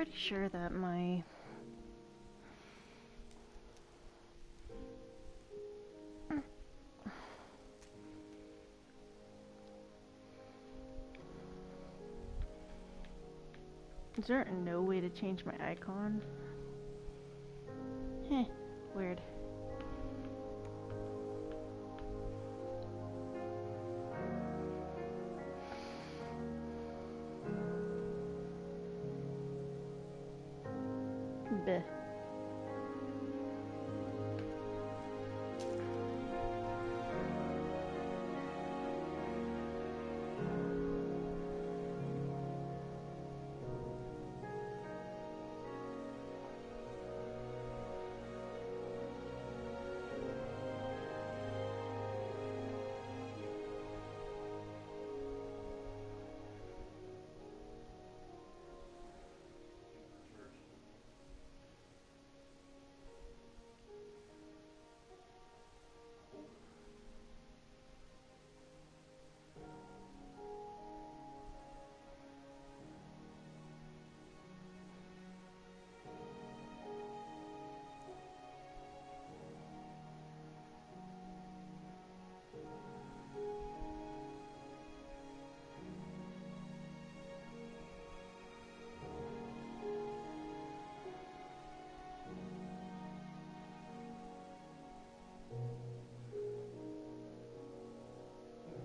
pretty sure that my is there no way to change my icon? Heh, weird. Bleh.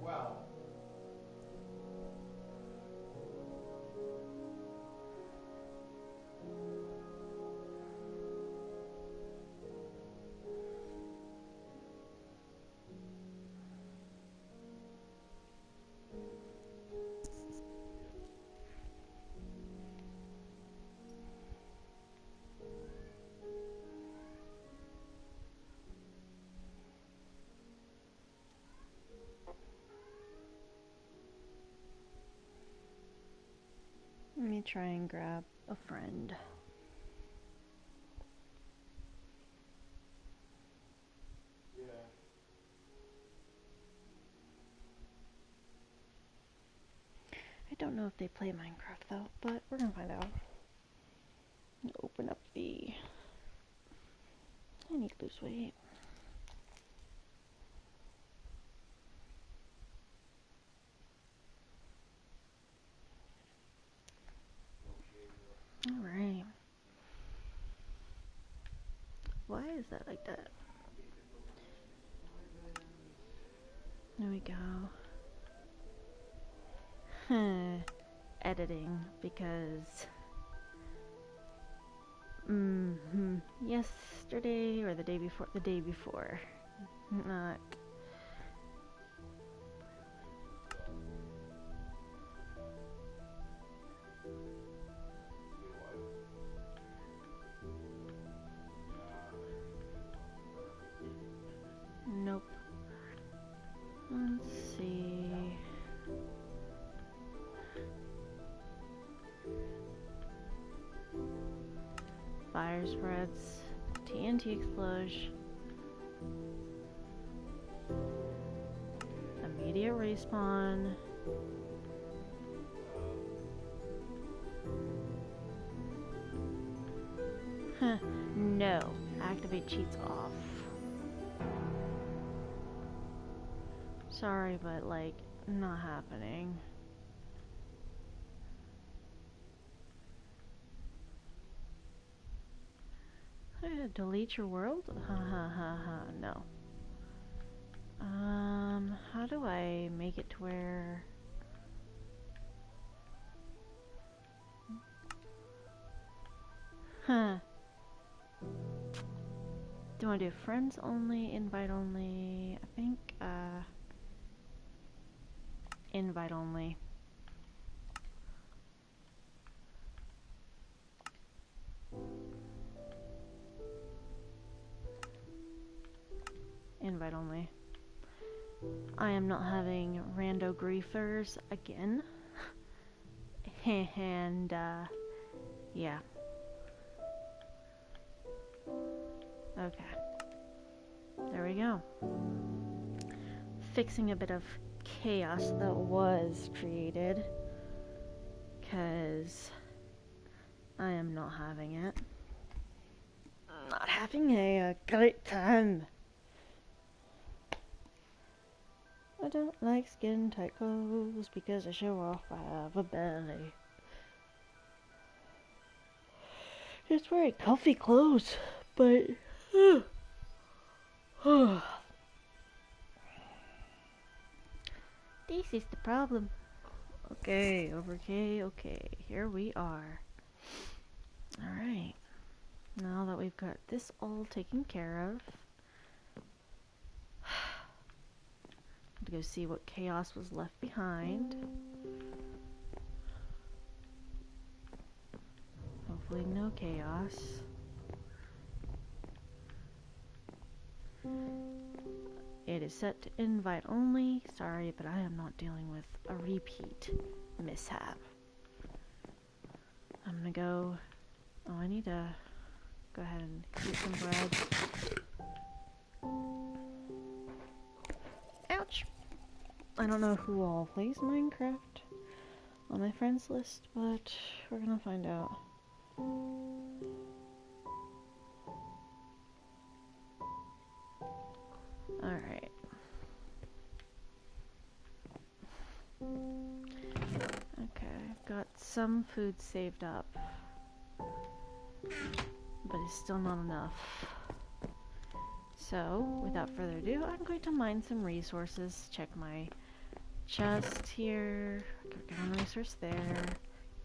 Well, Let me try and grab a friend. yeah. I don't know if they play Minecraft though, but we're gonna find out. Open up the... I need to lose weight. Alright. Why is that like that? There we go. Editing, because yesterday or the day before. Not nope. Let's see. Fire spreads, TNT explosion, immediate respawn. No, activate cheats off. Sorry, but like, not happening. Delete your world? No. How do I make it to where... Do I do friends only, invite only? I think, invite only. Invite only. I am not having rando griefers again. And, yeah. Okay. There we go. Fixing a bit of chaos that was created. Because I am having it. Not having a great time. I don't like skin tight clothes because I show off I have a belly. Just wearing comfy clothes, but this is the problem. Okay, okay, here we are. Alright, now that we've got this all taken care of, to go see what chaos was left behind. Hopefully no chaos. It is set to invite only. Sorry, but I am not dealing with a repeat mishap. I'm gonna go... Oh, I need to go ahead and eat some bread. Ouch! I don't know who all plays Minecraft on my friends list, but we're gonna find out. Alright. Okay, I've got some food saved up, but it's still not enough. So, without further ado, I'm going to mine some resources, check my chest here, get on resource there,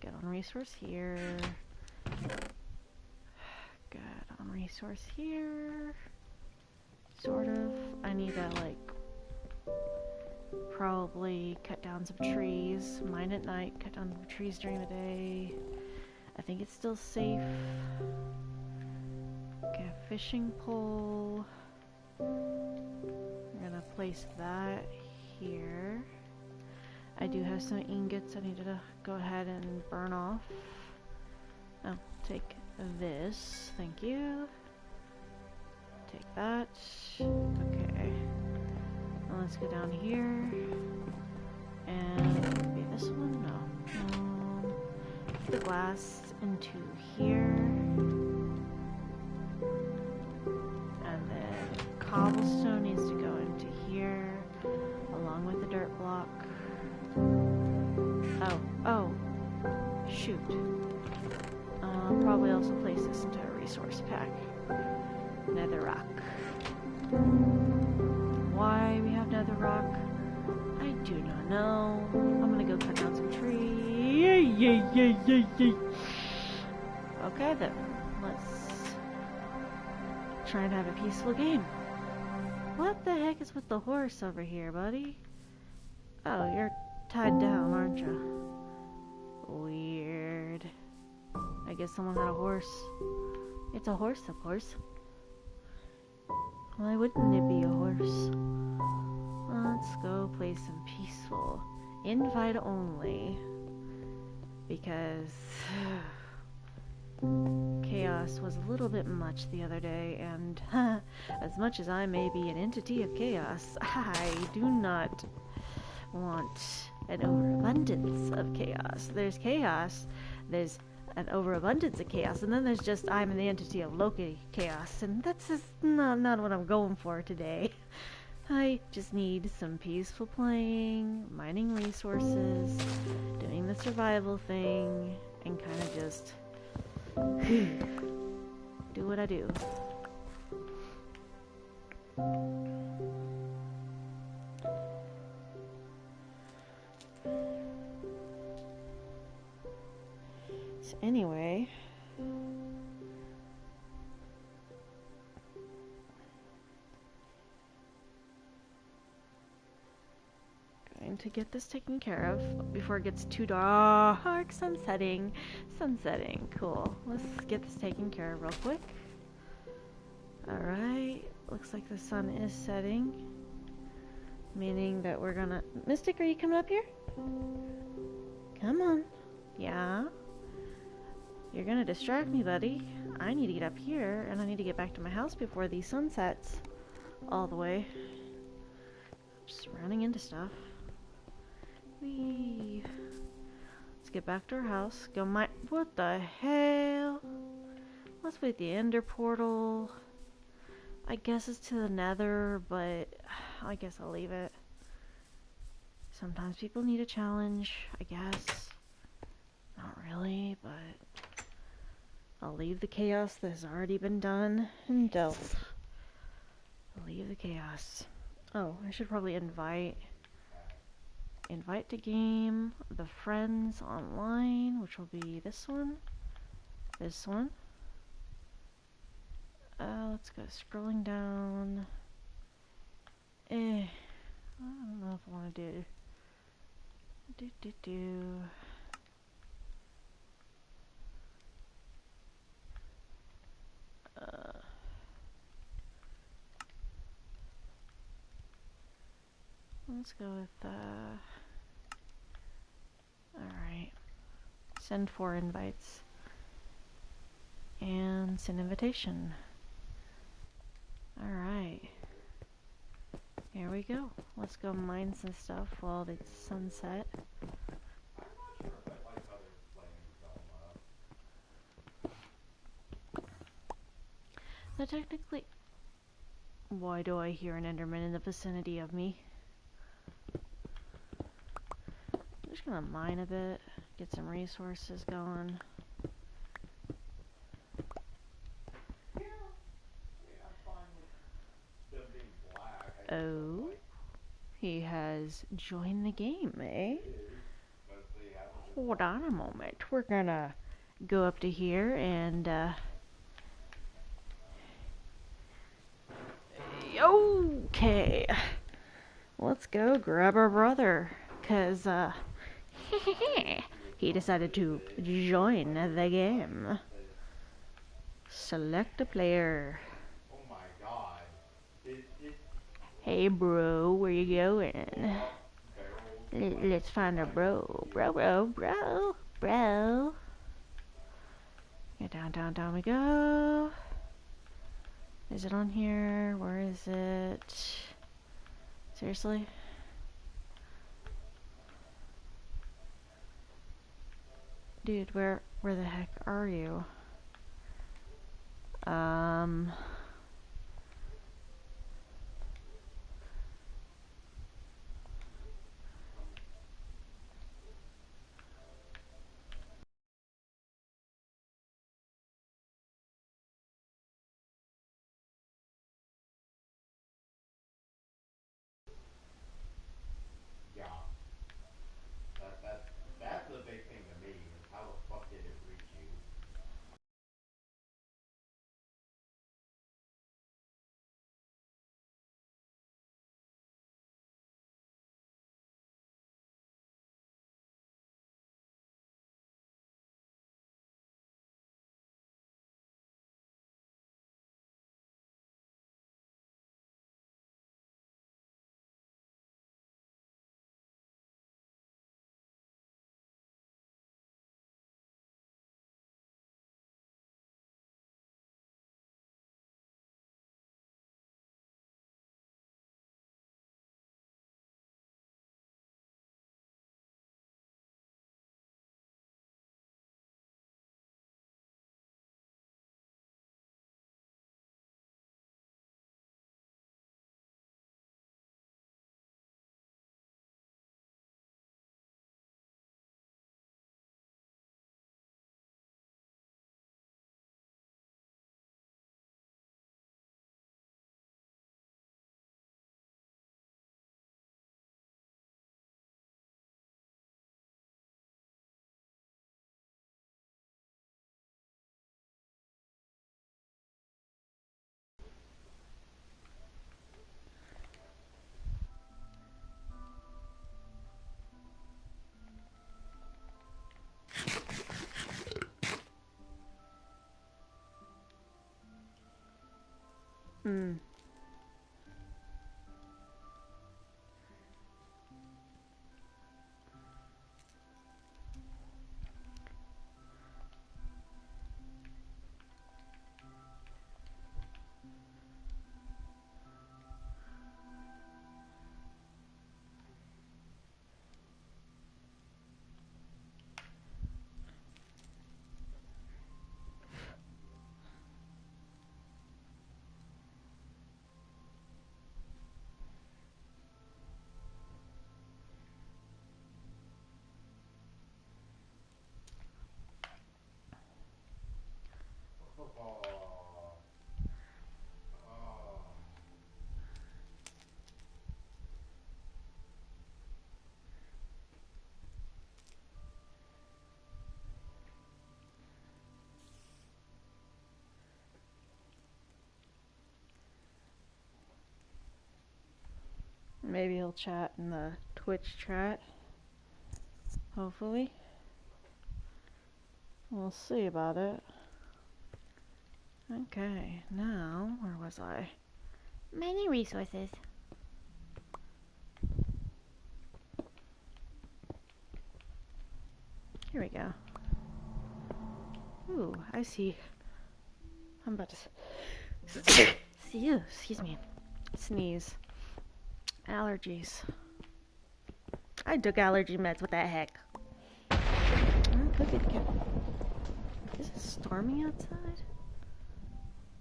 get on resource here, get on resource here, sort of. I need to, like, probably cut down some trees, mine at night, cut down some trees during the day. I think it's still safe. Okay, a fishing pole. I'm gonna place that here. I do have some ingots I need to go ahead and burn off. Oh, take this. Thank you. Take that. Okay. Now let's go down here. And maybe this one? No. Put the glass into here. And then cobblestone needs to go into here, along with the dirt block. Oh, shoot. I'll probably also place this into a resource pack. Nether rock. Why we have nether rock, I do not know. I'm gonna go cut down some trees. Okay then, let's try and have a peaceful game. What the heck is with the horse over here, buddy? Oh, you're tied down, aren't you? Weird. I guess someone had a horse. It's a horse, of course. Why wouldn't it be a horse? Let's go play some peaceful. Invite only. Because chaos was a little bit much the other day, and as much as I may be an entity of chaos, I do not want an overabundance of chaos. There's chaos, there's an overabundance of chaos, and then there's just I'm the entity of Loki chaos, and that's just not what I'm going for today. I just need some peaceful playing, mining resources, doing the survival thing, and kind of just do what I do. So anyway, going to get this taken care of before it gets too dark. Sunsetting. Cool. Let's get this taken care of real quick. Alright, looks like the sun is setting, meaning that we're gonna... Mystic, are you coming up here? Come on. Yeah? You're gonna distract me, buddy. I need to get up here, and I need to get back to my house before the sun sets all the way. Just running into stuff. Whee. Let's get back to our house. Go mine. What the hell? Let's wait the ender portal. I guess it's to the nether, but I guess I'll leave it. Sometimes people need a challenge, I guess. Not really, but I'll leave the chaos that has already been done and dealt. I'll leave the chaos. Oh, I should probably invite to game the friends online, which will be this one. Let's go scrolling down. I don't know if I want to do. Let's go with, alright. Send 4 invites. And send invitation. Alright. Here we go. Let's go mine some stuff while it's sunset. I'm not sure if I like how they're playing Zelda. So technically... Why do I hear an Enderman in the vicinity of me? I'm just gonna mine a bit, get some resources going. Yeah. I mean, I'm fine with them being black. I just don't Oh, like he has joined the game, eh? it is, but if they haven't been Hold on black, a moment. We're gonna go up to here and, okay. Let's go grab our brother, 'cause, he decided to join the game. Select a player. oh my god. Hey bro, where you going? Barrels. Let's find a bro. Bro. Yeah, down we go. Is it on here? Where is it? Seriously? Dude, where the heck are you? Yeah. That's the big thing to me is how the fuck did it reach you? Hmm. maybe he'll chat in the Twitch chat. Hopefully. We'll see about it. Okay, now, where was I? Many resources. Here we go. Ooh, I see. I'm about to see you. Excuse me. Sneeze. Allergies. I took allergy meds. What the heck? Is it storming outside?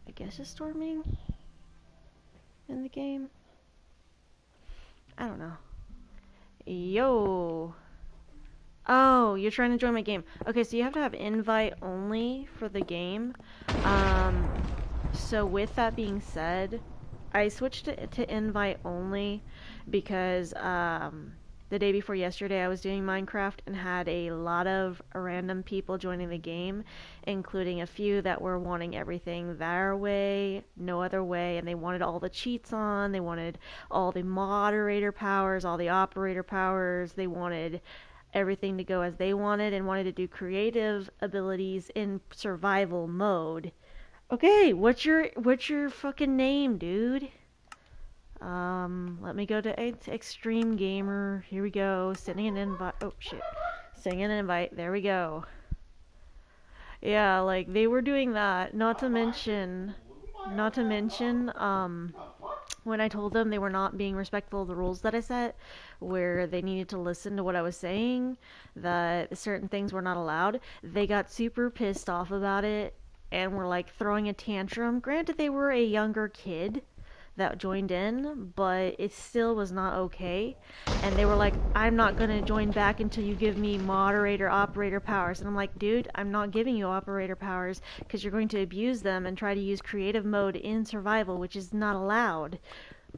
I guess it's storming in the game. I don't know. Yo. Oh, you're trying to join my game. Okay, so you have to have invite only for the game. So with that being said, I switched it to invite only because the day before yesterday I was doing Minecraft and had a lot of random people joining the game, including a few that were wanting everything their way, no other way, and they wanted all the cheats on, they wanted all the moderator powers, all the operator powers, they wanted everything to go as they wanted and wanted to do creative abilities in survival mode. Okay, what's your fucking name, dude? Let me go to Extreme Gamer. Here we go. Sending an invite. Oh shit. Sending an invite. There we go. Yeah, like they were doing that. Not to mention, when I told them they were not being respectful of the rules that I set, where they needed to listen to what I was saying, that certain things were not allowed, they got super pissed off about it and were like throwing a tantrum. Granted, they were a younger kid that joined in, but it still was not okay. And they were like, I'm not gonna join back until you give me moderator operator powers. And I'm like, dude, I'm not giving you operator powers because you're going to abuse them and try to use creative mode in survival, which is not allowed.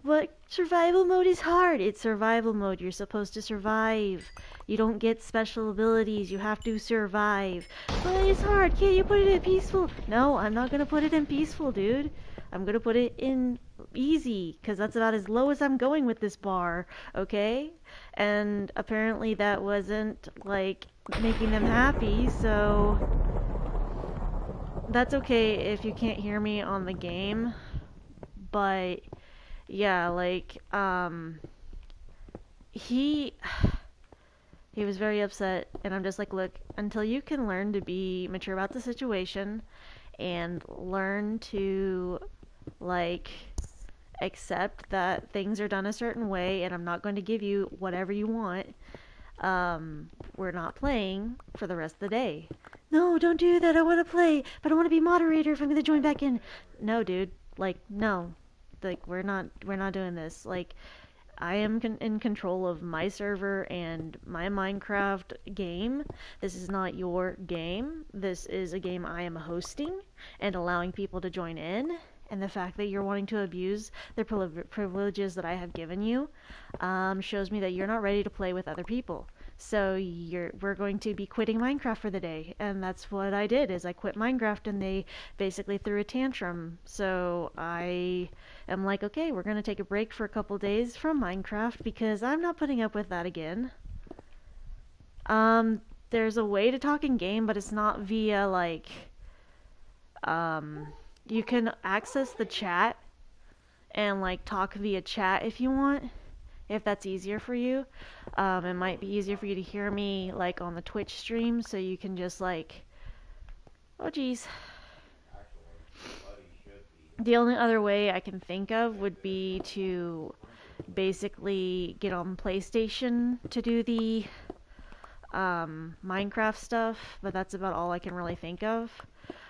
But survival mode is hard. It's survival mode. You're supposed to survive. You don't get special abilities. You have to survive. But it's hard. Can't you put it in peaceful? No, I'm not gonna put it in peaceful, dude. I'm gonna put it in easy, because that's about as low as I'm going with this bar, okay? And apparently that wasn't, like, making them happy, so that's okay if you can't hear me on the game, but yeah, like, he was very upset, and I'm just like, look, until you can learn to be mature about the situation and learn to, like, accept that things are done a certain way and I'm not going to give you whatever you want, we're not playing for the rest of the day. No, don't do that. I want to play, but I want to be moderator if I'm going to join back in. No, dude. Like, no. Like, we're not doing this. Like, I am in control of my server and my Minecraft game. This is not your game. This is a game I am hosting and allowing people to join in. And the fact that you're wanting to abuse the privileges that I have given you shows me that you're not ready to play with other people. So we're going to be quitting Minecraft for the day. And that's what I did, is I quit Minecraft and they basically threw a tantrum. So I am like, okay, we're going to take a break for a couple days from Minecraft because I'm not putting up with that again. There's a way to talk in game, but it's not via, like, you can access the chat and, like, talk via chat if you want, if that's easier for you. It might be easier for you to hear me, like, on the Twitch stream, so you can just, like, oh geez. The only other way I can think of would be to basically get on PlayStation to do the Minecraft stuff, but that's about all I can really think of.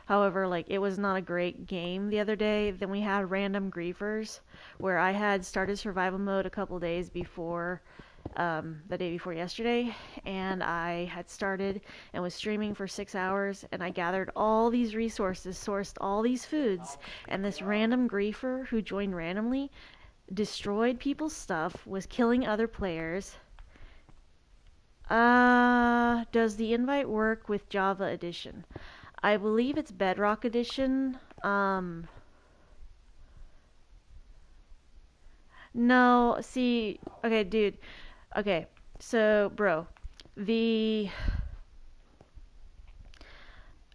However, like, it was not a great game the other day. Then we had random griefers, where I had started survival mode a couple days before, the day before yesterday, and I had started and was streaming for 6 hours, and I gathered all these resources, sourced all these foods, and this random griefer who joined randomly destroyed people's stuff, was killing other players. Does the invite work with Java Edition? I believe it's Bedrock Edition. No, see, okay, dude. Okay, so, bro, the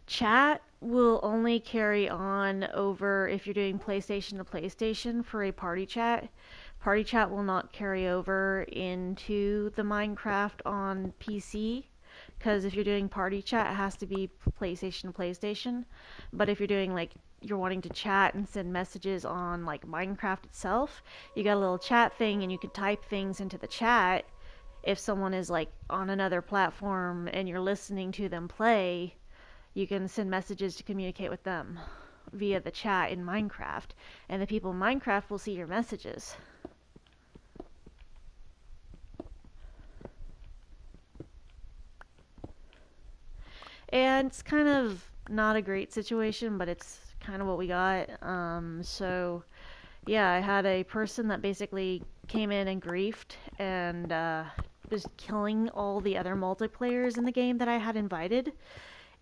chat will only carry on over if you're doing PlayStation to PlayStation for a party chat. Party chat will not carry over into the Minecraft on PC because if you're doing party chat, it has to be PlayStation to PlayStation. But if you're doing like you're wanting to chat and send messages on like Minecraft itself, you got a little chat thing and you can type things into the chat if someone is like on another platform and you're listening to them play, you can send messages to communicate with them via the chat in Minecraft, and the people in Minecraft will see your messages. And it's kind of not a great situation, but it's kind of what we got. So yeah, I had a person that basically came in and griefed and was killing all the other multiplayers in the game that I had invited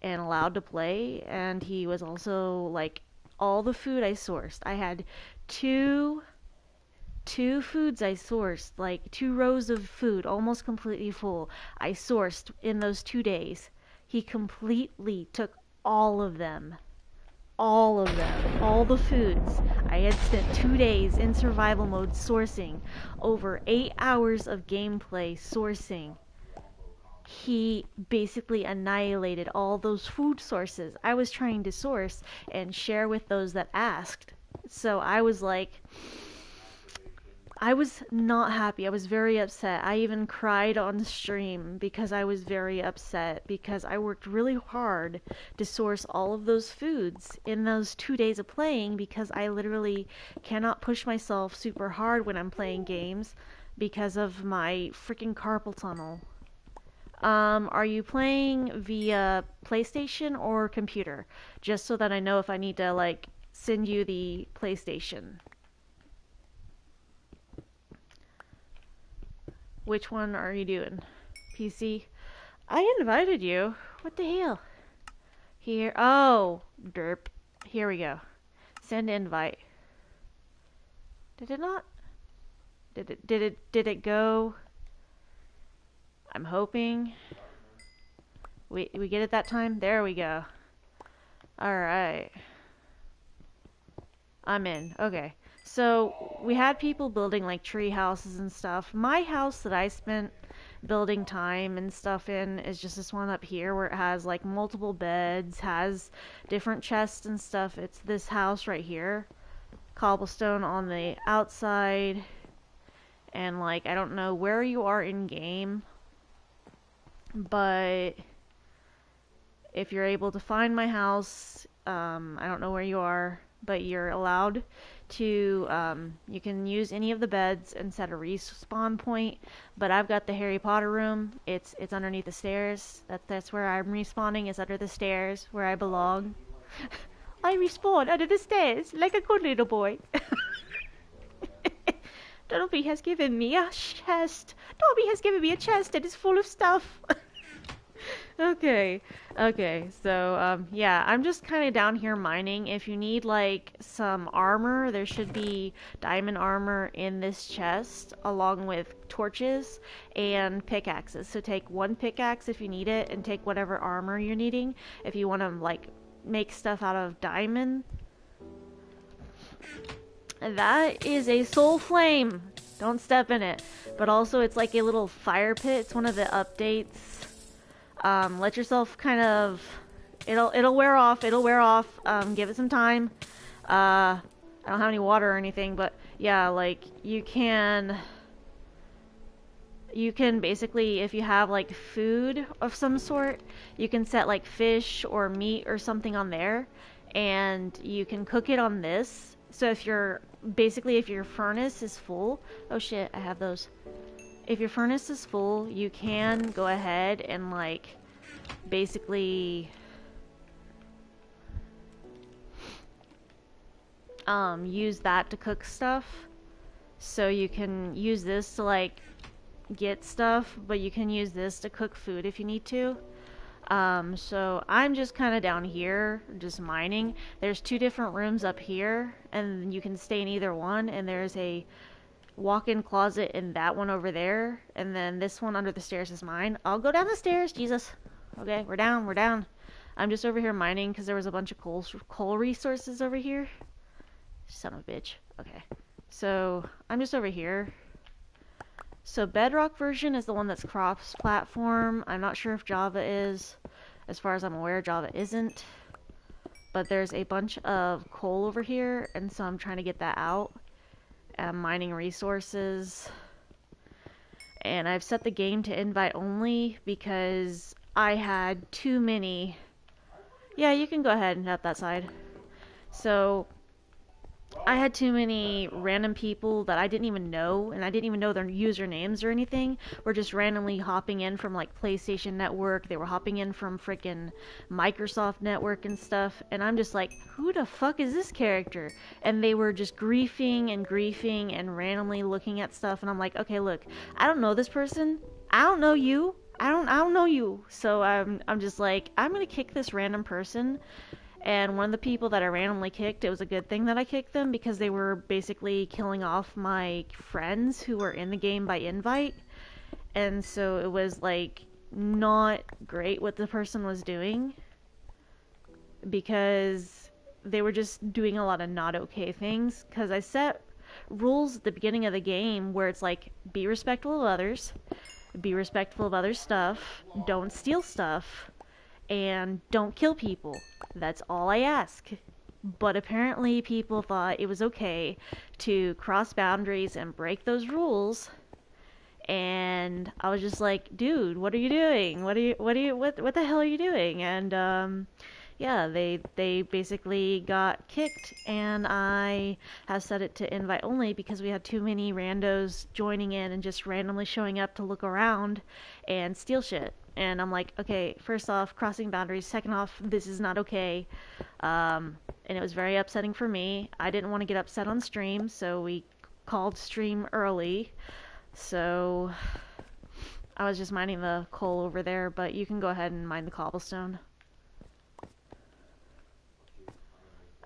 and allowed to play, and he was also like all the food I sourced. I had two foods I sourced, like 2 rows of food, almost completely full. I sourced in those 2 days. He completely took all of them. All of them. All the foods. I had spent 2 days in survival mode sourcing. Over 8 hours of gameplay sourcing. He basically annihilated all those food sources I was trying to source and share with those that asked. So I was like, I was not happy. I was very upset. I even cried on stream because I was very upset because I worked really hard to source all of those foods in those 2 days of playing because I literally cannot push myself super hard when I'm playing games because of my freaking carpal tunnel. Are you playing via PlayStation or computer? Just so that I know if I need to, like, send you the PlayStation. Which one are you doing? PC? I invited you. What the hell? Here. Oh, derp. Here we go. Send invite. Did it not? Did it go? I'm hoping. We get it that time? There we go. Alright. I'm in. Okay. So, we had people building like tree houses and stuff. My house that I spent building time and stuff in is just this one up here where it has like multiple beds, has different chests and stuff. It's this house right here. Cobblestone on the outside. And like, I don't know where you are in game, but if you're able to find my house, I don't know where you are, but you're allowed to, you can use any of the beds and set a respawn point, but I've got the Harry Potter room. It's underneath the stairs. That's where I'm respawning, is under the stairs, where I belong. I respawn under the stairs, like a good little boy. Dobby has given me a chest. Dobby has given me a chest that is full of stuff. Okay, so, yeah, I'm just kind of down here mining. If you need, like, some armor, there should be diamond armor in this chest, along with torches and pickaxes. So take one pickaxe if you need it, and take whatever armor you're needing. If you want to, like, make stuff out of diamond. That is a soul flame. Don't step in it. But also, it's like a little fire pit. It's one of the updates. Let yourself kind of, it'll wear off, give it some time. I don't have any water or anything, but yeah, like, you can basically, if you have like food of some sort, you can set like fish or meat or something on there, and you can cook it on this. So if your furnace is full, oh shit, I have those. If your furnace is full, you can go ahead and, like, basically, use that to cook stuff. So you can use this to, like, get stuff, but you can use this to cook food if you need to. So I'm just kind of down here, just mining. There's 2 different rooms up here, and you can stay in either one, and there's a walk-in closet and that one over there, and then this one under the stairs is mine. I'll go down the stairs, Jesus. Okay, we're down, we're down. I'm just over here mining because there was a bunch of coal resources over here. Son of a bitch. Okay, so I'm just over here. So Bedrock version is the one that's cross-platform. I'm not sure if Java is. As far as I'm aware, Java isn't. But there's a bunch of coal over here, and so I'm trying to get that out. I'm mining resources. And I've set the game to invite only because I had too many. Yeah, you can go ahead and hit that side. So I had too many random people that I didn't even know, and I didn't even know their usernames or anything, were just randomly hopping in from like PlayStation Network. They were hopping in from freaking Microsoft Network and stuff, and I'm just like, who the fuck is this character? And they were just griefing and randomly looking at stuff, and I'm like, okay, look, I don't know this person. I don't know you. I don't know you. So I'm just like, I'm gonna kick this random person. And one of the people that I randomly kicked, it was a good thing that I kicked them because they were basically killing off my friends who were in the game by invite. And so it was like not great what the person was doing because they were just doing a lot of not okay things. Because I set rules at the beginning of the game where it's like, be respectful of others, be respectful of other stuff, don't steal stuff, and don't kill people. That's all I ask. But apparently people thought it was okay to cross boundaries and break those rules. And I was just like, dude, what are you doing? What the hell are you doing? And yeah, they basically got kicked, and I have set it to invite only because we had too many randos joining in and just randomly showing up to look around and steal shit. And I'm like, okay, first off, crossing boundaries. Second off, this is not okay. And it was very upsetting for me. I didn't want to get upset on stream, so we called stream early. So I was just mining the coal over there, but you can go ahead and mine the cobblestone.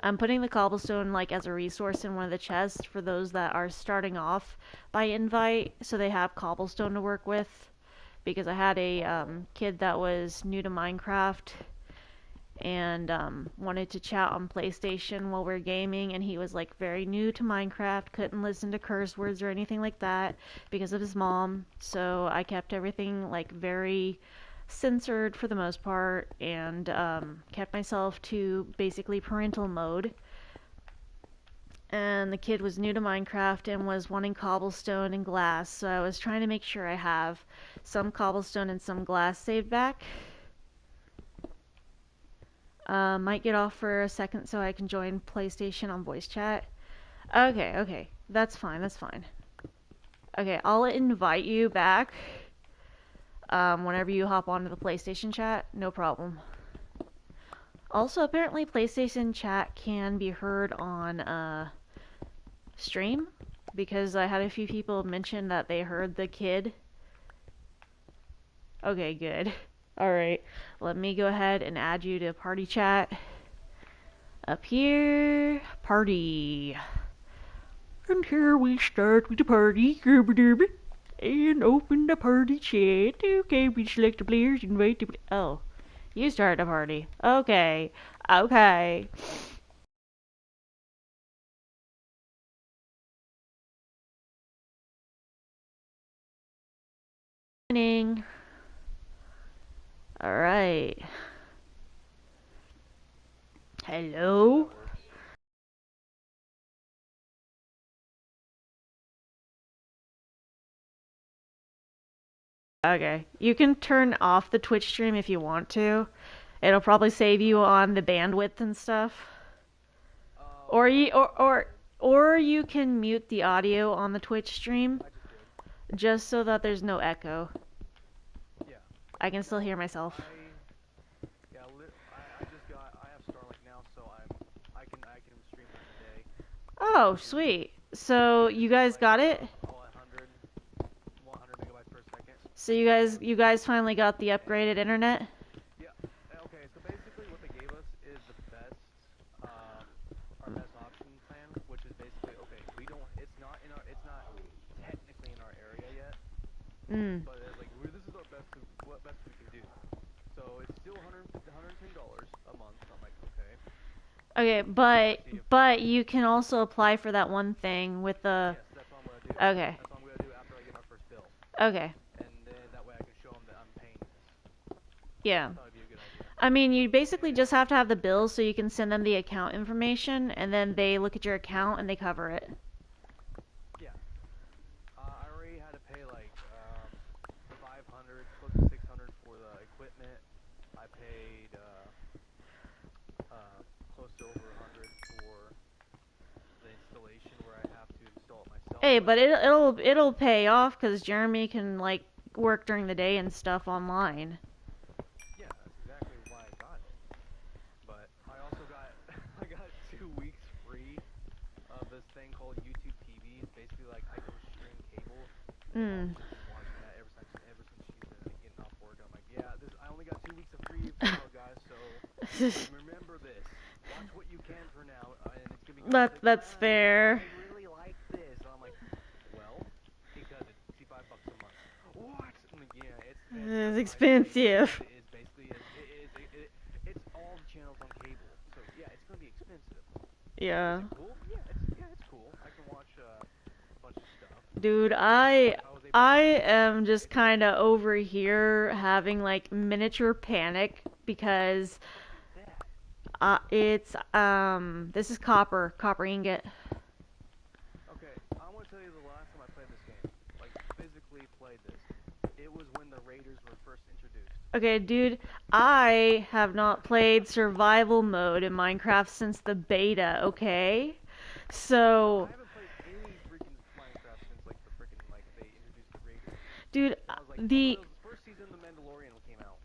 I'm putting the cobblestone like as a resource in one of the chests for those that are starting off by invite, so they have cobblestone to work with. Because I had a kid that was new to Minecraft and wanted to chat on PlayStation while we were gaming, and he was like very new to Minecraft, couldn't listen to curse words or anything like that because of his mom. So I kept everything like very censored for the most part, and kept myself to basically parental mode. And the kid was new to Minecraft and was wanting cobblestone and glass, so I was trying to make sure I have some cobblestone and some glass saved back. Might get off for a second so I can join PlayStation on voice chat. Okay, that's fine. Okay, I'll invite you back whenever you hop onto the PlayStation chat, no problem. Also, apparently PlayStation chat can be heard on stream, because I had a few people mention that they heard the kid. Okay, good. Alright, let me go ahead and add you to party chat. Up here, party. And here we start with the party. And open the party chat. Okay, we select the players, invite the... Oh, you start a party. Okay. Morning. Alright. Hello? Okay. You can turn off the Twitch stream if you want to. It'll probably save you on the bandwidth and stuff. Or you can mute the audio on the Twitch stream just so that there's no echo. Yeah. I can still hear myself. I have Starlink now, so I can stream during the day. Oh, sweet. So you guys got it? All at 100 megabytes per second. So you guys finally got the upgraded internet? Yeah. Okay. So basically, what they gave us is the best, our best option plan, which is basically okay. It's not Mm. But it's like this is our best, what best we can do. So it's still $110 a month. So I'm like, okay. Okay, but you can also apply for that one thing with the. Yes, that's what I'm gonna do. Okay. That's what I'm gonna do after I get my first bill, Okay. and then that way I can show them that I'm paying this. Yeah. I thought it'd be a good idea. I mean, you basically just have to have the bill so you can send them the account information, and then they look at your account and they cover it. Yeah. I already had to pay like 500, close to 600 for the equipment. I paid close to over 100 for the installation, where I have to install it myself. Hey, but it'll pay off because Jeremy can like work during the day and stuff online. Yeah, that's exactly why I got it. But I also got I got 2 weeks free of this thing called YouTube TV. It's basically like I go stream cable. Mm. Watching that ever since she's been getting off work. I'm like, yeah, I only got 2 weeks of free trial, guys. So remember this. Watch what you can for now, and it's gonna be. That's fair. I really like this. And I'm like, well, because it's $65 a month. What? I'm like, yeah, It's expensive. It's basically it's all the channels on cable. So yeah, it's gonna be expensive. Yeah. Is it cool? Yeah, it's cool. I can watch a bunch of stuff. Dude, I am just kind of over here having like miniature panic because it's this is copper ingot. Okay, I want to tell you the last time I played this game, like physically played this. It was when the Raiders were first introduced. Okay, dude, I have not played survival mode in Minecraft since the beta, okay? So, I haven't played any freaking Minecraft since like the freaking like they introduced the Raiders. dude, I was like, the oh, the first season of The Mandalorian came out.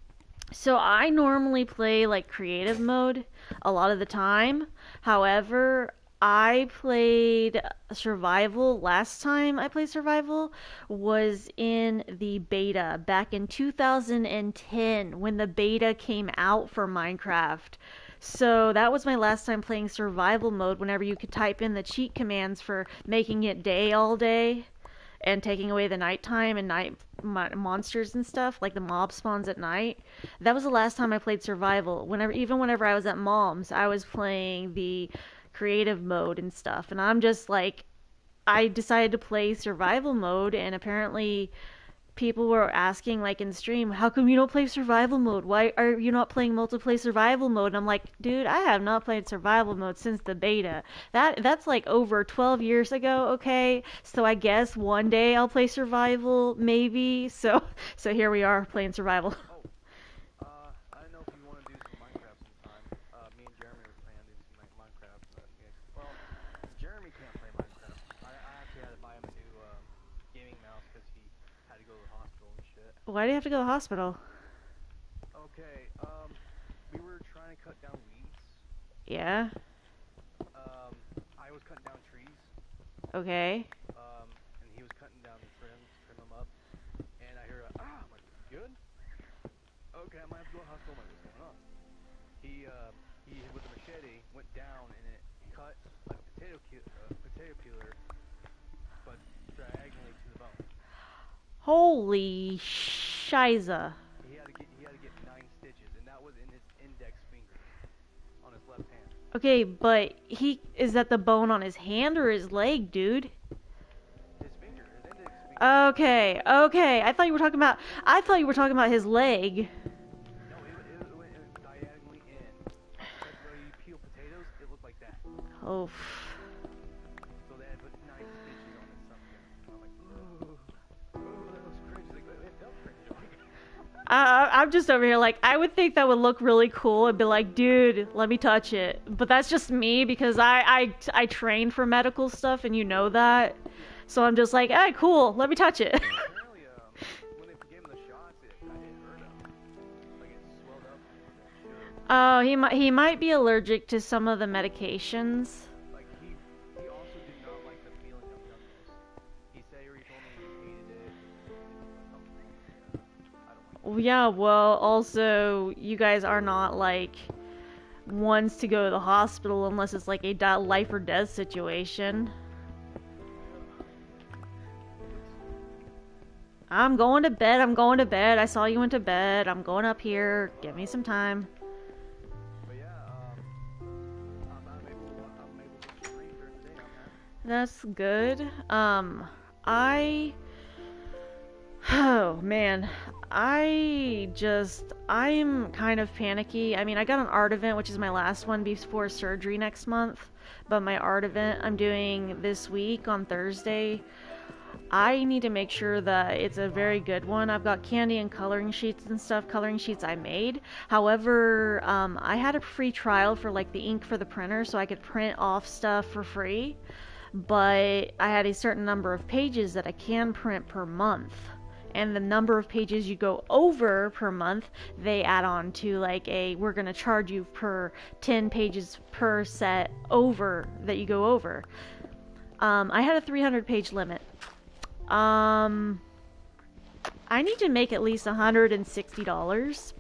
so I normally play like creative mode a lot of the time. However, I played survival last time I played survival was in the beta back in 2010 when the beta came out for Minecraft. So that was my last time playing survival mode whenever you could type in the cheat commands for making it day all day and taking away the nighttime and night monsters and stuff, like the mob spawns at night. That was the last time I played survival. Whenever I was at mom's, I was playing the creative mode and stuff. And I'm just like, I decided to play survival mode, and apparently people were asking like in stream, how come you don't play survival mode? Why are you not playing multiplayer survival mode? And I'm like, dude, I have not played survival mode since the beta. That's like over 12 years ago, okay? So I guess one day I'll play survival, maybe. So here we are playing survival. I don't know if you want to do some Minecraft sometime. Me and Jeremy were planning to do some Minecraft. Well, Jeremy can't play Minecraft. I actually had to buy him a new gaming mouse because he had to go to the hospital and shit. Why do you have to go to the hospital? Okay, we were trying to cut down weeds. Yeah. I was cutting down trees. Okay. And he was cutting down the trim them up. And I hear I'm like, good? Okay, I might have to go to the hospital. I'm like, what's going on? He with a machete went down and it cut like potato peeler, but diagonally to the bone. Holy shiza. He had to get 9 stitches, and that was in his index finger on his left hand. Okay, but is that the bone on his hand or his leg, dude? His index finger. Okay. I thought you were talking about his leg. No, it went diagonally in. Because when you peel potatoes, it looked like that. Oh. So they had put 9 stitches on his something. I'm like, oh, that looks cringe. Like, it felt cringe. I'm just over here like, I would think that would look really cool and be like, dude, let me touch it. But that's just me because I trained for medical stuff and you know that. So I'm just like, hey, cool, let me touch it. Apparently, when they gave him the shots, it hurt him. Like, it swelled up. Oh, he might be allergic to some of the medications. Like, he also did not like the feeling of numbness. He said, he told me he hated it. I don't like it. Yeah, well, also, you guys are not like ones to go to the hospital unless it's like a life or death situation. I'm going to bed. I'm going to bed. I saw you went to bed. I'm going up here. Give me some time. But yeah, I'm able to stream during the day. I'm happy. That's good. I. Oh man, I'm kind of panicky. I mean, I got an art event, which is my last one before surgery next month, but my art event I'm doing this week on Thursday. I need to make sure that it's a very good one. I've got candy and coloring sheets and stuff, coloring sheets I made. However, I had a free trial for like the ink for the printer so I could print off stuff for free, but I had a certain number of pages that I can print per month. And the number of pages you go over per month, they add on to like we're going to charge you per 10 pages per set over that you go over. I had a 300 page limit. I need to make at least $160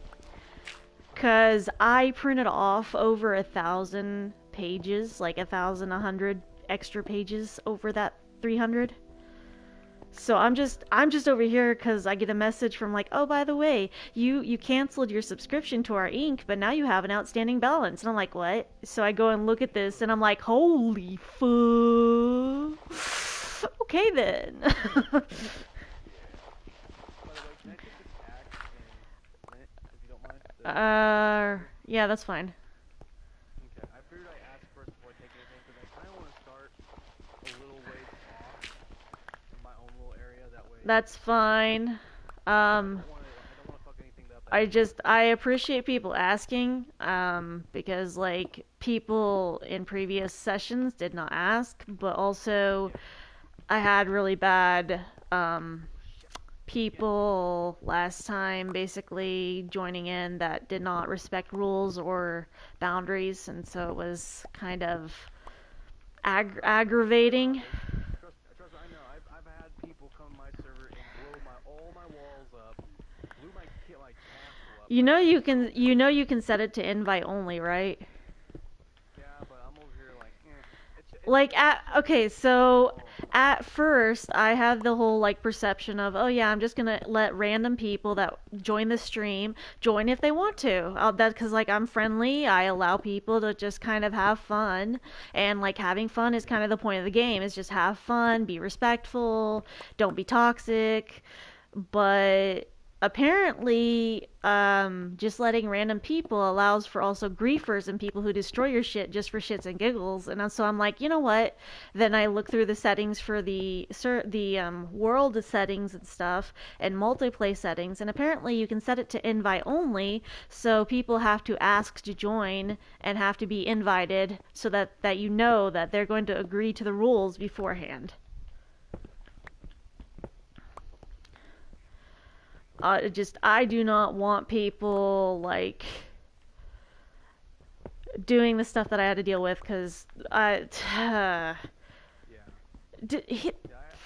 because I printed off over 1,000 pages, like 1,100 extra pages over that 300. So I'm just over here because I get a message from like, oh, by the way, you canceled your subscription to our ink, but now you have an outstanding balance. And I'm like, what? So I go and look at this, and I'm like, holy fuck. Okay then. By the way, can I take this axe and flint, if you don't mind? Yeah, that's fine. Okay, I figured I'd ask first before I take anything, because I kind of want to start a little ways off in my own little area, that way. That's fine. I don't want to fuck anything up. I appreciate people asking, because like people in previous sessions did not ask, but also I had really bad people last time basically joining in that did not respect rules or boundaries, and so it was kind of aggravating. Trust me, I know. I've had people come to my server and blow all my walls up, blew my castle up. You know you can set it to invite only, right? Yeah, but I'm over here like, so at first I had the whole like perception of, oh yeah, I'm just gonna let random people that join the stream join if they want to. That because like I'm friendly, I allow people to just kind of have fun, and like having fun is kind of the point of the game. Is just have fun, be respectful, don't be toxic, but apparently just letting random people allows for also griefers and people who destroy your shit just for shits and giggles. And so I'm like, you know what, then I look through the settings for the world settings and stuff and multiplayer settings, and apparently you can set it to invite only, so people have to ask to join and have to be invited so that you know that they're going to agree to the rules beforehand. I do not want people like doing the stuff that I had to deal with, because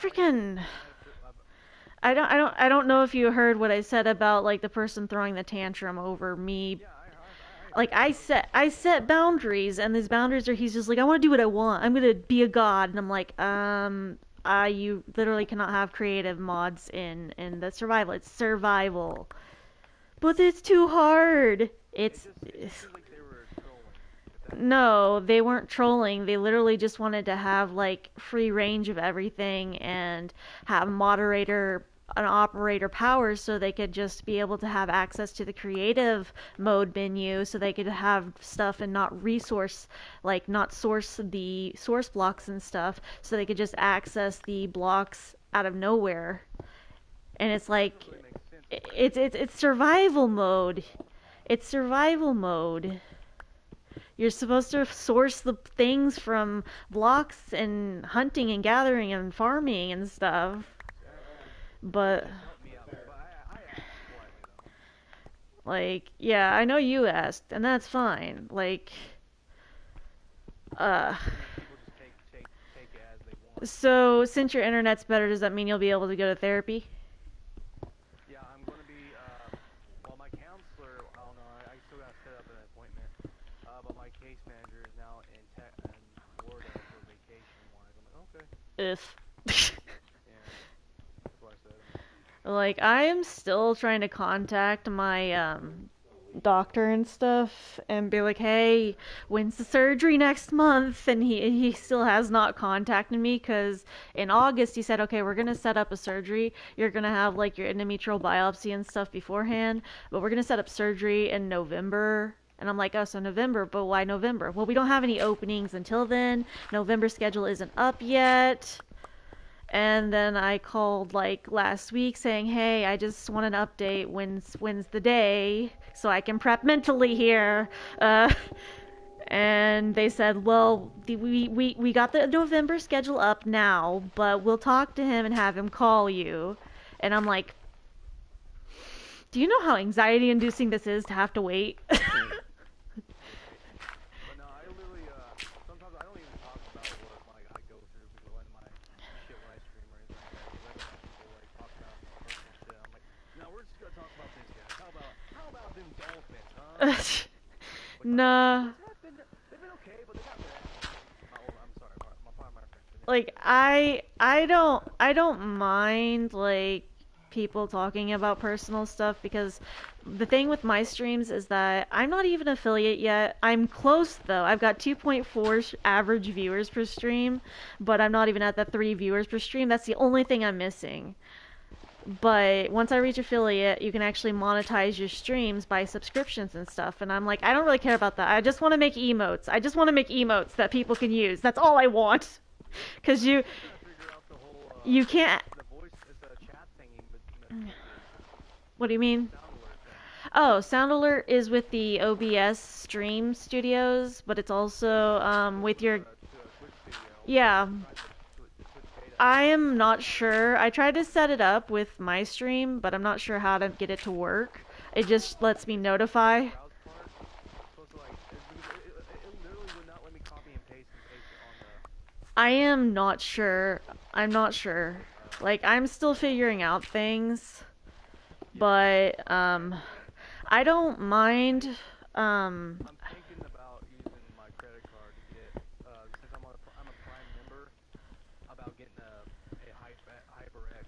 freaking. I don't know if you heard what I said about like the person throwing the tantrum over me. Like I set boundaries, and these boundaries are, he's just like, I want to do what I want. I'm gonna be a god, and I'm like, you literally cannot have creative mods in the survival. It's survival, but it's too hard. It's like they were trolling. No, they weren't trolling. They literally just wanted to have like free range of everything and have an operator powers, so they could just be able to have access to the creative mode menu, so they could have stuff and not not source the source blocks and stuff, so they could just access the blocks out of nowhere. And it's like it's survival mode. It's survival mode. You're supposed to source the things from blocks and hunting and gathering and farming and stuff. But like, yeah, I know you asked, and that's fine. Like, so since your internet's better, does that mean you'll be able to go to therapy? Yeah, I'm gonna be. Well, my counselor, I don't know. I still gotta set up an appointment. But my case manager is now in Florida for vacation. I'm like, okay. If. Yeah, that's what I said. Like, I am still trying to contact my doctor and stuff and be like, "Hey, when's the surgery next month?" And he still has not contacted me because in August he said, "Okay, we're gonna set up a surgery. You're gonna have like your endometrial biopsy and stuff beforehand, but we're gonna set up surgery in November." And I'm like, "Oh, so November, but why November?" "Well, we don't have any openings until then. November schedule isn't up yet." And then I called like last week saying, "Hey, I just want an update. When's the day so I can prep mentally here?" Uh, and they said, "Well, we got the November schedule up now, but we'll talk to him and have him call you." And I'm like, "Do you know how anxiety-inducing this is to have to wait?" But no, I literally, sometimes I don't even talk about what like I go through when my shit when I stream or anything like that. Because I don't want people like talking about personal shit. I'm like, no, we're just gonna talk about this, guys. How about them Dolphins, huh? Which Nah. they've been okay, but they got wrecked. I'm sorry, my friend. Like I don't mind like people talking about personal stuff because the thing with my streams is that I'm not even affiliate yet. I'm close though. I've got 2.4 average viewers per stream, but I'm not even at that 3 viewers per stream. That's the only thing I'm missing. But once I reach affiliate, you can actually monetize your streams by subscriptions and stuff. And I'm like, I don't really care about that. I just want to make emotes. I just want to make emotes that people can use. That's all I want. Because I'm still trying to figure out the whole you can't. the voice, the chat thingy, but What do you mean? sound alert thing. Oh, Sound Alert is with the OBS Stream Studios, but it's also with your. To a Twitch studio. Yeah, I tried the Twitch beta. I am not sure. I tried to set it up with my stream, but I'm not sure how to get it to work. It just lets me notify. Browse part. Supposed to like, it literally would not let me copy and paste it on the. I am not sure. I'm not sure. Like, I'm still figuring out things, but I don't mind. I'm thinking about using my credit card to get, since I'm a Prime member, about getting a HyperX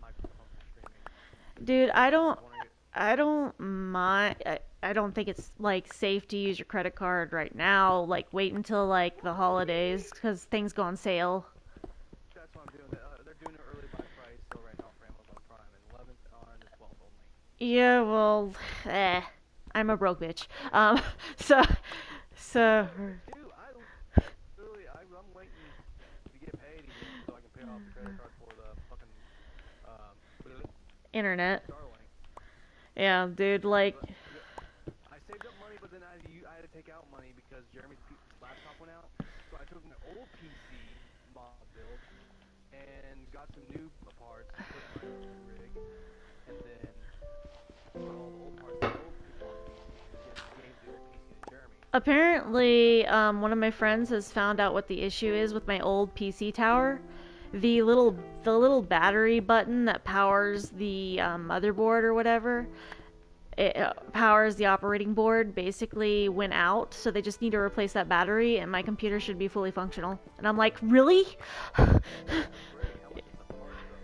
microphone for streaming. Dude, I don't. I want to get. I don't mind. I don't think it's like safe to use your credit card right now. Like, wait until like the holidays because things go on sale. That's what I'm doing. They're doing an early buy price still right now for Amazon Prime, and 11th on the 12th only. Yeah, well, I'm a broke bitch. So, so, Dude, literally, I'm waiting to get paid again so I can pay off the credit card for the fucking um, internet. Starlink. Yeah, dude, like, But I saved up money, but then I had to take out money because Jeremy's laptop went out. So I took an old PC mod build and got some new parts to put in my new rig, and then put all the old parts of the old PC on the PC, and gave the old PC to Jeremy. apparently, one of my friends has found out what the issue is with my old PC tower. The little battery button that powers the motherboard or whatever, it powers the operating board, basically went out, so they just need to replace that battery, and my computer should be fully functional. And I'm like, really? Great, how much is the parts though?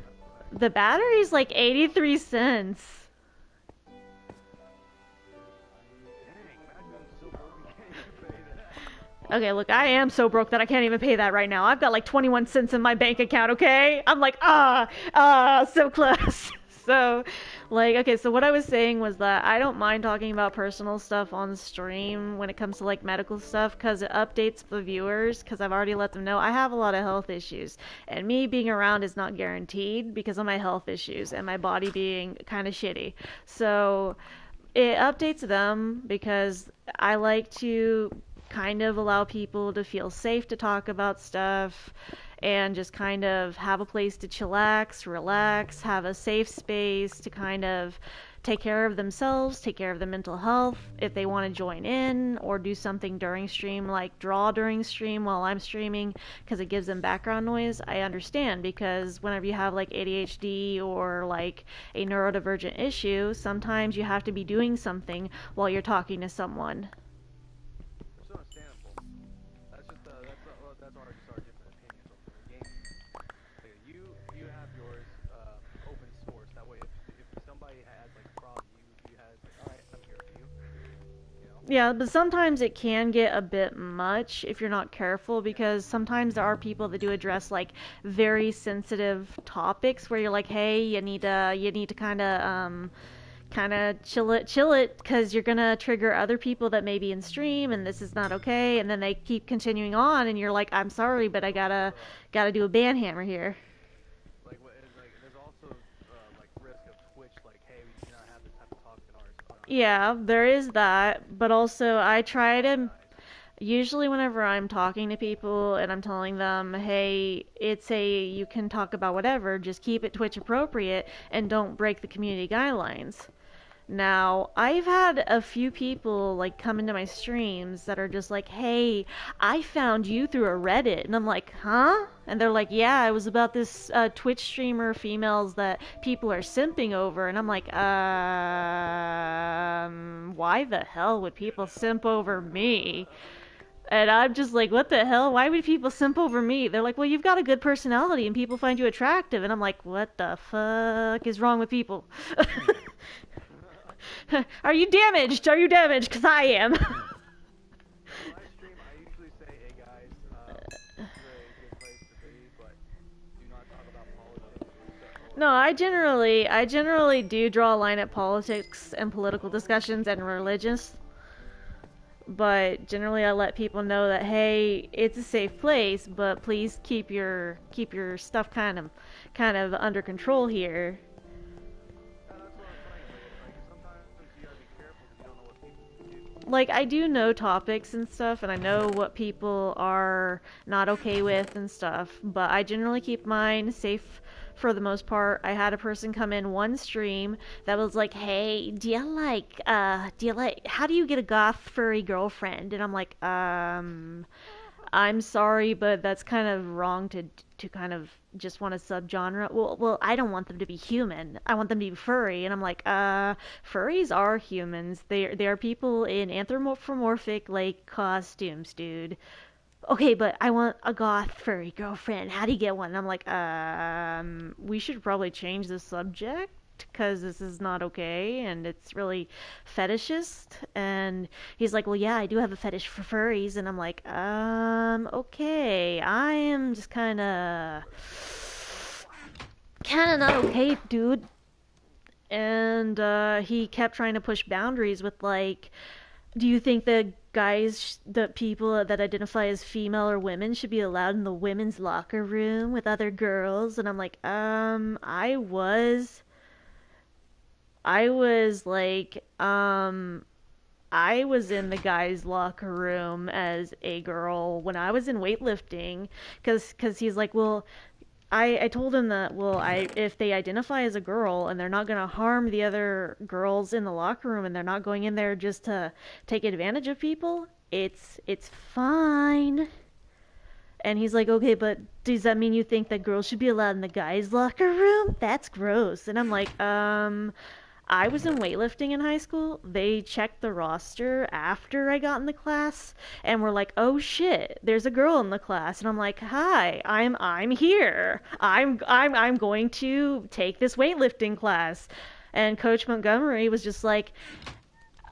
The battery's like 83 cents. Dang, imagine I'm so broke you can't even pay that. Okay, look, I am so broke that I can't even pay that right now. I've got like 21 cents in my bank account, okay? I'm like, so close. So, like, okay, so what I was saying was that I don't mind talking about personal stuff on stream when it comes to like medical stuff because it updates the viewers because I've already let them know I have a lot of health issues. And me being around is not guaranteed because of my health issues and my body being kind of shitty. So, it updates them because I like to kind of allow people to feel safe to talk about stuff and just kind of have a place to chillax, relax, have a safe space to kind of take care of themselves, take care of their mental health. If they want to join in or do something during stream, like draw during stream while I'm streaming, because it gives them background noise, I understand. Because whenever you have like ADHD or like a neurodivergent issue, sometimes you have to be doing something while you're talking to someone. It's understandable. That's our just our different opinions on the game. So you have yours open source. That Yeah, but sometimes it can get a bit much if you're not careful because sometimes there are people that do address like very sensitive topics where you're like, hey, you need to kind of chill it because you're gonna trigger other people that may be in stream and this is not okay, and then they keep continuing on and you're like, I'm sorry, but I gotta do a ban hammer here. Like there's also like risk of Twitch, like, hey, we cannot have this type of talk in our Yeah, there is that, but also I try to guys. usually whenever I'm talking to people and I'm telling them, hey, you can talk about whatever, just keep it Twitch appropriate and don't break the community guidelines. Now, I've had a few people like come into my streams that are just like, "Hey, I found you through a Reddit." And I'm like, "Huh?" And they're like, "Yeah, it was about this Twitch streamer females that people are simping over." And I'm like, why the hell would people simp over me?" And I'm just like, what the hell? Why would people simp over me? They're like, well, you've got a good personality and people find you attractive. And I'm like, what the fuck is wrong with people? Are you damaged? Are you damaged? Because I am. When I stream, I usually say, hey guys, this is a good place to be, but do not talk about politics or stuff. No, I generally do draw a line at politics and political discussions and religious, but generally I let people know that hey, it's a safe place, but please keep your stuff kind of under control here. That's what I'm saying. Like sometimes you gotta be careful because you don't know what people do. Like I do know topics and stuff and I know what people are not okay with and stuff, but I generally keep mine safe for the most part. I had a person come in one stream that was like, "Hey, do you like how do you get a goth furry girlfriend?" And I'm like, I'm sorry, but that's kind of wrong to kind of just want a subgenre. Well, I don't want them to be human. I want them to be furry, and I'm like, furries are humans. They are people in anthropomorphic like costumes, dude. Okay, but I want a goth furry girlfriend. How do you get one? And I'm like, we should probably change the subject because this is not okay and it's really fetishist. And he's like, well, yeah, I do have a fetish for furries. And I'm like, okay, I am just kind of not okay, dude. And he kept trying to push boundaries with like, do you think the people that identify as female or women should be allowed in the women's locker room with other girls? And I'm like, I was like, I was in the guys' locker room as a girl when I was in weightlifting, cause he's like, well, I told him that, well, if they identify as a girl and they're not gonna harm the other girls in the locker room and they're not going in there just to take advantage of people, it's fine. And he's like, okay, but does that mean you think that girls should be allowed in the guys' locker room? That's gross. And I'm like, I was in weightlifting in high school. They checked the roster after I got in the class and were like, "Oh shit, there's a girl in the class." And I'm like, "Hi, I'm here. I'm going to take this weightlifting class." And Coach Montgomery was just like,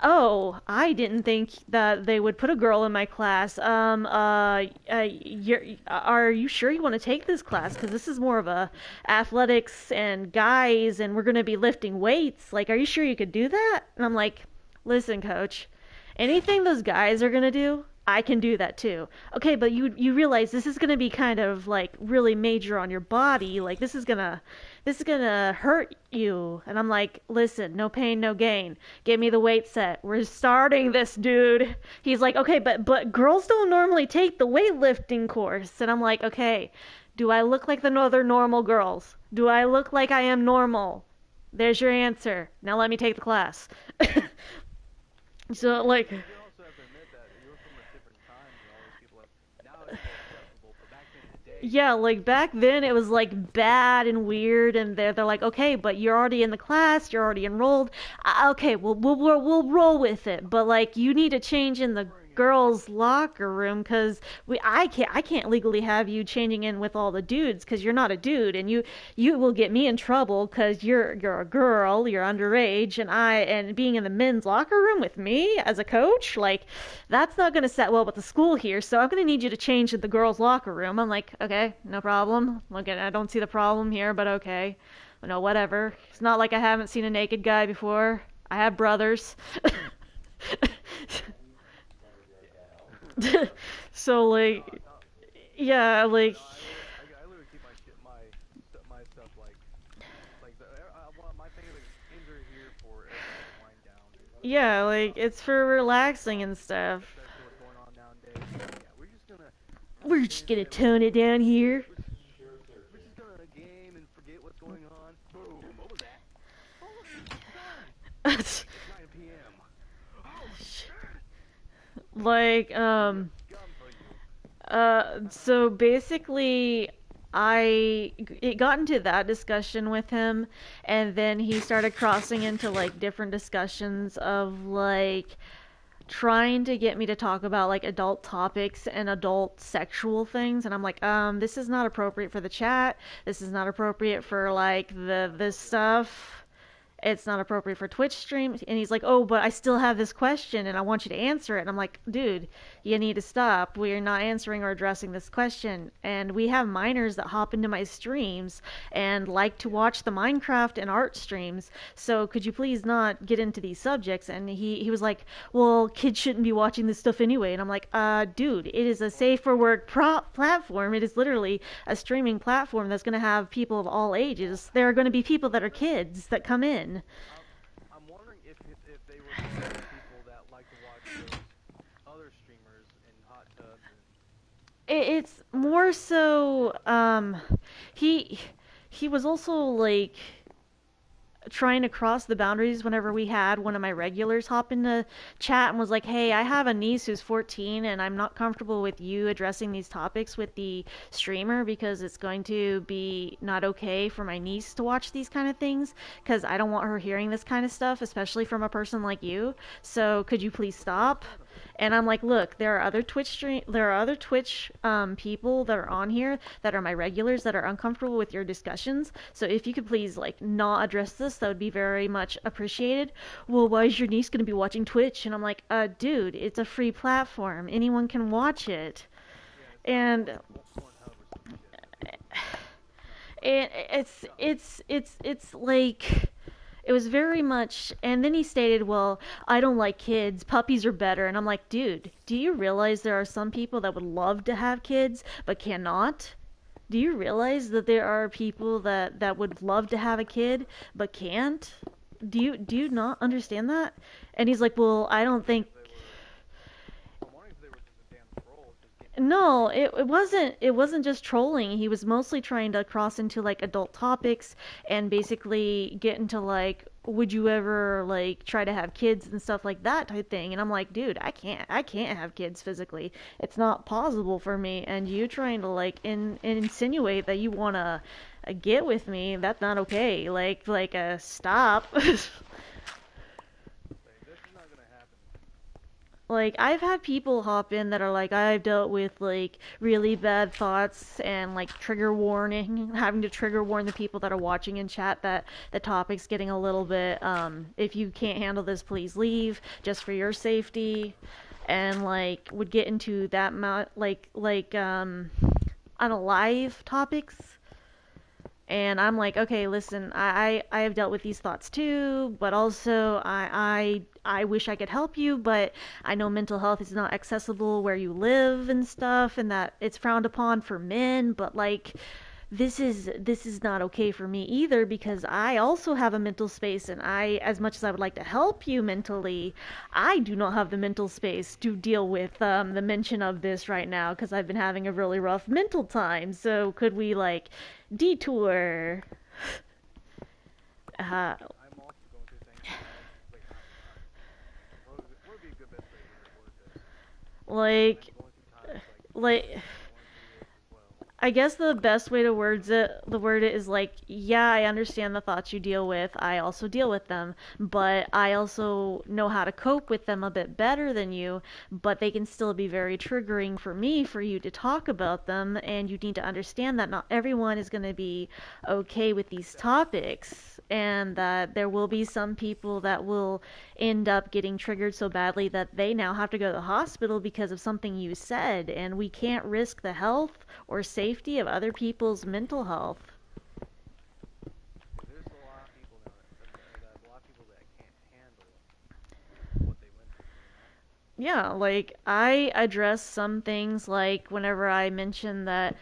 "Oh, I didn't think that they would put a girl in my class. Are you sure you want to take this class? Because this is more of a athletics and guys, and we're going to be lifting weights. Like, are you sure you could do that?" And I'm like, "Listen, coach, anything those guys are going to do, I can do that too. Okay, but you realize this is going to be kind of like really major on your body. Like this is gonna hurt you." And I'm like, "Listen, no pain, no gain. Give me the weight set. We're starting this, dude." He's like, "Okay, but girls don't normally take the weightlifting course." And I'm like, "Okay, do I look like the other normal girls? Do I look like I am normal? There's your answer. Now let me take the class." So like, You also have to admit that you're from a different time than all these people. Like now it's more acceptable, but back in the day, yeah, like back then it was like bad and weird, and they're like, okay, but you're already in the class, you're already enrolled. Okay, we'll roll with it, but like you need to change in the bring girls' locker room because I can't legally have you changing in with all the dudes because you're not a dude, and you will get me in trouble because you're a girl, you're underage, and being in the men's locker room with me as a coach, like that's not gonna set well with the school here. So I'm gonna need you to change in the girls' locker room. I'm like, okay, no problem. Again, I don't see the problem here, but okay. No, whatever. It's not like I haven't seen a naked guy before. I have brothers. So like, yeah, like, I literally keep my stuff I want my thing is like games are here for everyone to wind down, dude. yeah, like it's for relaxing and stuff. Especially what's going on nowadays. Yeah, we're just gonna have We're a just game gonna and tone it down here. we're just gonna game and forget what's going on. Boom. What was that? Oh, look, it's done. It's 9 p.m. Oh shit. Like, Gum for you. so basically, it got into that discussion with him, and then he started crossing into like different discussions of like trying to get me to talk about like adult topics and adult sexual things, and I'm like, this is not appropriate for the chat. This is not appropriate for like this stuff. It's not appropriate for Twitch streams. And he's like, oh, but I still have this question and I want you to answer it. And I'm like, dude, you need to stop. We're not answering or addressing this question. And we have minors that hop into my streams and like to watch the Minecraft and art streams. So could you please not get into these subjects? And he was like, well, kids shouldn't be watching this stuff anyway. And I'm like, dude, it is a safe for work platform. It is literally a streaming platform that's going to have people of all ages. There are going to be people that are kids that come in. I'm wondering if they were the same people that like to watch those other streamers in hot tubs and It's more so he he was also like trying to cross the boundaries whenever we had one of my regulars hop into chat and was like, hey, I have a niece who's 14 and I'm not comfortable with you addressing these topics with the streamer because it's going to be not okay for my niece to watch these kind of things because I don't want her hearing this kind of stuff, especially from a person like you. So could you please stop? And I'm like, look, there are other Twitch people that are on here that are my regulars that are uncomfortable with your discussions. So if you could please like not address this, that would be very much appreciated. Well, why is your niece going to be watching Twitch? And I'm like, dude, it's a free platform. Anyone can watch it. And it's like it was very much. And then he stated, well, I don't like kids, puppies are better. And I'm like, dude, do you realize there are some people that would love to have kids but cannot? Do you realize that there are people that would love to have a kid but can't? Do you not understand that? And he's like, well, I don't think. I'm wondering if they were just a damn troll just getting No, it wasn't just trolling. He was mostly trying to cross into like adult topics and basically get into like, would you ever like try to have kids and stuff like that type thing. And I'm like, dude, I can't have kids physically. It's not possible for me. And you trying to like insinuate that you wanna get with me, that's not okay. Like stop. this is not gonna happen. Like, I've had people hop in that are like, I've dealt with, like, really bad thoughts and, like, trigger warning, having to trigger warn the people that are watching in chat that the topic's getting a little bit, if you can't handle this, please leave, just for your safety. And, like, would get into that, unalive topics. And I'm like, okay, listen, I have dealt with these thoughts too, but also I wish I could help you, but I know mental health is not accessible where you live and stuff, and that it's frowned upon for men, but like this is not okay for me either because I also have a mental space, and as much as I would like to help you mentally, I do not have the mental space to deal with the mention of this right now because I've been having a really rough mental time. So could we like detour? Uh, I'm also going through things. Wait, what would be a good best way to word this? like, I'm going through times like. going through this as well. I guess the best way to word it is like, yeah, I understand the thoughts you deal with. I also deal with them, but I also know how to cope with them a bit better than you, but they can still be very triggering for me for you to talk about them, and you need to understand that not everyone is going to be okay with these topics, and that there will be some people that will end up getting triggered so badly that they now have to go to the hospital because of something you said, and we can't risk the health or safety of other people's mental health. There's a lot of people now a lot of people that can't handle what they went through. Yeah, like I address some things like whenever I mention that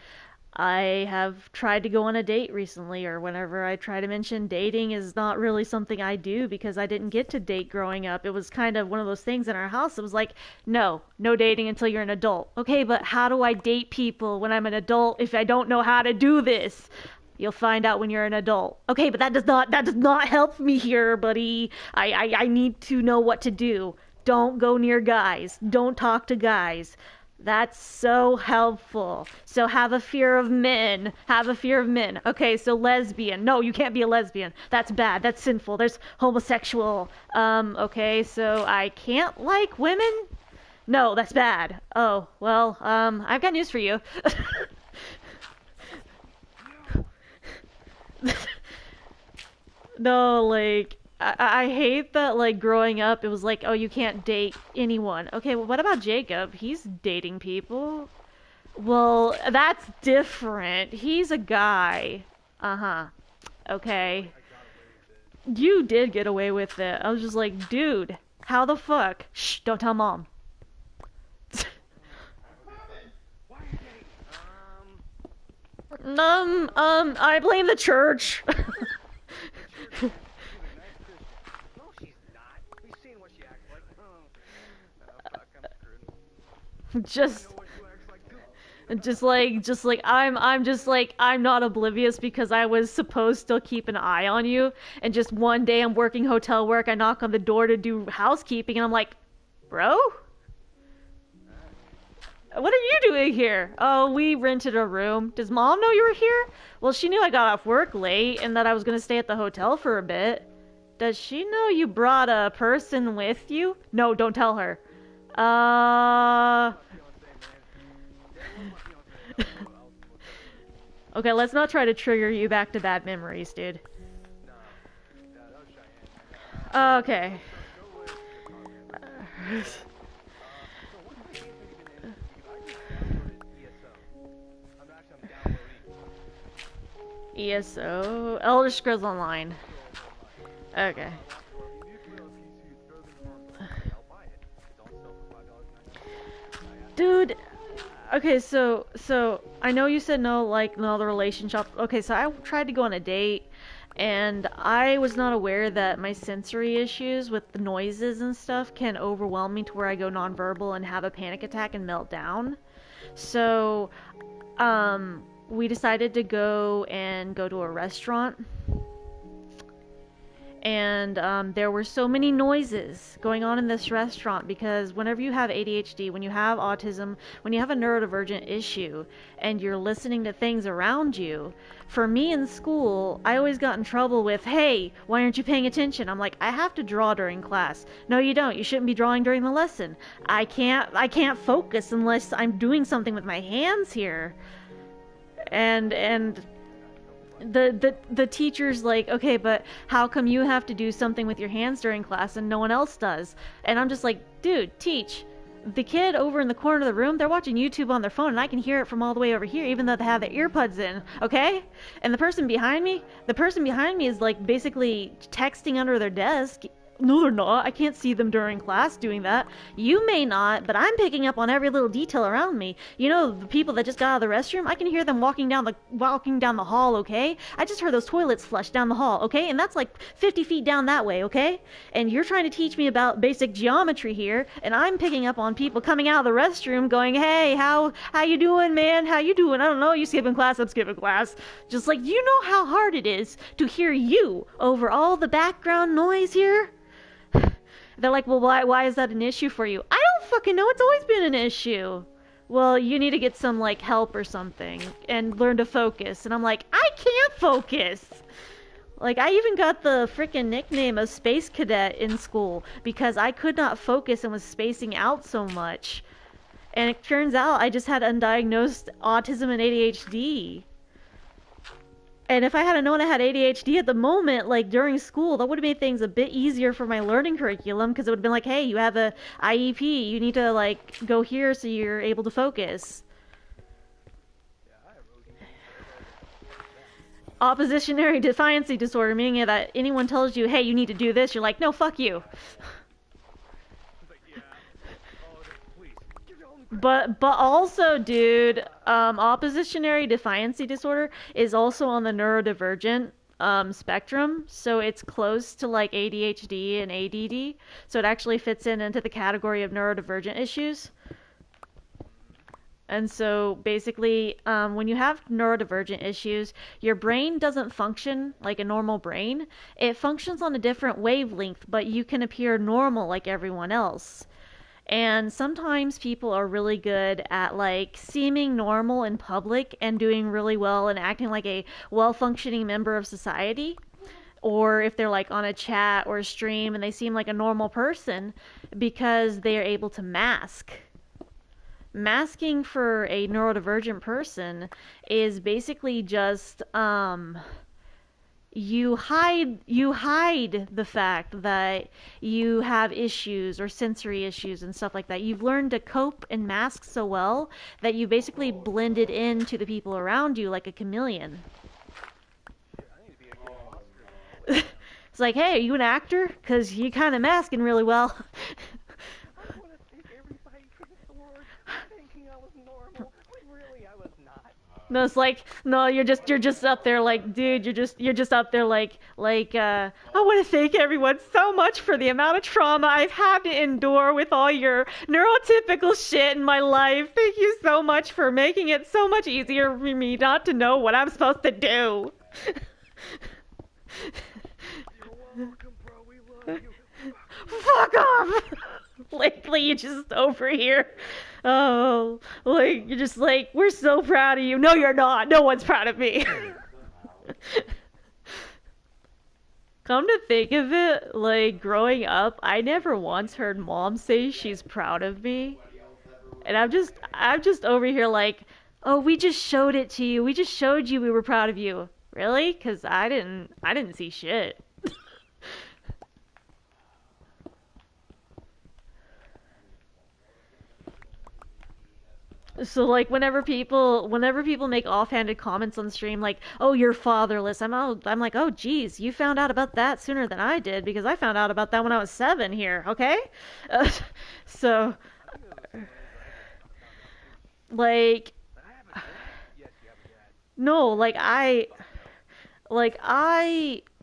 I have tried to go on a date recently, or whenever I try to mention dating is not really something I do because I didn't get to date growing up. It was kind of one of those things in our house. It was like, no, no dating until you're an adult. Okay, but how do I date people when I'm an adult if I don't know how to do this? You'll find out when you're an adult. Okay, but that does not help me here, buddy. I need to know what to do. Don't go near guys. Don't talk to guys. That's so helpful. So have a fear of men. Have a fear of men. Okay, so lesbian. No, you can't be a lesbian. That's bad. That's sinful. There's homosexual. Okay, so I can't like women? No, that's bad. Oh, well, I've got news for you. No, like I hate that like growing up it was like, oh, you can't date anyone. Okay, well what about Jacob? He's dating people. Well, that's different. He's a guy. Uh-huh. Okay. You did get away with it. I was just like, dude, how the fuck? Shh, don't tell mom. Why are you dating? I blame the church. She's a nice Christian. No, she's not. We've seen what she acts like. Fuck, I'm screwed. Just I know what you act like too. I'm not oblivious because I was supposed to keep an eye on you, and just one day I'm working hotel work, I knock on the door to do housekeeping, and I'm like, bro, what are you doing here? Oh, we rented a room. Does mom know you were here? Well, she knew I got off work late and that I was gonna stay at the hotel for a bit. Does she know you brought a person with you? No, don't tell her. Okay, let's not try to trigger you back to bad memories, dude. No, that was Cheyenne. Okay. So what kind of games have you been into? Because I just downloaded ESO. I'm downloading ESO? Elder Scrolls Online. Okay. I'll buy it. It's on sale for $5.99. Dude, okay, so I know you said no, like, no other relationship. Okay, so I tried to go on a date, and I was not aware that my sensory issues with the noises and stuff can overwhelm me to where I go nonverbal and have a panic attack and melt down. So, we decided to go to a restaurant, and there were so many noises going on in this restaurant because whenever you have ADHD, when you have autism, when you have a neurodivergent issue, and you're listening to things around you, for me in school, I always got in trouble with, hey, why aren't you paying attention? I'm like, I have to draw during class. No, you don't. You shouldn't be drawing during the lesson. I can't focus unless I'm doing something with my hands here. And the teacher's like, okay, but how come you have to do something with your hands during class and no one else does? And I'm just like, dude, teach. The kid over in the corner of the room, they're watching YouTube on their phone, and I can hear it from all the way over here, even though they have their earbuds in, okay? And the person behind me is like basically texting under their desk. No, they're not. I can't see them during class doing that. You may not, but I'm picking up on every little detail around me. You know, the people that just got out of the restroom, I can hear them walking down the hall, okay? I just heard those toilets flush down the hall, okay? And that's like 50 feet down that way, okay? And you're trying to teach me about basic geometry here, and I'm picking up on people coming out of the restroom going, hey, how you doing, man? How you doing? I don't know. You skipping class? I'm skipping class. Just like, you know how hard it is to hear you over all the background noise here? They're like, well, why is that an issue for you? I don't fucking know. It's always been an issue. well, you need to get some like help or something and learn to focus. And I'm like, I can't focus. Like, I even got the freaking nickname of Space Cadet in school because I could not focus and was spacing out so much. And it turns out I just had undiagnosed autism and ADHD. And if I had known I had ADHD at the moment, like during school, that would have made things a bit easier for my learning curriculum because it would have been like, hey, you have a IEP, you need to like go here so you're able to focus. Oppositionary defiancy disorder, meaning that anyone tells you, hey, you need to do this, you're like, no, fuck you. But also, dude, oppositionary defiancy disorder is also on the neurodivergent spectrum, so it's close to like ADHD and ADD, so it actually fits into the category of neurodivergent issues. And so basically, when you have neurodivergent issues, your brain doesn't function like a normal brain. It functions on a different wavelength, but you can appear normal like everyone else. And sometimes people are really good at like seeming normal in public and doing really well and acting like a well-functioning member of society. Or if they're like on a chat or a stream and they seem like a normal person because they are able to mask. Masking for a neurodivergent person is basically just you hide the fact that you have issues or sensory issues and stuff like that. You've learned to cope and mask so well that you basically blended into the people around you like a chameleon. It's like, hey, are you an actor? Because you kind of masking really well. No, it's like, no, you're just up there like, dude, you're just up there I want to thank everyone so much for the amount of trauma I've had to endure with all your neurotypical shit in my life. Thank you so much for making it so much easier for me not to know what I'm supposed to do. You're welcome, bro. We love you. Fuck off! Lately, you're just over here. Oh, like, you're just like, we're so proud of you. No, you're not. No one's proud of me. Come to think of it, like, growing up, I never once heard mom say she's proud of me. And I'm just over here like, oh, we just showed it to you. We just showed you we were proud of you. Really? 'Cause I didn't see shit. So like whenever people make offhanded comments on stream like, "Oh, you're fatherless," I'm like, "Oh, geez, you found out about that sooner than I did because I found out about that when I was 7 here." Okay, so like, no,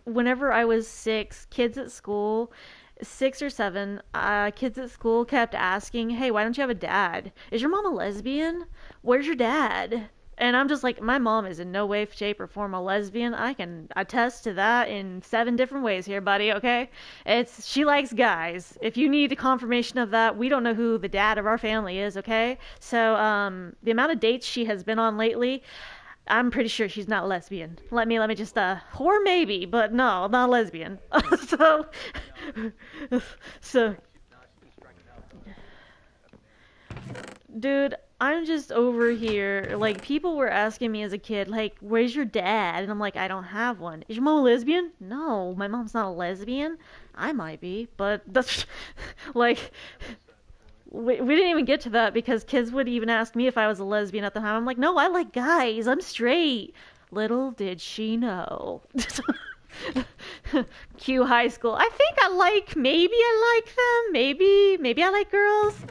whenever I was 6, kids at school. 6 or 7, kids at school kept asking, "Hey, why don't you have a dad? Is your mom a lesbian? Where's your dad?" And I'm just like, my mom is in no way, shape, or form a lesbian. I can attest to that in 7 different ways here, buddy, okay? She likes guys. If you need a confirmation of that, we don't know who the dad of our family is, okay? So, the amount of dates she has been on lately, I'm pretty sure she's not lesbian. Let me just whore maybe, but no, not lesbian. so so dude, I'm just over here like people were asking me as a kid like, "Where's your dad?" And I'm like, "I don't have one." "Is your mom a lesbian?" "No, my mom's not a lesbian." I might be, but that's like we didn't even get to that because kids would even ask me if I was a lesbian at the time. I'm like, no, I like guys. I'm straight. Little did she know. Q high school. Maybe I like them. Maybe I like girls.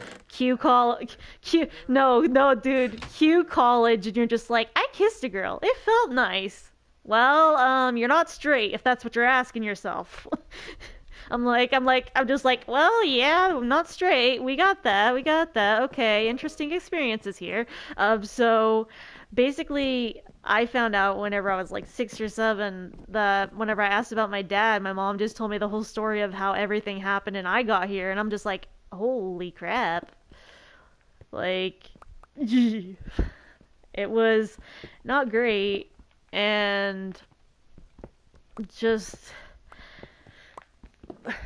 No, dude. Q college, and you're just like, I kissed a girl. It felt nice. Well, you're not straight if that's what you're asking yourself. I'm just like, well, yeah, I'm not straight. We got that. Okay, interesting experiences here. So basically, I found out whenever I was like 6 or 7 that whenever I asked about my dad, my mom just told me the whole story of how everything happened and I got here, and I'm just like, holy crap. Like, It was not great, and just When they found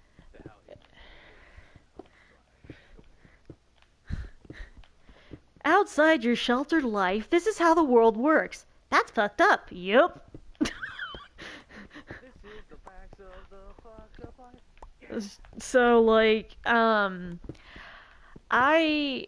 out that how he outside your sheltered life, this is how the world works. That's fucked up. Yup. this is the facts of the fucked up life. So, like, I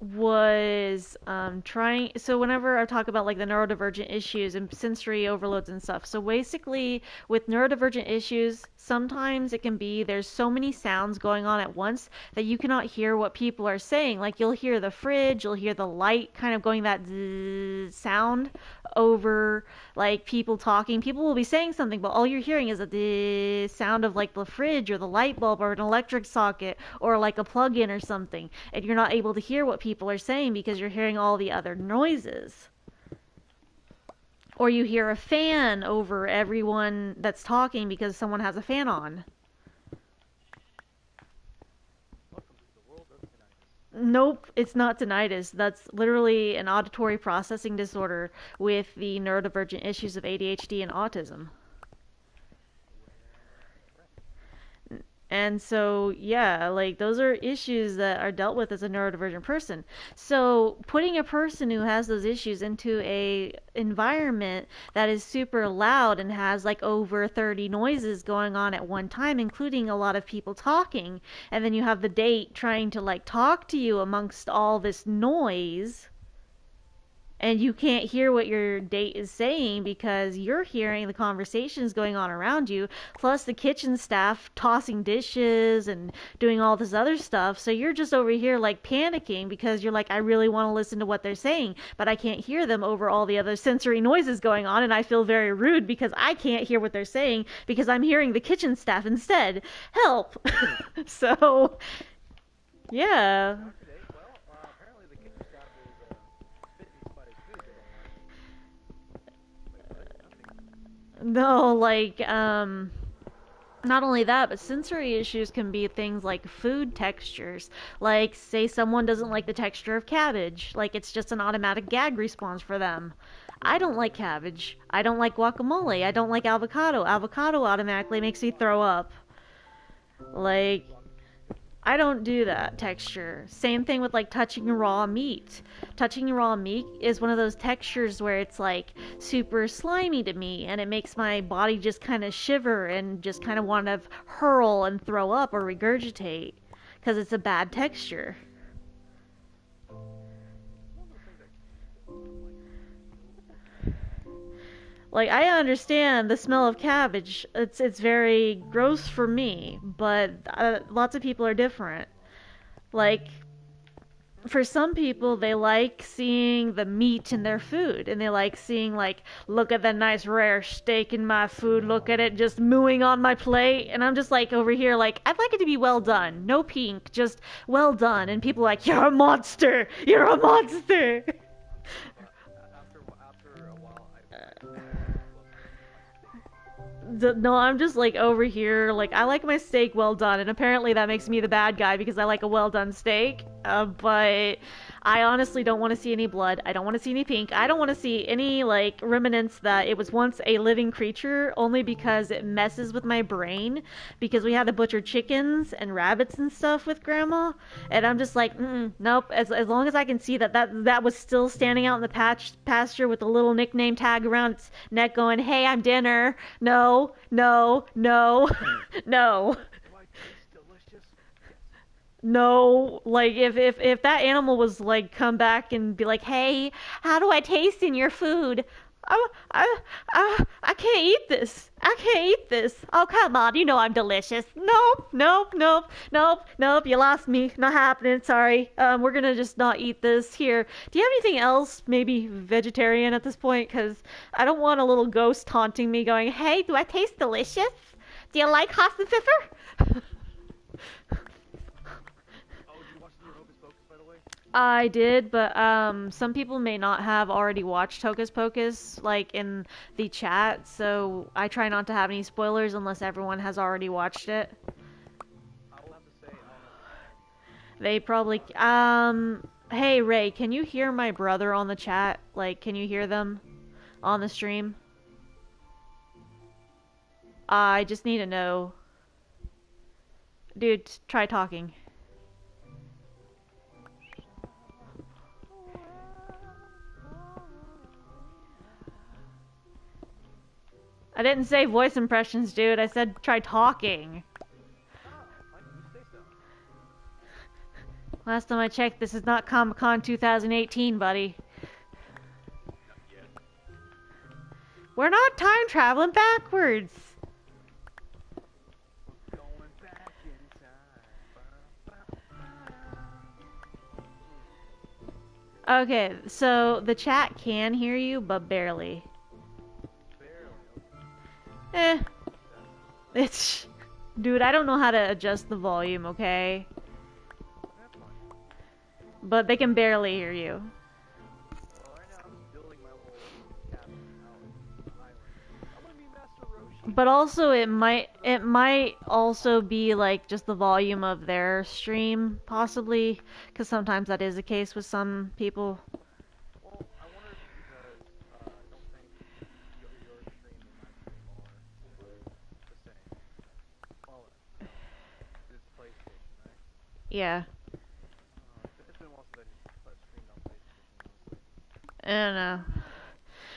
was trying, so whenever I talk about like the neurodivergent issues and sensory overloads and stuff, so basically with neurodivergent issues, sometimes it can be there's so many sounds going on at once that you cannot hear what people are saying. Like you'll hear the fridge, you'll hear the light kind of going that zzz sound over like people talking. People will be saying something, but all you're hearing is the sound of like the fridge or the light bulb or an electric socket or like a plug-in or something, and you're not able to hear what people are saying because you're hearing all the other noises. Or you hear a fan over everyone that's talking because someone has a fan on. Welcome to the world of tinnitus. Nope, it's not tinnitus. That's literally an auditory processing disorder with the neurodivergent issues of ADHD and autism. And so, yeah, like those are issues that are dealt with as a neurodivergent person. So, putting a person who has those issues into a environment that is super loud and has like over 30 noises going on at one time, including a lot of people talking, and then you have the date trying to like talk to you amongst all this noise, and you can't hear what your date is saying because you're hearing the conversations going on around you, plus the kitchen staff tossing dishes and doing all this other stuff. So you're just over here like panicking because you're like, I really want to listen to what they're saying, but I can't hear them over all the other sensory noises going on, and I feel very rude because I can't hear what they're saying because I'm hearing the kitchen staff instead. Help! So, yeah. Today, well, apparently the kitchen staff is spitting somebody's food they don't like. Wait, what? Nothing. No, like, not only that, but sensory issues can be things like food textures. Like, say someone doesn't like the texture of cabbage. Like, it's just an automatic gag response for them. I don't like cabbage. I don't like guacamole. I don't like avocado. Avocado automatically makes me throw up. Like, I don't do that texture. Same thing with like touching raw meat. Touching raw meat is one of those textures where it's like super slimy to me, and it makes my body just kind of shiver and just kind of want to hurl and throw up or regurgitate because it's a bad texture. One of the things I Like I understand the smell of cabbage. It's very gross for me, but lots of people are different. Like for some people they like seeing the meat in their food, and they like seeing like, look at that nice rare steak in my food, look at it just mooing on my plate, and I'm just like over here like, I'd like it to be well done, no pink, just well done, and people are like, you're a monster, you're a monster. after a while, No, I'm just like over here like, I like my steak well done, and apparently that makes me the bad guy because I like a well done steak, but I honestly don't want to see any blood. I don't want to see any pink. I don't want to see any like remnants that it was once a living creature, only because it messes with my brain, because we had to butcher chickens and rabbits and stuff with grandma, and I'm just like, nope, as long as I can see that was still standing out in the pasture with a little nickname tag around its neck going, hey, I'm dinner. No, no, no, no. do I taste delicious? No, like if that animal was like come back and be like, "Hey, how do I taste in your food?" I can't eat this. I can't eat this. Oh, come on, you know I'm delicious. Nope, nope, nope, nope, nope. You lost me. Not happening. Sorry. We're gonna just not eat this. Here. Do you have anything else? Maybe vegetarian at this point, because I don't want a little ghost haunting me, going, "Hey, do I taste delicious? Do you like Hassenpfeffer?" Oh, did you watch the new Hocus Pocus, by the way? I did, but some people may not have already watched Hocus Pocus, like in the chat, so I try not to have any spoilers unless everyone has already watched it. I will have to say, I don't know. They probably hey Ray, can you hear my brother on the chat? Like, can you hear them on the stream? I just need to know. Dude, try talking. I didn't say voice impressions, dude. I said try talking. Last time I checked, this is not Comic-Con 2018, buddy. We're not time traveling backwards. Going back in time. Okay, so the chat can hear you, but barely. Barely. It's... Dude, I don't know how to adjust the volume, okay? That's fine. But they can barely hear you. Well, right now I'm just building my little cabin out on the island. I'm gonna be Master Roshi. But also it might also be like just the volume of their stream, possibly, because sometimes that is the case with some people. Well, I wonder if it's because I don't think your stream and my stream are the same. Well, it's PlayStation, right? Yeah. It's been a while since I streamed on PlayStation, honestly. I don't know.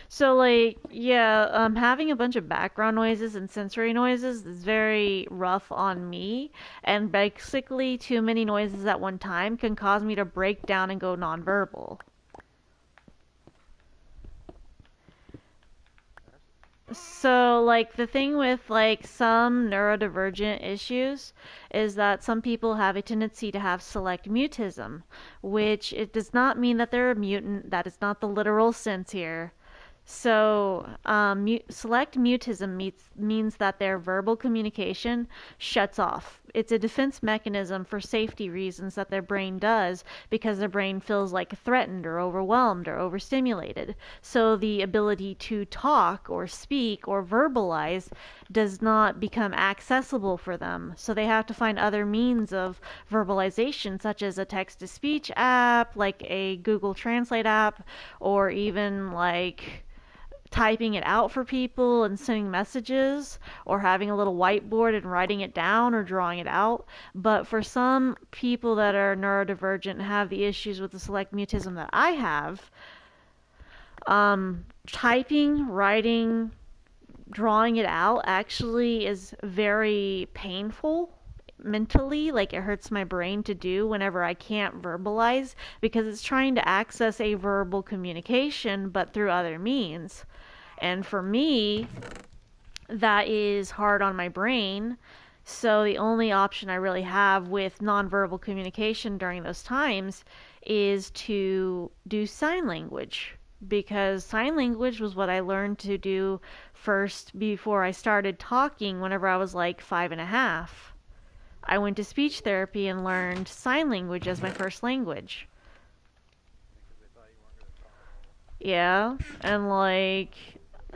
So like, yeah, having a bunch of background noises and sensory noises is very rough on me, and basically too many noises at one time can cause me to break down and go nonverbal. So, like, the thing with, like, some neurodivergent issues is that some people have a tendency to have select mutism, which it does not mean that they're a mutant. That is not the literal sense here. So, select mutism means that their verbal communication shuts off. It's a defense mechanism for safety reasons that their brain does because their brain feels like threatened or overwhelmed or overstimulated. So, the ability to talk or speak or verbalize does not become accessible for them. So, they have to find other means of verbalization, such as a text to speech app, like a Google Translate app, or even like typing it out for people and sending messages, or having a little whiteboard and writing it down or drawing it out. But for some people that are neurodivergent and have the issues with the select mutism that I have, typing, writing, drawing it out actually is very painful mentally. Like, it hurts my brain to do whenever I can't verbalize because it's trying to access a verbal communication but through other means. And for me, that is hard on my brain. So the only option I really have with nonverbal communication during those times is to do sign language. Because sign language was what I learned to do first before I started talking whenever I was like 5.5. I went to speech therapy and learned sign language as my first language. Yeah, and like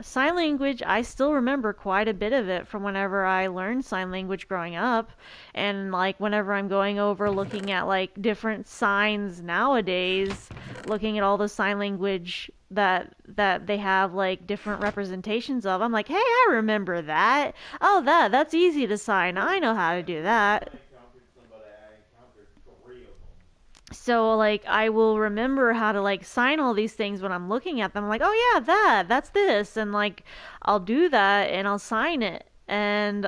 sign language, I still remember quite a bit of it from whenever I learned sign language growing up. And like whenever I'm going over looking at like different signs nowadays, looking at all the sign language that they have like different representations of, I'm like, hey, I remember that. Oh, that's easy to sign. I know how to do that. So like I will remember how to like sign all these things when I'm looking at them. I'm like, oh yeah, that's this, and like I'll do that and I'll sign it. And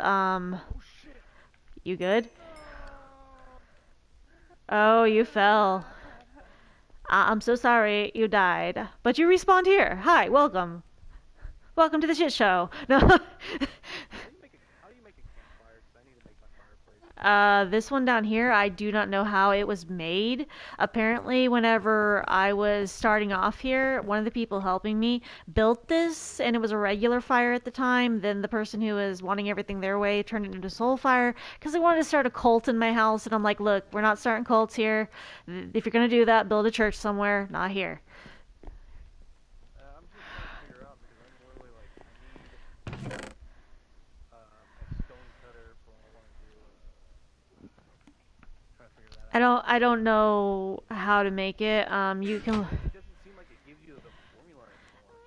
you good? Oh, you fell. I'm so sorry you died, but you respawned here. Hi, welcome. Welcome to the shit show. No. How do you make a campfire? 'Cause I need to make my fireplace. This one down here, I do not know how it was made. Apparently, whenever I was starting off here, one of the people helping me built this, and it was a regular fire at the time. Then the person who was wanting everything their way turned it into soul fire because they wanted to start a cult in my house. And I'm like, look, we're not starting cults here. If you're gonna do that, build a church somewhere, not here. I'm just trying to figure out because I'm literally like, I need a stone cutter for what I want to do. Trying to figure that I don't know how to make it. You can. It doesn't seem like it gives you the formula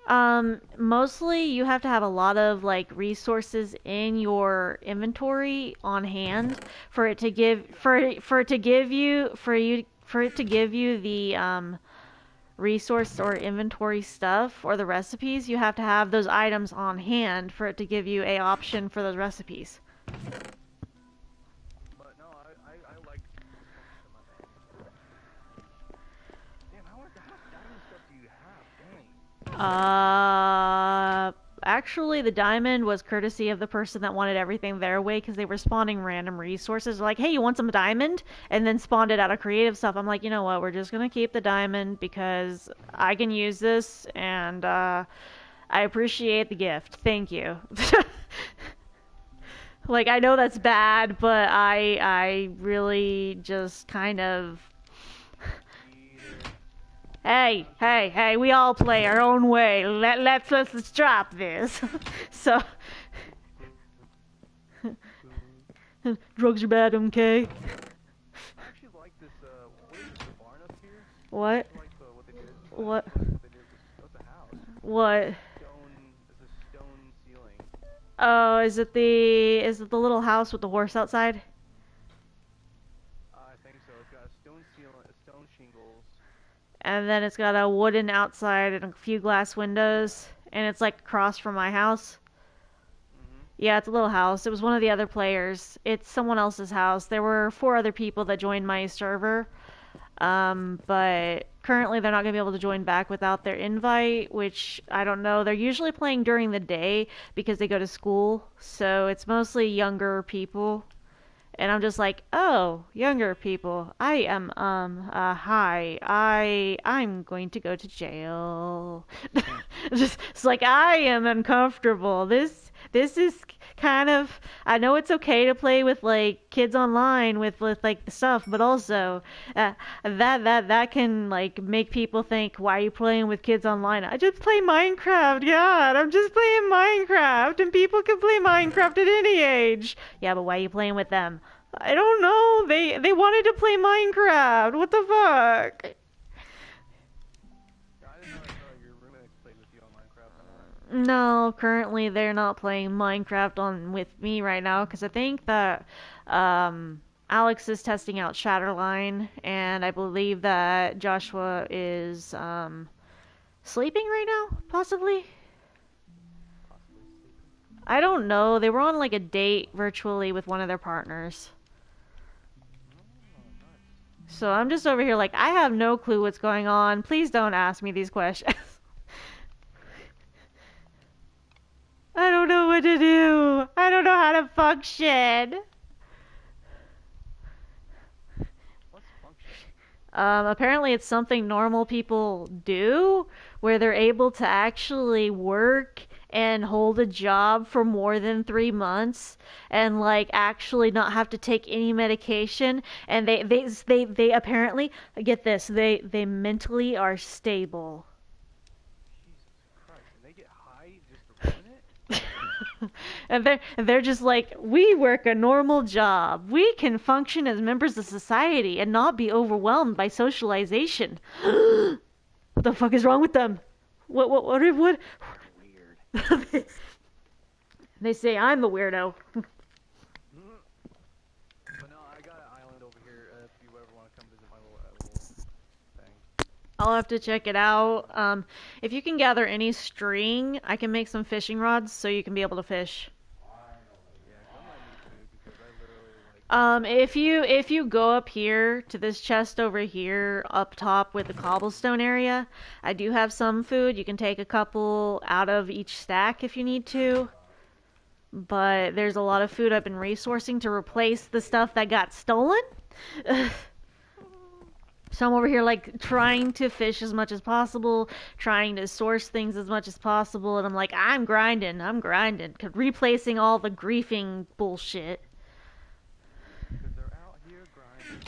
anymore. Mostly you have to have a lot of like resources in your inventory on hand for it to give for it to give you for it to give you the resource or inventory stuff or the recipes. You have to have those items on hand for it to give you a option for those recipes. But no, I like the function of my thing. Damn, how much diamond stuff do you have? Dang. Actually, the diamond was courtesy of the person that wanted everything their way because they were spawning random resources. Like, hey, you want some diamond? And then spawned it out of creative stuff. I'm like, you know what? We're just gonna keep the diamond because I can use this, and I appreciate the gift. Thank you. Like, I know that's bad, but I really just kind of. Hey, we all play our own way. Let's drop this. So, drugs are bad, okay? I actually like this, what is this, the barn up here? What? I like what they did. What? What they did with the house. What? It's a stone ceiling. Oh, is it the little house with the horse outside? I think so. It's got a stone ceiling, stone shingles. And then it's got a wooden outside and a few glass windows, and it's like across from my house. Yeah, it's a little house. It was one of the other players. It's someone else's house. There were 4 other people that joined my server. But currently they're not going to be able to join back without their invite, which I don't know. They're usually playing during the day because they go to school, so it's mostly younger people. And I'm just like, oh, younger people. I am, hi. I'm going to go to jail. It's like, I am uncomfortable. This is kind of, I know it's okay to play with, like, kids online with like, the stuff, but also, that can, like, make people think, why are you playing with kids online? I just play Minecraft, God. I'm just playing Minecraft, and people can play Minecraft at any age. Yeah, but why are you playing with them? I don't know. They wanted to play Minecraft. What the fuck? I didn't know your roommates played with you on Minecraft anyway. No, currently they're not playing Minecraft on with me right now because I think that Alex is testing out Shatterline, and I believe that Joshua is sleeping right now, possibly. Possibly sleeping. I don't know. They were on like a date virtually with one of their partners. Oh, nice. So I'm just over here like, I have no clue what's going on. Please don't ask me these questions. I don't know what to do. I don't know how to function. What's function? Apparently it's something normal people do, where they're able to actually work and hold a job for more than 3 months and like actually not have to take any medication, and they apparently, get this, they mentally are stable. Jesus Christ. And they get high just to ruin it? And they're just like, we work a normal job. We can function as members of society and not be overwhelmed by socialization. What the fuck is wrong with them? What? Weird. They say I'm the weirdo. But no, I got an island over here if you ever want to come visit my little thing. I'll have to check it out. If you can gather any string, I can make some fishing rods so you can be able to fish. Yeah, 'cause I might need to because I literally like. If you go up here to this chest over here up top with the cobblestone area, I do have some food. You can take a couple out of each stack if you need to. But there's a lot of food I've been resourcing to replace the stuff that got stolen. So I'm over here like trying to fish as much as possible, trying to source things as much as possible, and I'm like, I'm grinding, replacing all the griefing bullshit. Because they're out here grinding.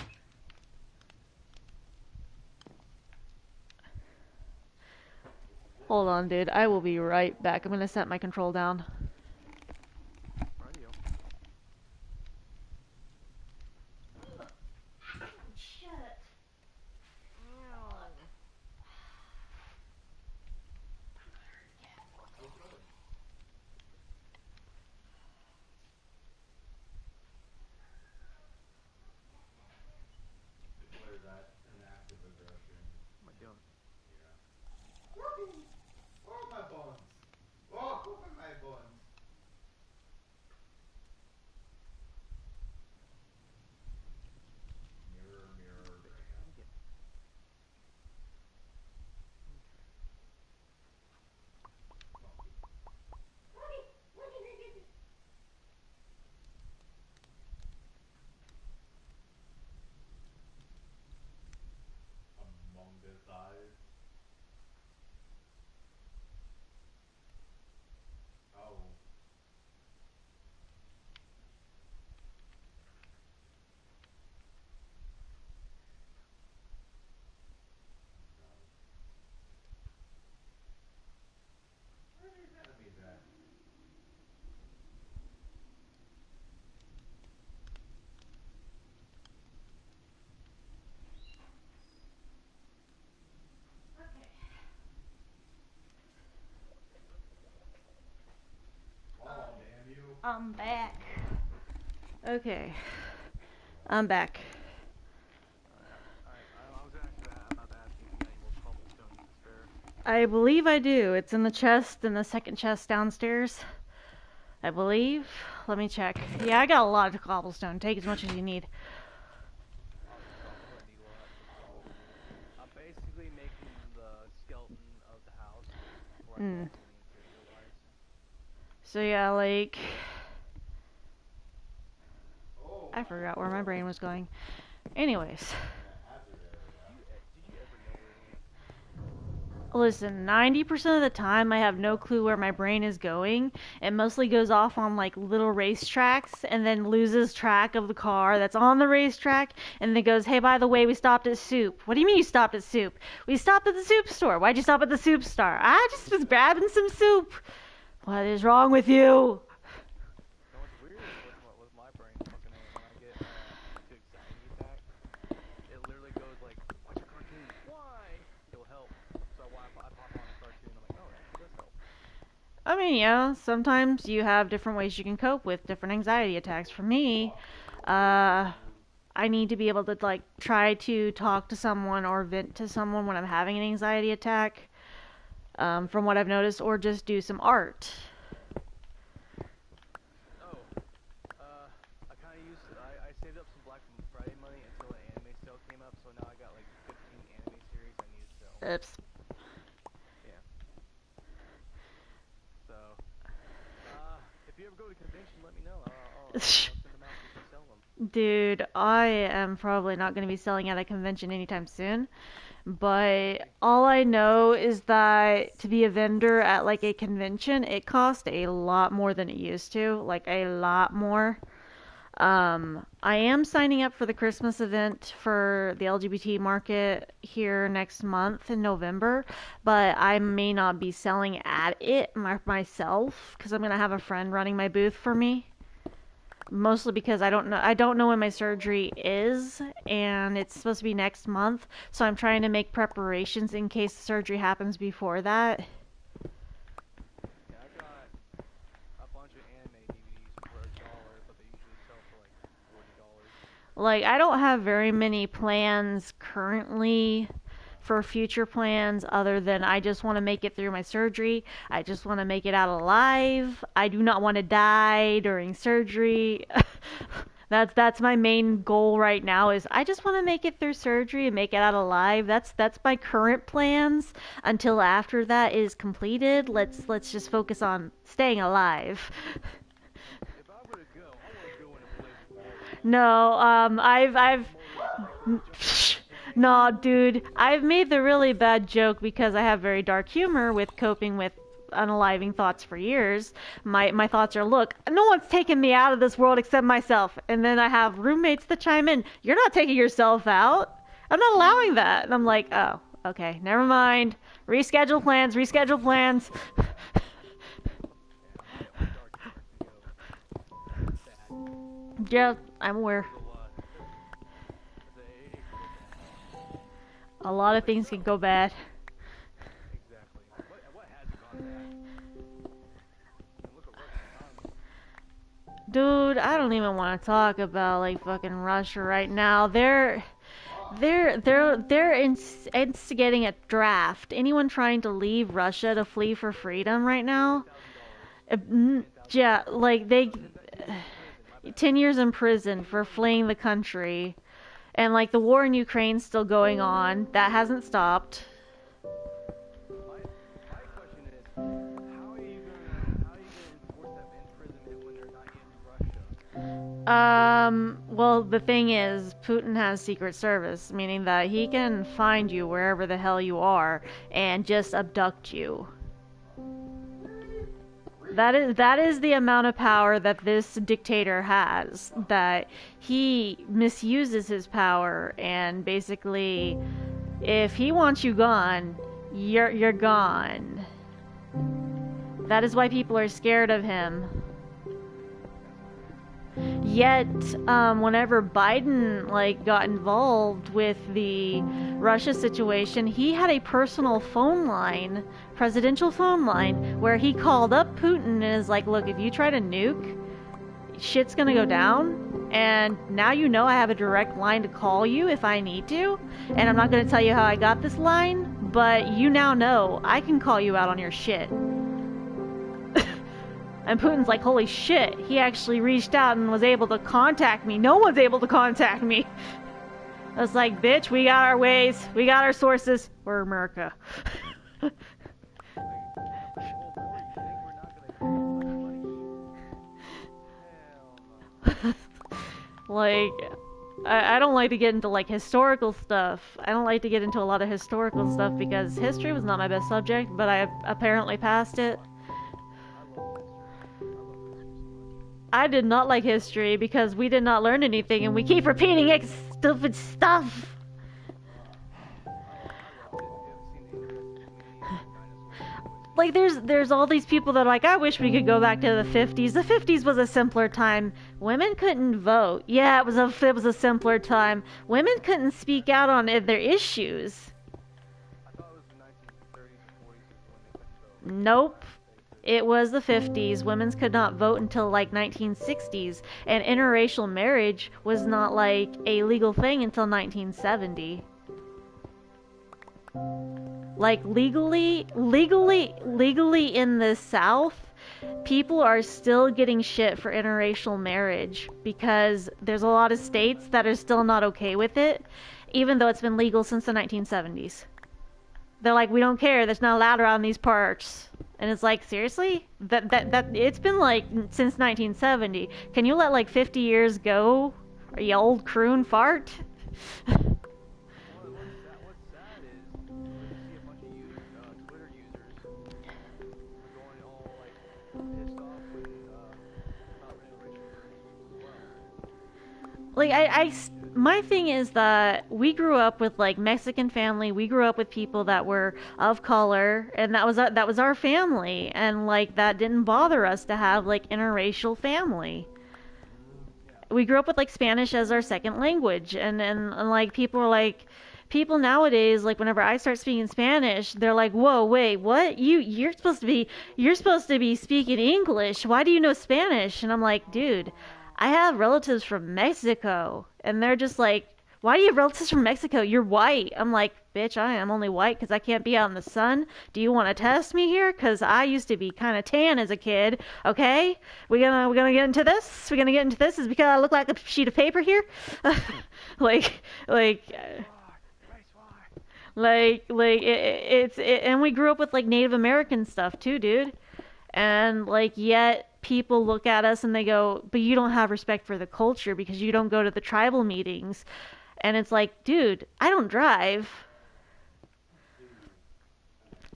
Hold on, dude. I will be right back. I'm gonna set my control down. Radio. aggression. What am I doing? Yeah. Oh, my bones. Oh, my bones. Mirror, mirror, Graham. Okay. Among Us eyes. Oh. God. Where are these enemies at? Oh, damn you. I'm back. Okay. I'm back. I was actually about to ask you if you got any more cobblestone you can spare. I believe I do. It's in the chest, in the second chest downstairs. I believe. Let me check. Yeah, I got a lot of cobblestone. Take as much as you need. Oh, so I'm gonna need a lot. I'm basically making the skeleton of the house before I go Mm. into any interior wise. So yeah, like... Oh, I forgot where my brain was going. Anyways. in a hazard area. Did you ever know where it went? Listen, 90% of the time I have no clue where my brain is going. It mostly goes off on like little racetracks and then loses track of the car that's on the racetrack and then goes, hey, by the way, we stopped at Soup. What do you mean you stopped at Soup? We stopped at the soup store. Why'd you stop at the soup store? I just was grabbing some soup. What is wrong with you? You know what's weird is with my brain fucking when I get too anxiety attack, it literally goes like, watch a cartoon. Why? It'll help. So I pop on a cartoon. I'm like, oh, it actually does help. I mean, yeah, sometimes you have different ways you can cope with different anxiety attacks. For me, I need to be able to like try to talk to someone or vent to someone when I'm having an anxiety attack, from what I've noticed, or just do some art. Oh, I kind of I saved up some Black Friday money until an anime sale came up. So now I got like 15 anime series I need to sell. Oops. Yeah. So, if you ever go to convention, let me know. I'll send them out so you can sell them. Dude, I am probably not going to be selling at a convention anytime soon. But all I know is that to be a vendor at like a convention, it costs a lot more than it used to. Like a lot more. I am signing up for the Christmas event for the LGBT market here next month in November, but I may not be selling at it myself because I'm gonna have a friend running my booth for me. Mostly because I don't know when my surgery is, and it's supposed to be next month, so I'm trying to make preparations in case the surgery happens before that. Yeah, I got a bunch of anime DVDs for $1, but they usually sell for like $40. Like, I don't have very many plans currently for future plans other than I just want to make it through my surgery. I just want to make it out alive. I do not want to die during surgery. That's my main goal right now is I just want to make it through surgery and make it out alive. That's my current plans until after that is completed. Let's just focus on staying alive. If I were to go, I want to go in a place warm. No, I've Nah, dude, I've made the really bad joke because I have very dark humor with coping with unaliving thoughts for years. My thoughts are, look, no one's taken me out of this world except myself. And then I have roommates that chime in, you're not taking yourself out. I'm not allowing that. And I'm like, oh, okay, never mind. Reschedule plans, reschedule plans. Yeah, my dark humor can go bad. Yeah, I'm aware. It can go bad. A lot of things can go bad. Exactly. What hasn't gone bad? Look at Russian economy. Dude, I don't even want to talk about like fucking Russia right now. They're instigating a draft. Anyone trying to leave Russia to flee for freedom right now? Yeah, like they 10 years in prison for fleeing the country. And like the war in Ukraine's still going on. That hasn't stopped. My question is, how are you gonna enforce that imprisonment when they're not in Russia? Well, the thing is, Putin has Secret Service, meaning that he can find you wherever the hell you are and just abduct you. That is the amount of power that this dictator has. That he misuses his power, and basically, if he wants you gone, you're gone. That is why people are scared of him. Yet, whenever Biden got involved with the Russia situation, he had a personal phone line, presidential phone line, where he called up Putin and is like, "Look, if you try to nuke, shit's gonna go down. And now you know I have a direct line to call you if I need to. And I'm not gonna tell you how I got this line, but you now know I can call you out on your shit." And Putin's like, holy shit, he actually reached out and was able to contact me. No one's able to contact me. I was like, bitch, we got our ways, we got our sources. We're America. Like, I don't like to get into historical stuff. I don't like to get into a lot of historical stuff because history was not my best subject, but I apparently passed it. I did not like history because we did not learn anything and we keep repeating stupid stuff. Like there's all these people that are like, I wish we could go back to the 50s. The 50s was a simpler time. Women couldn't vote. Yeah, it was a simpler time. Women couldn't speak out on their issues. Nope. It was the 50s. Women could not vote until 1960s, and interracial marriage was not a legal thing until 1970. Legally in the South, people are still getting shit for interracial marriage because there's a lot of states that are still not okay with it, even though it's been legal since the 1970s. They're like, we don't care. That's not allowed around these parts. And it's like, seriously? That it's been since 1970. Can you let 50 years go? Are you old croon fart? What's sad is you see a bunch of Twitter users going all pissed off when not really racial well. My thing is that we grew up with Mexican family. We grew up with people that were of color, and that was our family, and that didn't bother us to have interracial family. We grew up with Spanish as our second language, and people are people nowadays, whenever I start speaking Spanish, they're like, whoa, wait, what? You're supposed to be speaking English. Why do you know Spanish? And I'm like, dude, I have relatives from Mexico. And they're just like, why do you have relatives from Mexico? You're white. I'm like, bitch, I am only white because I can't be out in the sun. Do you want to test me here? Because I used to be kind of tan as a kid. Okay? We're gonna get into this? We're gonna get into this? Is because I look like a sheet of paper here? And we grew up with Native American stuff too, dude. And yet people look at us and they go, but you don't have respect for the culture because you don't go to the tribal meetings. And it's like, dude, I don't drive.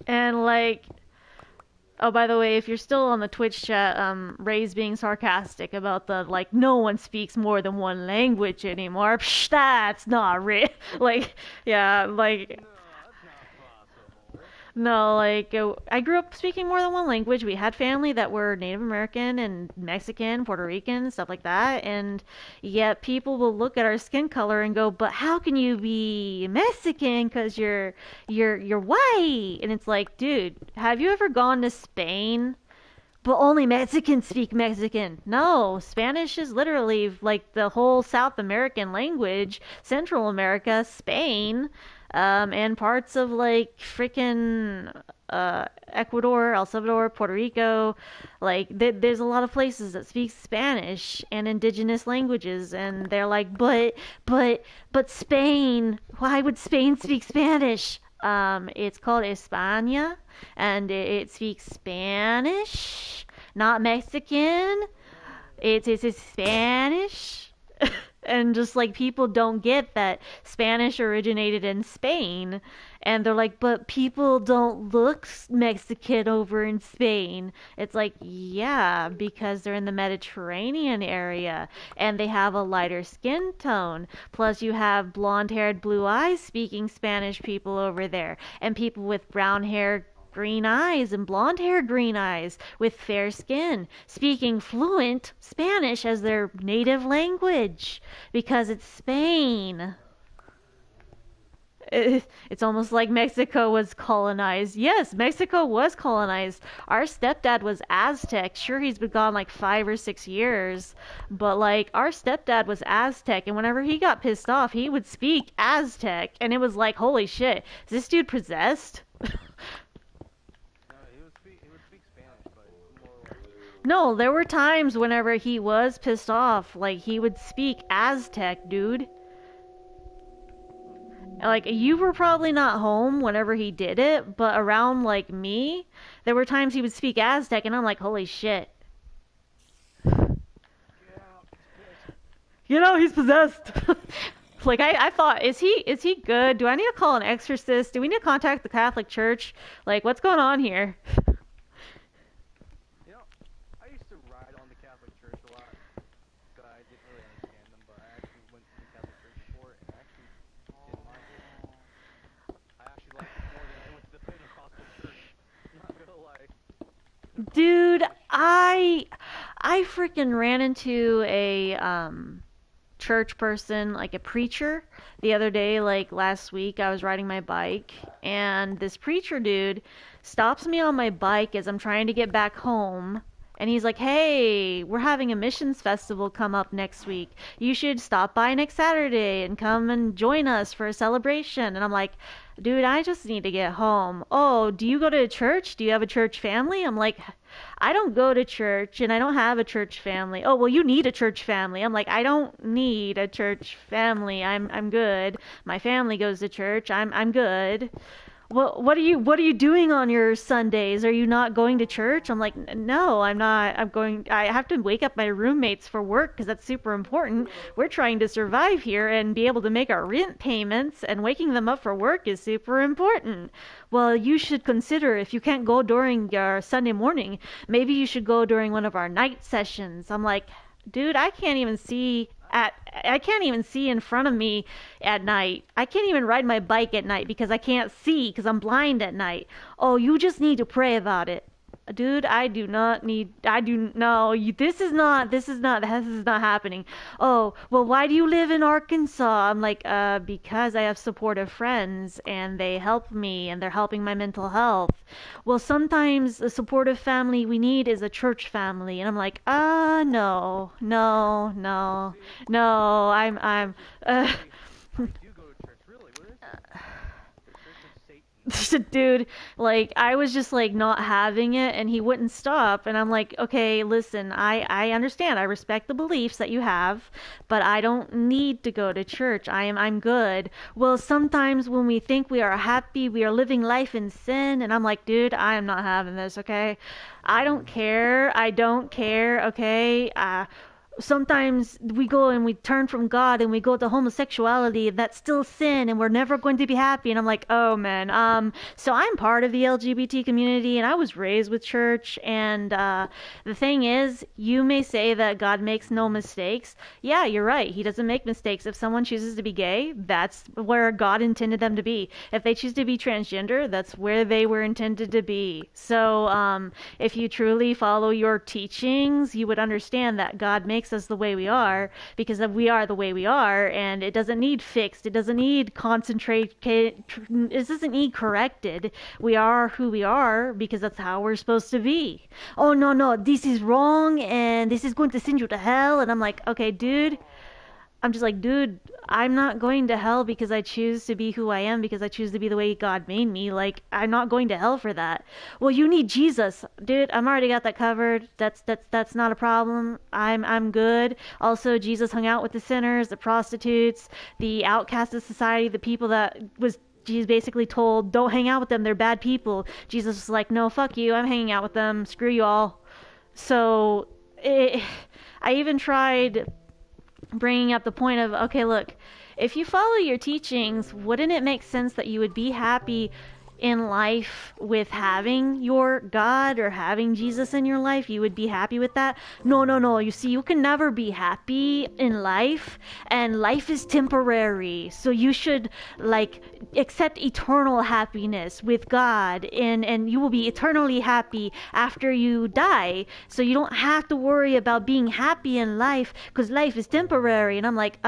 And oh, by the way, if you're still on the Twitch chat, Ray's being sarcastic about the no one speaks more than one language anymore. Psh, that's not real. Yeah, no, I grew up speaking more than one language. We had family that were Native American and Mexican, Puerto Rican, stuff like that. And yet people will look at our skin color and go, but how can you be Mexican? Because you're white. And it's like, dude, have you ever gone to Spain But only Mexicans speak Mexican. No, Spanish is literally like the whole South American language, Central America, Spain, and parts of like freaking Ecuador, El Salvador, Puerto Rico. Like, there's a lot of places that speak Spanish and indigenous languages, and they're like, but Spain. Why would Spain speak Spanish? It's called España, and it speaks Spanish, not Mexican. It's Spanish. And just like people don't get that Spanish originated in Spain. And they're like, but people don't look Mexican over in Spain. It's like, yeah, because they're in the Mediterranean area and they have a lighter skin tone. Plus, you have blonde haired, blue eyes speaking Spanish people over there, and people with brown hair, green eyes, and blonde hair, green eyes, with fair skin, speaking fluent Spanish as their native language because it's Spain. It's almost like Mexico was colonized. Yes, Mexico was colonized. Our stepdad was Aztec. Sure, he's been gone like 5 or 6 years, but like our stepdad was Aztec, and whenever he got pissed off, he would speak Aztec, and it was like, holy shit, is this dude possessed? No, he would speak Spanish, but more like No, there were times whenever he was pissed off, like he would speak Aztec, dude. Like, you were probably not home whenever he did it, but around like me, there were times he would speak Aztec, and I'm like, holy shit. You know, he's possessed. Like, I thought, is he good? Do I need to call an exorcist? Do we need to contact the Catholic Church? Like, what's going on here? You know, I used to ride on the Catholic Church a lot. But I didn't really understand them, but I actually went to the Catholic Church for it, and I actually didn't mind it. I actually liked it more than I went to the Pentecostal church. Not gonna lie. Dude, I freaking ran into a church person, like a preacher, the other day, like last week. I was riding my bike, and this preacher dude stops me on my bike as I'm trying to get back home. And he's like, hey, we're having a missions festival come up next week. You should stop by next Saturday and come and join us for a celebration. And I'm like, dude, I just need to get home. Oh, do you go to a church? Do you have a church family? I'm like, I don't go to church and I don't have a church family. Oh, well, you need a church family. I'm like, I don't need a church family. I'm good. My family goes to church. I'm good. Well, what are you doing on your Sundays? Are you not going to church? I'm like, no, I'm not. I have to wake up my roommates for work because that's super important. We're trying to survive here and be able to make our rent payments, and waking them up for work is super important. Well, you should consider, if you can't go during your Sunday morning, maybe you should go during one of our night sessions. I'm like, dude, I can't even see in front of me at night. I can't even ride my bike at night because I can't see because I'm blind at night. Oh, you just need to pray about it. Dude, I do not need, I do, no, this is not happening. Oh, well, why do you live in Arkansas? I'm like, because I have supportive friends and they help me and they're helping my mental health. Well, sometimes the supportive family we need is a church family. And I'm like, no, no, no, no, uh, I do go to church. Really? What is it? The Church of Satan. dude, like I was just like not having it, and he wouldn't stop. And I'm like, okay, listen, I understand, I respect the beliefs that you have, but I don't need to go to church. I'm good. Well, sometimes when we think we are happy, we are living life in sin. And I'm like, dude, I am not having this. Okay, I don't care. Okay, sometimes we go and we turn from God and we go to homosexuality. That's still sin, and we're never going to be happy. And I'm like, oh man. So I'm part of the LGBT community, and I was raised with church. And the thing is, you may say that God makes no mistakes. Yeah, you're right. He doesn't make mistakes. If someone chooses to be gay, that's where God intended them to be. If they choose to be transgender, that's where they were intended to be. So if you truly follow your teachings, you would understand that God makes fix us the way we are, because we are the way we are, and it doesn't need fixed. It doesn't need it doesn't need corrected. We are who we are because that's how we're supposed to be. Oh, no, no, this is wrong, and this is going to send you to hell. And I'm like, okay, dude. I'm just like, dude, I'm not going to hell because I choose to be who I am, because I choose to be the way God made me. Like, I'm not going to hell for that. Well, you need Jesus. Dude, I'm already got that covered. That's not a problem. I'm good. Also, Jesus hung out with the sinners, the prostitutes, the outcasts of society, the people that was Jesus basically told, don't hang out with them, they're bad people. Jesus was like, no, fuck you, I'm hanging out with them. Screw you all. So, I even tried bringing up the point of, okay, look, if you follow your teachings, wouldn't it make sense that you would be happy in life with having your God or having Jesus in your life? You would be happy with that? No, no, no. You see, you can never be happy in life, and life is temporary. So you should, like, accept eternal happiness with God, and you will be eternally happy after you die. So you don't have to worry about being happy in life, because life is temporary. And I'm like,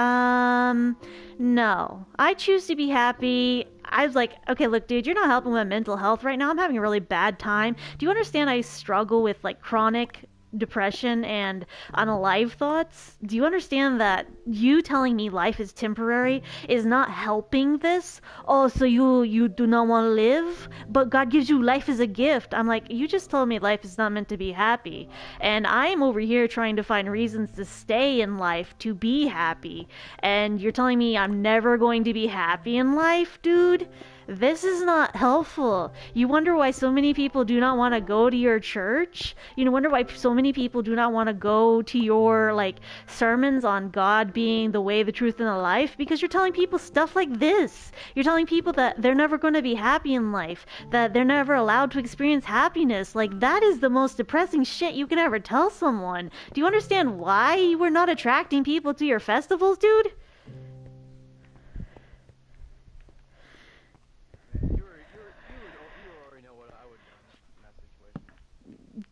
no. I choose to be happy. I was like, okay, look, dude, you're not helping with mental health right now. I'm having a really bad time. Do you understand I struggle with, like, chronic depression and unalive thoughts? Do you understand that you telling me life is temporary is not helping this? Oh, so you do not want to live, but God gives you life as a gift. I'm like, you just told me life is not meant to be happy, and I'm over here trying to find reasons to stay in life, to be happy, and you're telling me I'm never going to be happy in life, dude? This is not helpful. You wonder why so many people do not want to go to your church? You wonder why so many people do not want to go to your, like, sermons on God being the way, the truth, and the life? Because you're telling people stuff like this. You're telling people that they're never going to be happy in life, that they're never allowed to experience happiness. Like, that is the most depressing shit you can ever tell someone. Do you understand why you were not attracting people to your festivals, dude?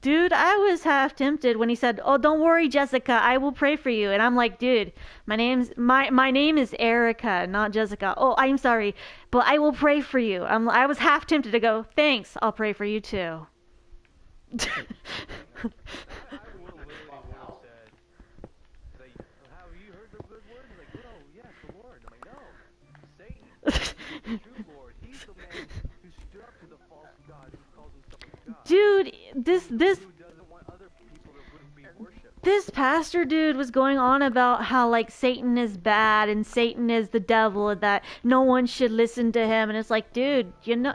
Dude, I was half tempted when he said, "Oh, don't worry, Jessica, I will pray for you." And I'm like, dude, my name is Erica, not Jessica. Oh, I'm sorry, but I will pray for you. I was half tempted to go, "Thanks, I'll pray for you too." Dude, this pastor dude was going on about how, like, Satan is bad and Satan is the devil and that no one should listen to him. And it's like, dude, Satan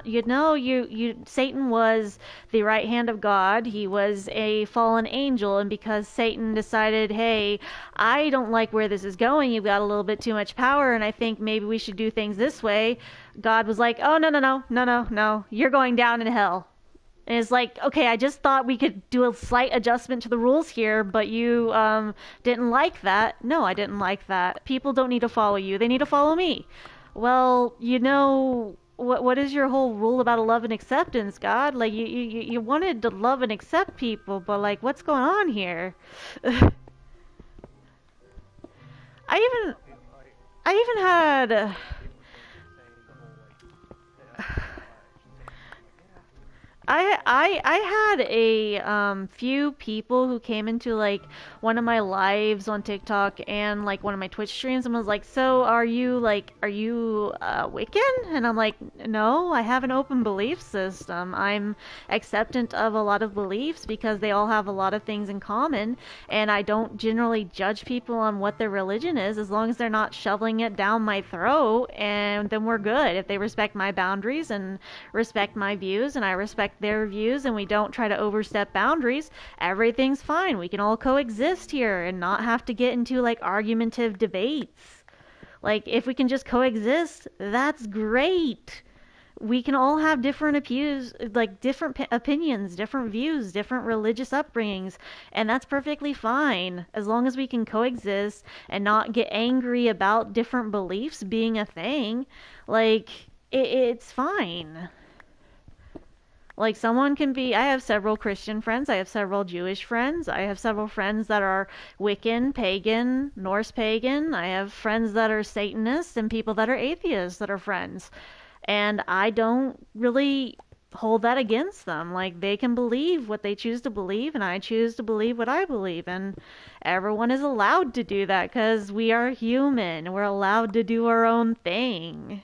was the right hand of God. He was a fallen angel, and because Satan decided, hey, I don't like where this is going, you've got a little bit too much power, and I think maybe we should do things this way. God was like, oh, no, you're going down in hell. And it's like, okay, I just thought we could do a slight adjustment to the rules here, but you didn't like that. No, I didn't like that. People don't need to follow you. They need to follow me. Well, what is your whole rule about love and acceptance, God? Like, you wanted to love and accept people, but, like, what's going on here? I even had... I had a few people who came into, like, one of my lives on TikTok and, like, one of my Twitch streams and was like, so are you Wiccan? And I'm like, no, I have an open belief system. I'm acceptant of a lot of beliefs because they all have a lot of things in common, and I don't generally judge people on what their religion is as long as they're not shoveling it down my throat, and then we're good. If they respect my boundaries and respect my views and I respect their views and we don't try to overstep boundaries, everything's fine. We can all coexist here and not have to get into, like, argumentative debates. Like, if we can just coexist, that's great. We can all have different different opinions, different views, different religious upbringings, and that's perfectly fine as long as we can coexist and not get angry about different beliefs being a thing. Like, it's fine. Like someone can be, I have several Christian friends, I have several Jewish friends, I have several friends that are Wiccan, pagan, Norse pagan, I have friends that are Satanists and people that are atheists that are friends. And I don't really hold that against them. Like they can believe what they choose to believe and I choose to believe what I believe and everyone is allowed to do that cuz we are human. We're allowed to do our own thing.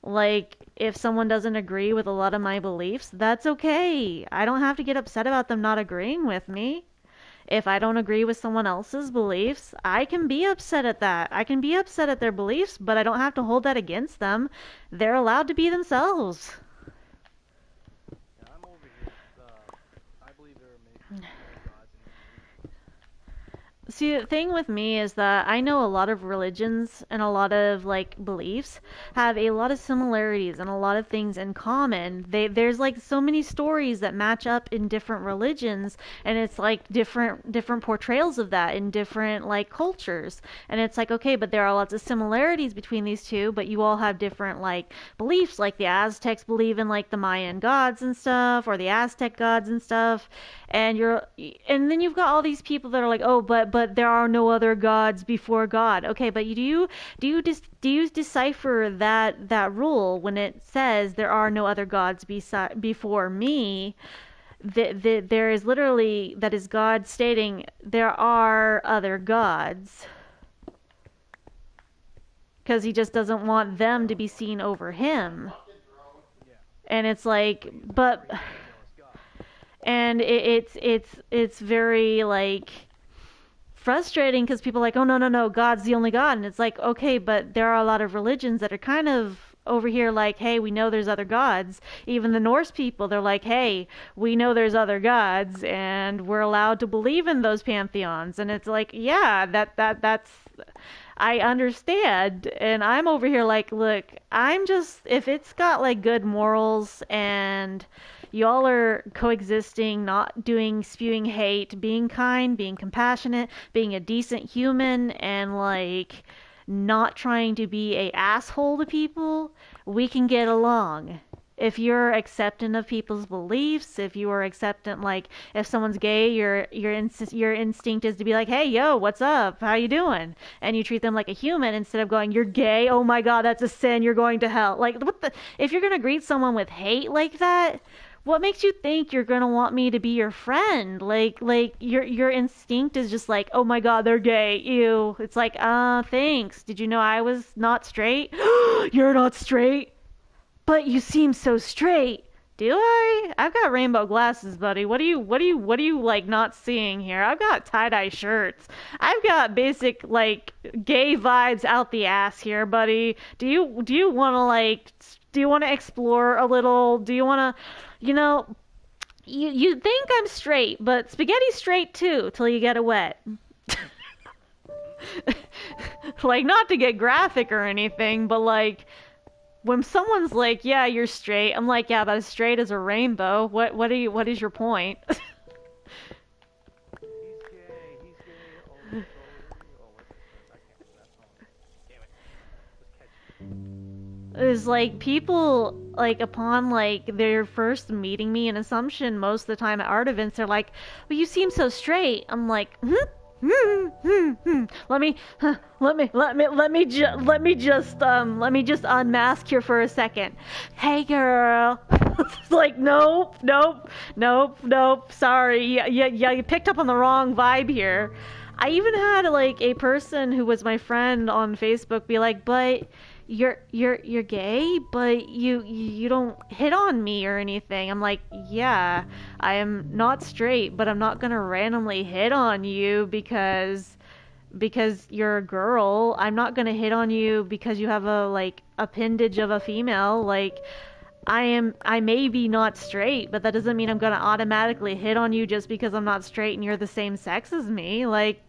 Like, if someone doesn't agree with a lot of my beliefs, that's okay. I don't have to get upset about them not agreeing with me. If I don't agree with someone else's beliefs, I can be upset at that. I can be upset at their beliefs, but I don't have to hold that against them. They're allowed to be themselves. Yeah, I'm over here. I believe there are many gods and See, the thing with me is that I know a lot of religions and a lot of like beliefs have a lot of similarities and a lot of things in common. There's like so many stories that match up in different religions and it's like different portrayals of that in different like cultures. And it's like okay, but there are lots of similarities between these two, but you all have different like beliefs like the Aztecs believe in like the Mayan gods and stuff or the Aztec gods and stuff and and then you've got all these people that are like oh but there are no other gods before God. Okay, but do you decipher that rule when it says there are no other gods before me? There is literally that is God stating there are other gods because he just doesn't want them to be seen over him. And it's like but and it's very like frustrating because people are like, oh no, God's the only God, and it's like, okay, but there are a lot of religions that are kind of over here like, hey, we know there's other gods. Even the Norse people, they're like, hey, we know there's other gods, and we're allowed to believe in those pantheons, and it's like, yeah, that's. I understand, and I'm over here like, look, I'm just if it's got like good morals and y'all are coexisting, not doing spewing hate, being kind, being compassionate, being a decent human, and like not trying to be a asshole to people, we can get along. If you're accepting of people's beliefs, if you are acceptant, like if someone's gay, your instinct is to be like, hey, yo, what's up? How you doing? And you treat them like a human instead of going, you're gay. Oh my God, that's a sin. You're going to hell. Like, what the? If you're gonna greet someone with hate like that, what makes you think you're gonna want me to be your friend? Like your instinct is just like, oh my God, they're gay. Ew. It's like, thanks. Did you know I was not straight? You're not straight. But you seem so straight. Do I? I've got rainbow glasses, buddy. What are you like not seeing here? I've got tie-dye shirts. I've got basic like gay vibes out the ass here, buddy. Do you want to like do you want to explore a little? Do you want to, you think I'm straight, but spaghetti's straight too till you get it wet. Like not to get graphic or anything, but like when someone's like, "Yeah, you're straight," I'm like, "Yeah, but as straight as a rainbow. What is your point?" he's gay. He's gay. Oh, what's this? I can't remember that song. Damn it. Let's catch it. Is like people like upon like their first meeting me, an assumption most of the time at art events, they're like, "Well, you seem so straight." I'm like, hmm? Let me just unmask here for a second. Hey, girl. It's like, nope. Sorry. Yeah, you picked up on the wrong vibe here. I even had like a person who was my friend on Facebook be like, but you're gay, but you don't hit on me or anything. I'm like, yeah, I am not straight, but I'm not gonna randomly hit on you because you're a girl. I'm not gonna hit on you because you have a like appendage of a female. Like I may be not straight, but that doesn't mean I'm gonna automatically hit on you just because I'm not straight and you're the same sex as me. Like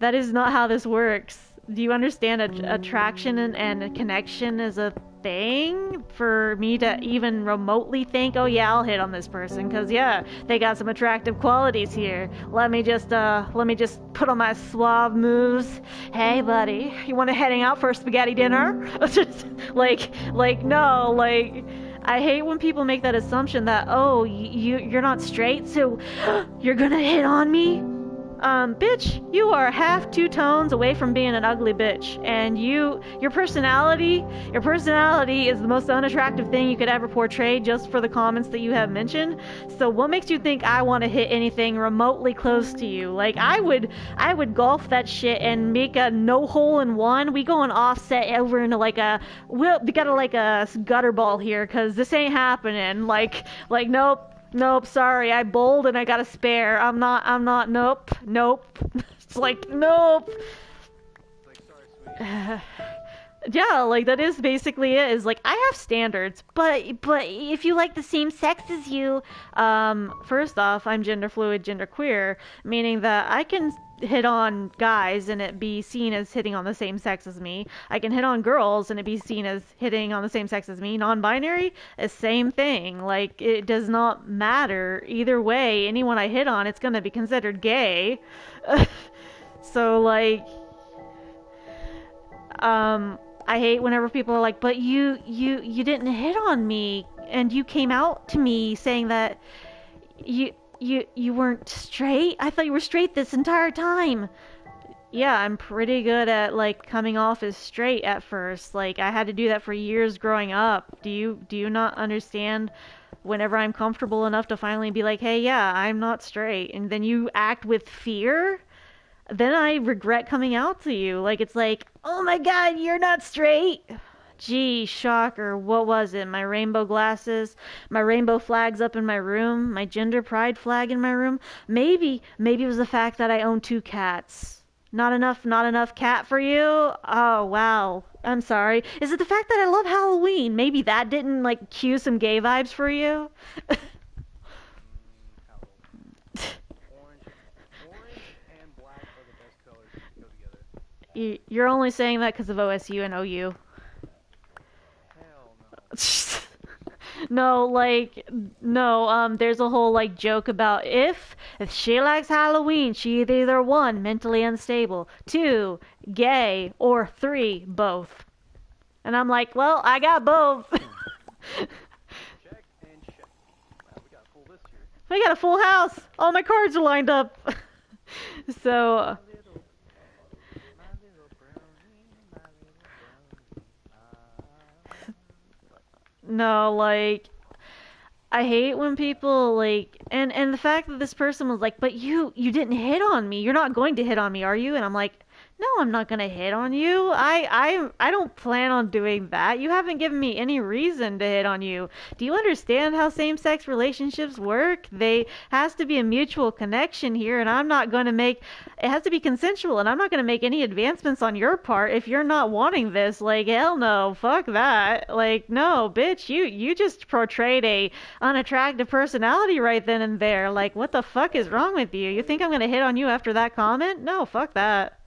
that is not how this works. Do you understand attraction and a connection is a thing for me to even remotely think, oh yeah, I'll hit on this person, because yeah, they got some attractive qualities here. Let me just put on my suave moves. Hey buddy, you want to heading out for a spaghetti dinner? No, like, I hate when people make that assumption that, oh, you're not straight, so you're gonna hit on me? Bitch, you are half two tones away from being an ugly bitch, and your personality is the most unattractive thing you could ever portray just for the comments that you have mentioned. So what makes you think I want to hit anything remotely close to you? Like, I would golf that shit and make a no hole in one. We go and offset over into we got a gutter ball here, cause this ain't happening. Like, nope, sorry, I bowled and I got a spare. I'm not, nope. It's like, nope. Like, sorry, sweetie. Yeah, like, that is basically it, is like, I have standards, but if you like the same sex as you, first off, I'm gender fluid, gender queer, meaning that I can hit on guys and it be seen as hitting on the same sex as me. I can hit on girls and it be seen as hitting on the same sex as me. Non-binary, the same thing. Like, it does not matter. Either way, anyone I hit on, it's gonna be considered gay. So, like, I hate whenever people are like, but you didn't hit on me, and you came out to me saying that you weren't straight. I thought you were straight this entire time. Yeah, I'm pretty good at, like, coming off as straight at first. Like, I had to do that for years growing up. Do you not understand? Whenever I'm comfortable enough to finally be like, hey, yeah, I'm not straight, and then you act with fear, then I regret coming out to you. Like, it's like, oh my god, you're not straight. Gee, shocker. What was it? My rainbow glasses? My rainbow flags up in my room? My gender pride flag in my room? Maybe it was the fact that I own 2 cats. Not enough cat for you? Oh, wow. I'm sorry. Is it the fact that I love Halloween? Maybe that didn't, like, cue some gay vibes for you? And black are the best colors to go together. You're only saying that because of OSU and OU. Hell No, there's a whole, like, joke about if she likes Halloween, she's either 1, mentally unstable, 2, gay, or 3, both. And I'm like, well, I got both. Check and check. Wow, we got a full list here. We got a full house. All my cards are lined up. So, My little brownie. no, like, I hate when people, like, and the fact that this person was like, but you didn't hit on me. You're not going to hit on me, are you? And I'm like, no, I'm not gonna hit on you. I don't plan on doing that. You haven't given me any reason to hit on you. Do you understand how same-sex relationships work? They has to be a mutual connection here, and I'm not gonna make it has to be consensual, and I'm not gonna make any advancements on your part if you're not wanting this. Like, hell no, fuck that. Like, no, bitch, you just portrayed a unattractive personality right then and there. Like, what the fuck is wrong with you? You think I'm gonna hit on you after that comment? No, fuck that.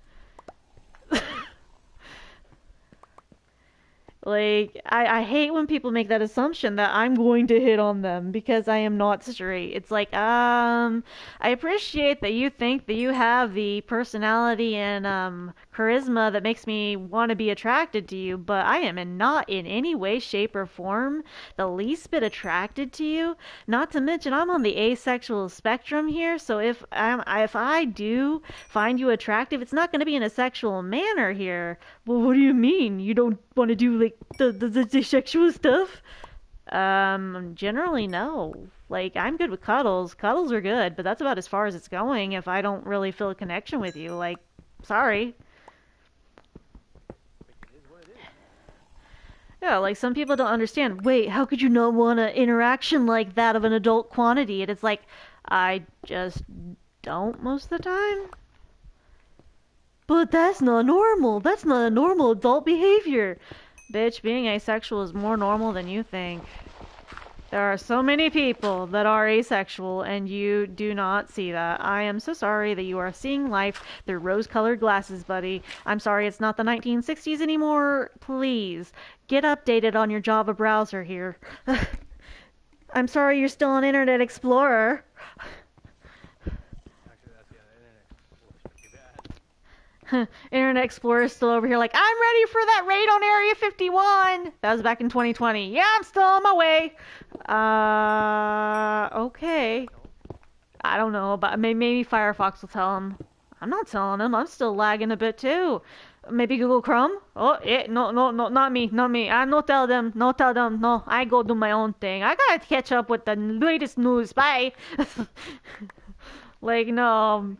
Like, I hate when people make that assumption that I'm going to hit on them because I am not straight. It's like, I appreciate that you think that you have the personality and charisma that makes me want to be attracted to you, but I am not in any way, shape, or form the least bit attracted to you. Not to mention, I'm on the asexual spectrum here, so if I do find you attractive, it's not going to be in a sexual manner here. Well, what do you mean? You don't want to do, like, the sexual stuff? Generally, no. Like, I'm good with cuddles. Cuddles are good, but that's about as far as it's going if I don't really feel a connection with you. Like, sorry. Yeah, like, some people don't understand. Wait, how could you not want an interaction like that of an adult quantity? And it's like, I just don't most of the time. But that's not normal. That's not a normal adult behavior. Bitch, being asexual is more normal than you think. There are so many people that are asexual, and you do not see that. I am so sorry that you are seeing life through rose-colored glasses, buddy. I'm sorry it's not the 1960s anymore. Please, get updated on your Java browser here. I'm sorry you're still on Internet Explorer. Actually, that's Internet Explorer. Too bad. Internet Explorer is still over here like, I'm ready for that raid on Area 51. That was back in 2020. Yeah, I'm still on my way. Okay. I don't know, but maybe Firefox will tell him. I'm not telling him. I'm still lagging a bit too. Maybe Google Chrome? Oh, no, not me, not me. I no tell them, no tell them, no. I go do my own thing. I gotta catch up with the latest news. Bye. Like, no.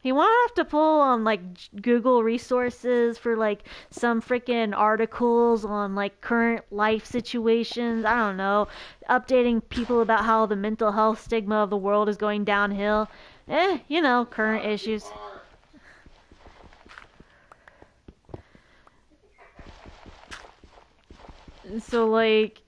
He won't have to pull on like Google resources for like some freaking articles on like current life situations. I don't know, updating people about how the mental health stigma of the world is going downhill. You know, current issues. So like,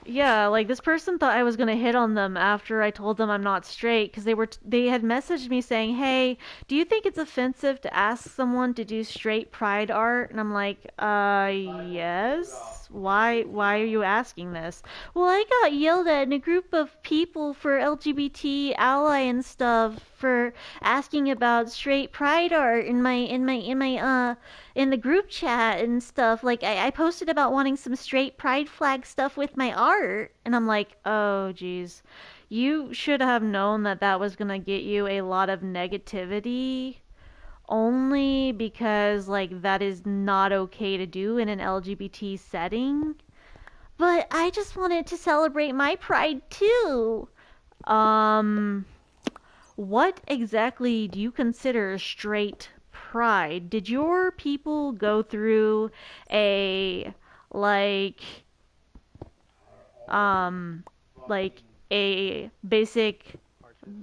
yeah, like this person thought I was gonna hit on them after I told them I'm not straight because they had messaged me saying, "Hey, do you think it's offensive to ask someone to do straight pride art?" And I'm like, yes. Why are you asking this? Well, I got yelled at in a group of people for LGBT ally and stuff for asking about straight pride art in the group chat and stuff. Like I posted about wanting some straight pride flag stuff with my art, and I'm like, oh geez, you should have known that that was gonna get you a lot of negativity. Only because like that is not okay to do in an LGBT setting. But I just wanted to celebrate my pride too. Um, what exactly do you consider straight pride? Did your people go through a like um like a basic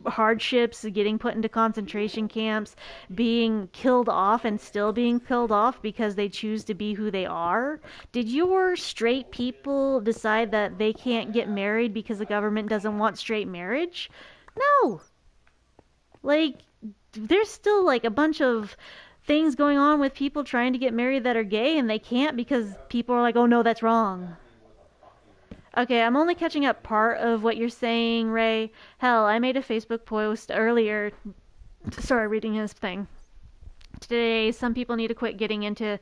hardships, getting put into concentration camps, being killed off and still being killed off because they choose to be who they are? Did your straight people decide that they can't get married because the government doesn't want straight marriage? No. Like, there's still like a bunch of things going on with people trying to get married that are gay and they can't because people are like, oh no, that's wrong. Okay, I'm only catching up part of what you're saying, Ray. Hell, I made a Facebook post earlier. Sorry, reading his thing. Today, some people need to quit getting into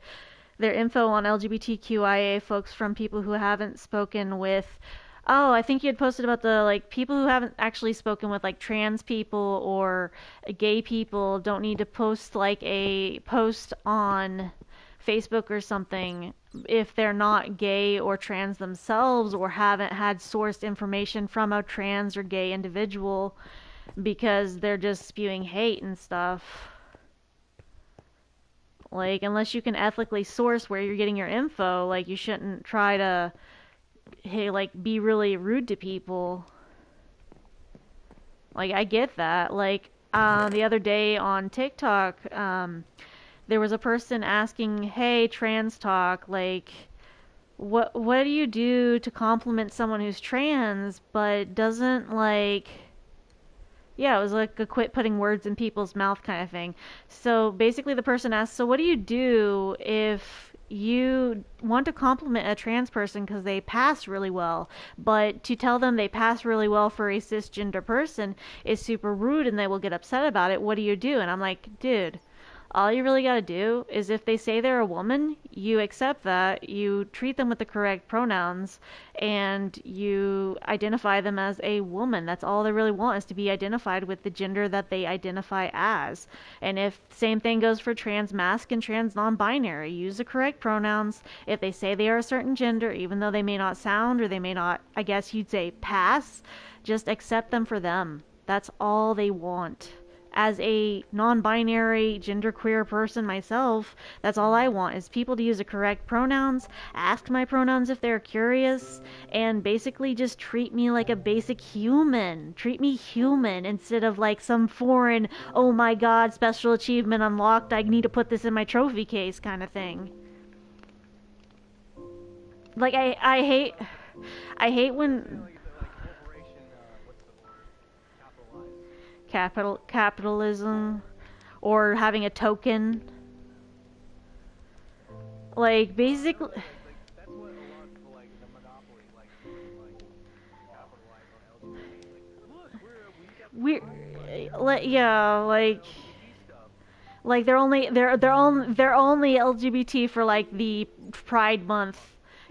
their info on LGBTQIA folks from people who haven't spoken with. Oh, I think you had posted about the like people who haven't actually spoken with like trans people or gay people don't need to post like a post on Facebook or something if they're not gay or trans themselves or haven't had sourced information from a trans or gay individual because they're just spewing hate and stuff. Like, unless you can ethically source where you're getting your info, like, you shouldn't try to, hey, like, be really rude to people. Like, I get that. Like, the other day on TikTok, there was a person asking, "Hey, trans talk, like, what do you do to compliment someone who's trans but doesn't like?" Yeah, it was like a quit putting words in people's mouth kind of thing. So basically, the person asked, "So what do you do if you want to compliment a trans person because they pass really well, but to tell them they pass really well for a cisgender person is super rude and they will get upset about it? What do you do?" And I'm like, dude, all you really gotta do is if they say they're a woman, you accept that, you treat them with the correct pronouns, and you identify them as a woman. That's all they really want, is to be identified with the gender that they identify as. And if same thing goes for trans masc and trans non-binary, use the correct pronouns. If they say they are a certain gender, even though they may not sound or they may not, I guess you'd say, pass, just accept them for them. That's all they want. As a non-binary, genderqueer person myself, that's all I want, is people to use the correct pronouns, ask my pronouns if they're curious, and basically just treat me like a basic human. Treat me human instead of like some foreign, oh my god, special achievement unlocked, I need to put this in my trophy case kind of thing. like I hate when Like corporation, what's the word? Capitalize. capitalism or having a token, like basically. That's what a lot of people like the monopoly, like capitalize on LGBT. Like, look, we got We're yeah, LGBT stuff. like they're only LGBT for like the Pride Month.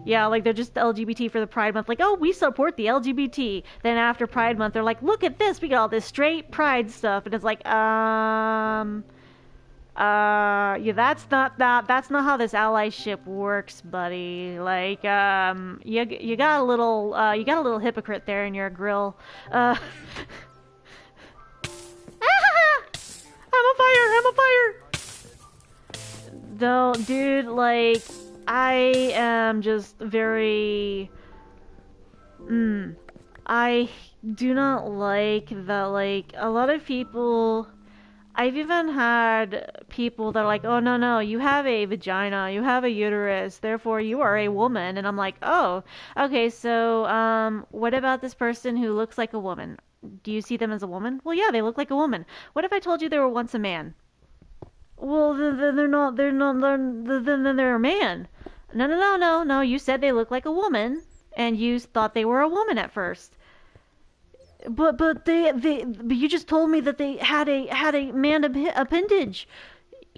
Yeah, like they're just LGBT for the Pride Month. Like, oh, we support the LGBT. Then after Pride Month, they're like, look at this, we got all this straight Pride stuff, and it's like, yeah, that's not how this allyship works, buddy. Like, you got you got a little hypocrite there in your grill. I'm on fire! I'm on fire! No, dude, like, I am just very. I do not like that, like, a lot of people. I've even had people that are like, oh, no, no, you have a vagina, you have a uterus, therefore you are a woman. And I'm like, oh, okay, so, what about this person who looks like a woman? Do you see them as a woman? Well, yeah, they look like a woman. What if I told you they were once a man? Well, then then they're a man. No, no, no, no, no, you said they look like a woman, and you thought they were a woman at first. But you just told me that they had a man appendage.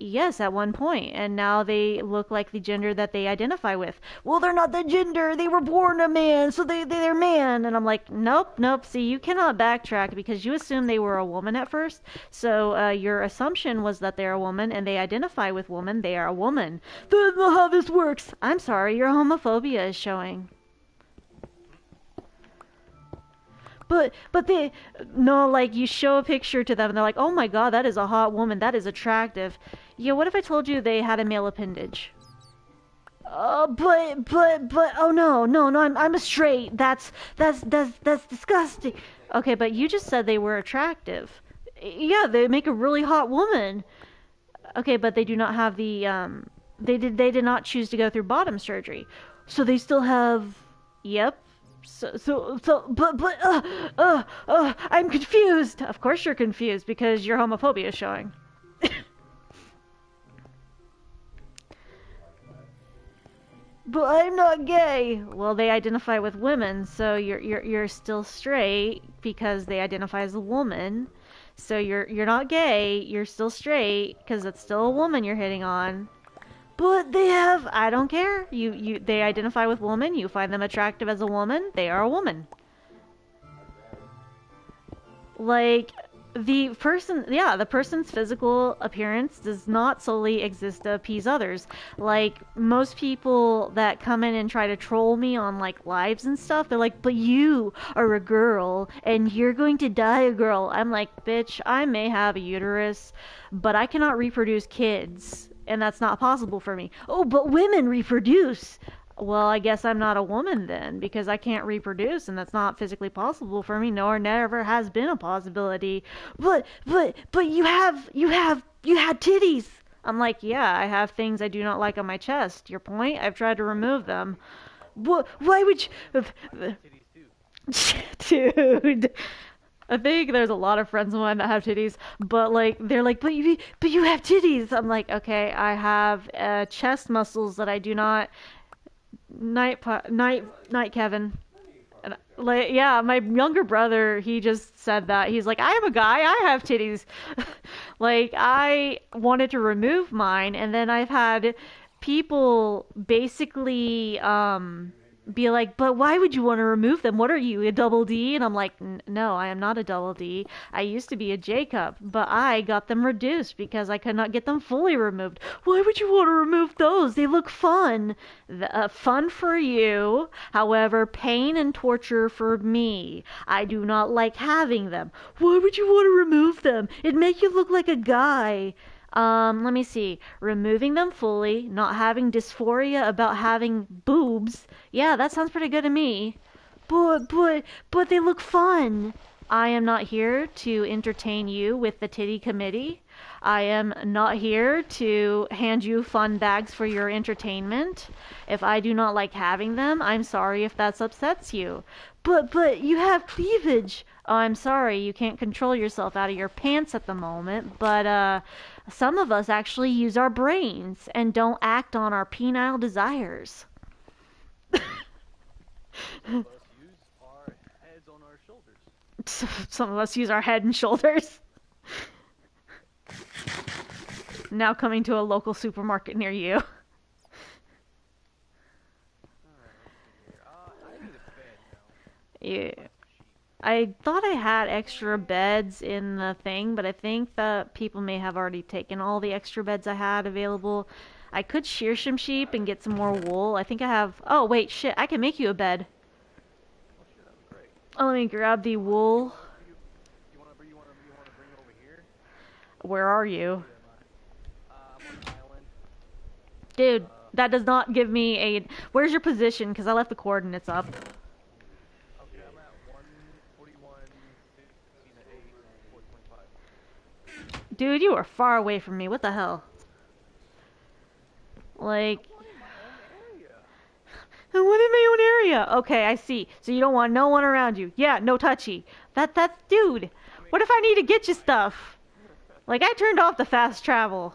Yes, at one point, and now they look like the gender that they identify with. Well, they're not the gender. They were born a man, so they're man. And I'm like, nope, nope. See, you cannot backtrack because you assumed they were a woman at first. So your assumption was that they're a woman, and they identify with woman. They are a woman. That's not how this works. I'm sorry, your homophobia is showing. But they no, like you show a picture to them and they're like, oh my god, that is a hot woman, that is attractive. Yeah, what if I told you they had a male appendage? But oh no, no, no, I'm a straight. That's disgusting. Okay, but you just said they were attractive. Yeah, they make a really hot woman. Okay, but they do not have the they did not choose to go through bottom surgery. So they still have. Yep. But I'm confused. Of course you're confused because your homophobia is showing. But I'm not gay. Well, they identify with women, so you're still straight because they identify as a woman. So you're not gay. You're still straight because it's still a woman you're hitting on. But they have, I don't care. They identify with woman. You find them attractive as a woman. They are a woman. Like, the person's physical appearance does not solely exist to appease others. Like, most people that come in and try to troll me on, like, lives and stuff, they're like, but you are a girl, and you're going to die a girl. I'm like, bitch, I may have a uterus, but I cannot reproduce kids. And that's not possible for me. Oh, but women reproduce. Well, I guess I'm not a woman then, because I can't reproduce, and that's not physically possible for me, nor never has been a possibility. But you had titties. I'm like, yeah, I have things I do not like on my chest. Your point? I've tried to remove them. Why would you... Dude. I think there's a lot of friends of mine that have titties, but like they're like, but you have titties. I'm like, okay, I have chest muscles that I do not. Night, Kevin. And, like, yeah, my younger brother, he just said that. He's like, I am a guy, I have titties. Like, I wanted to remove mine, and then I've had people basically be like, but why would you want to remove them? What are you, a double D? And I'm like, no, I am not a double D. I used to be a J cup, but I got them reduced because I could not get them fully removed. Why would you want to remove those? They look fun. Fun for you. However, pain and torture for me. I do not like having them. Why would you want to remove them? It'd make you look like a guy. Let me see. Removing them fully, not having dysphoria about having boobs. Yeah, that sounds pretty good to me. But they look fun. I am not here to entertain you with the titty committee. I am not here to hand you fun bags for your entertainment. If I do not like having them, I'm sorry if that upsets you. But you have cleavage. Oh, I'm sorry, you can't control yourself out of your pants at the moment, but some of us actually use our brains and don't act on our penile desires. Some of us use our heads on our shoulders. Some of us use our head and shoulders. Now coming to a local supermarket near you. Alright, let's see here. I need a bed now. Yeah. I thought I had extra beds in the thing, but I think that people may have already taken all the extra beds I had available. I could shear some sheep and get some more wool. I think I have... Oh, wait, shit. I can make you a bed. Oh shit, that was great. Oh, let me grab the wool. You wanna bring it over here? Where are you? I'm on the island. Dude, that does not give me a... Where's your position? Because I left the coordinates up. Okay, I'm at 141, 16 to 8, 425. Dude, you are far away from me. What the hell? Like... I'm in my own area. I'm in my own area. Okay, I see. So you don't want no one around you. Yeah, no touchy. That's... Dude, what if I need to get you stuff? Like, I turned off the fast travel.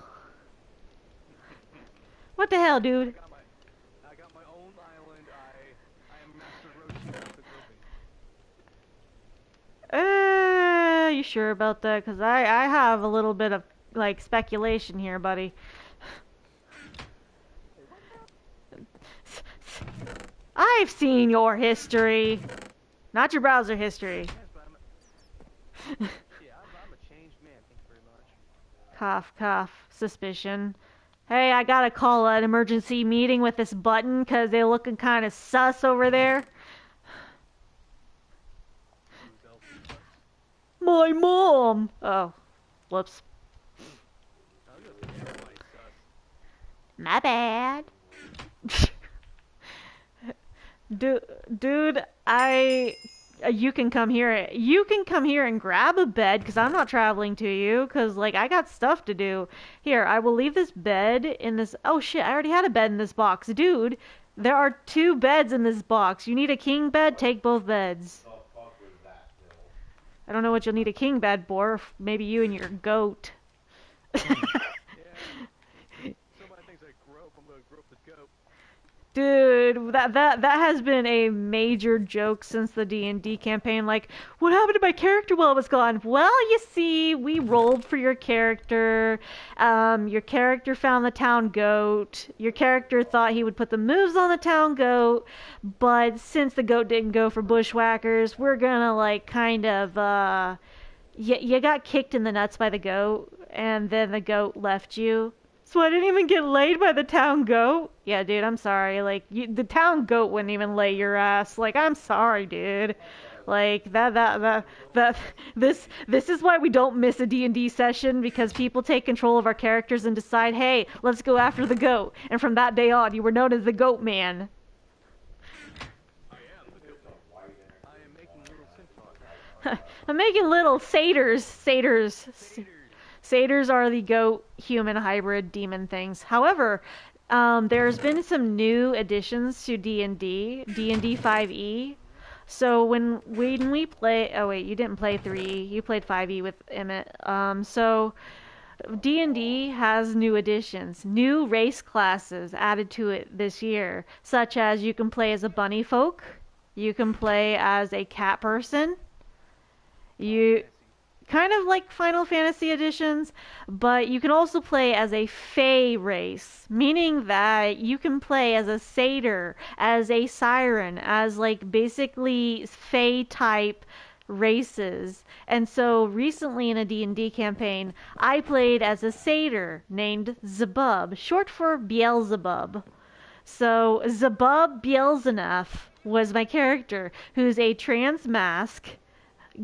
What the hell, dude? I got my own island. I am Master Roshi of the grouping. You sure about that? Because I have a little bit of, like, speculation here, buddy. I've seen your history. Not your browser history. Yes, but I'm a changed man. Thank you very much. Cough, cough. Suspicion. Hey, I gotta call an emergency meeting with this button because they're looking kind of sus over there. Who's else is us? My mom! Oh, whoops. I was gonna say everybody's sus. My bad. Dude, you can come here. You can come here and grab a bed because I'm not traveling to you because, like, I got stuff to do. Here, I will leave this bed in this... Oh, shit, I already had a bed in this box. Dude, there are 2 beds in this box. You need a king bed? Take both beds. The fuck was that, Bill? I don't know what you'll need a king bed for. Maybe you and your goat. Yeah. Somebody thinks I grope. I'm gonna grope the goat. Dude, that has been a major joke since the D&D campaign. Like, what happened to my character while it was gone? Well, you see, we rolled for your character. Your character found the town goat. Your character thought he would put the moves on the town goat, but since the goat didn't go for bushwhackers, we're gonna, like, kind of, you got kicked in the nuts by the goat, and then the goat left you. So I didn't even get laid by the town goat? Yeah, dude, I'm sorry. Like, the town goat wouldn't even lay your ass. Like, I'm sorry, dude. Like, this is why we don't miss a D&D session, because people take control of our characters and decide, hey, let's go after the goat. And from that day on, you were known as the Goat Man. I am the goat. I am making little synthons. I'm making little satyrs. Satyrs are the goat-human hybrid demon things. However, there's been some new additions to D&D 5e. So when we play... Oh, wait, you didn't play 3. You played 5e with Emmett. So D&D has new additions. New race classes added to it this year, such as you can play as a bunny folk. You can play as a cat person. You... Kind of like Final Fantasy editions, but you can also play as a Fae race, meaning that you can play as a satyr, as a siren, as like basically Fae type races. And so recently in a D&D campaign, I played as a satyr named Zebub, short for Beelzebub. So Zebub Beelzenough was my character, who's a trans mask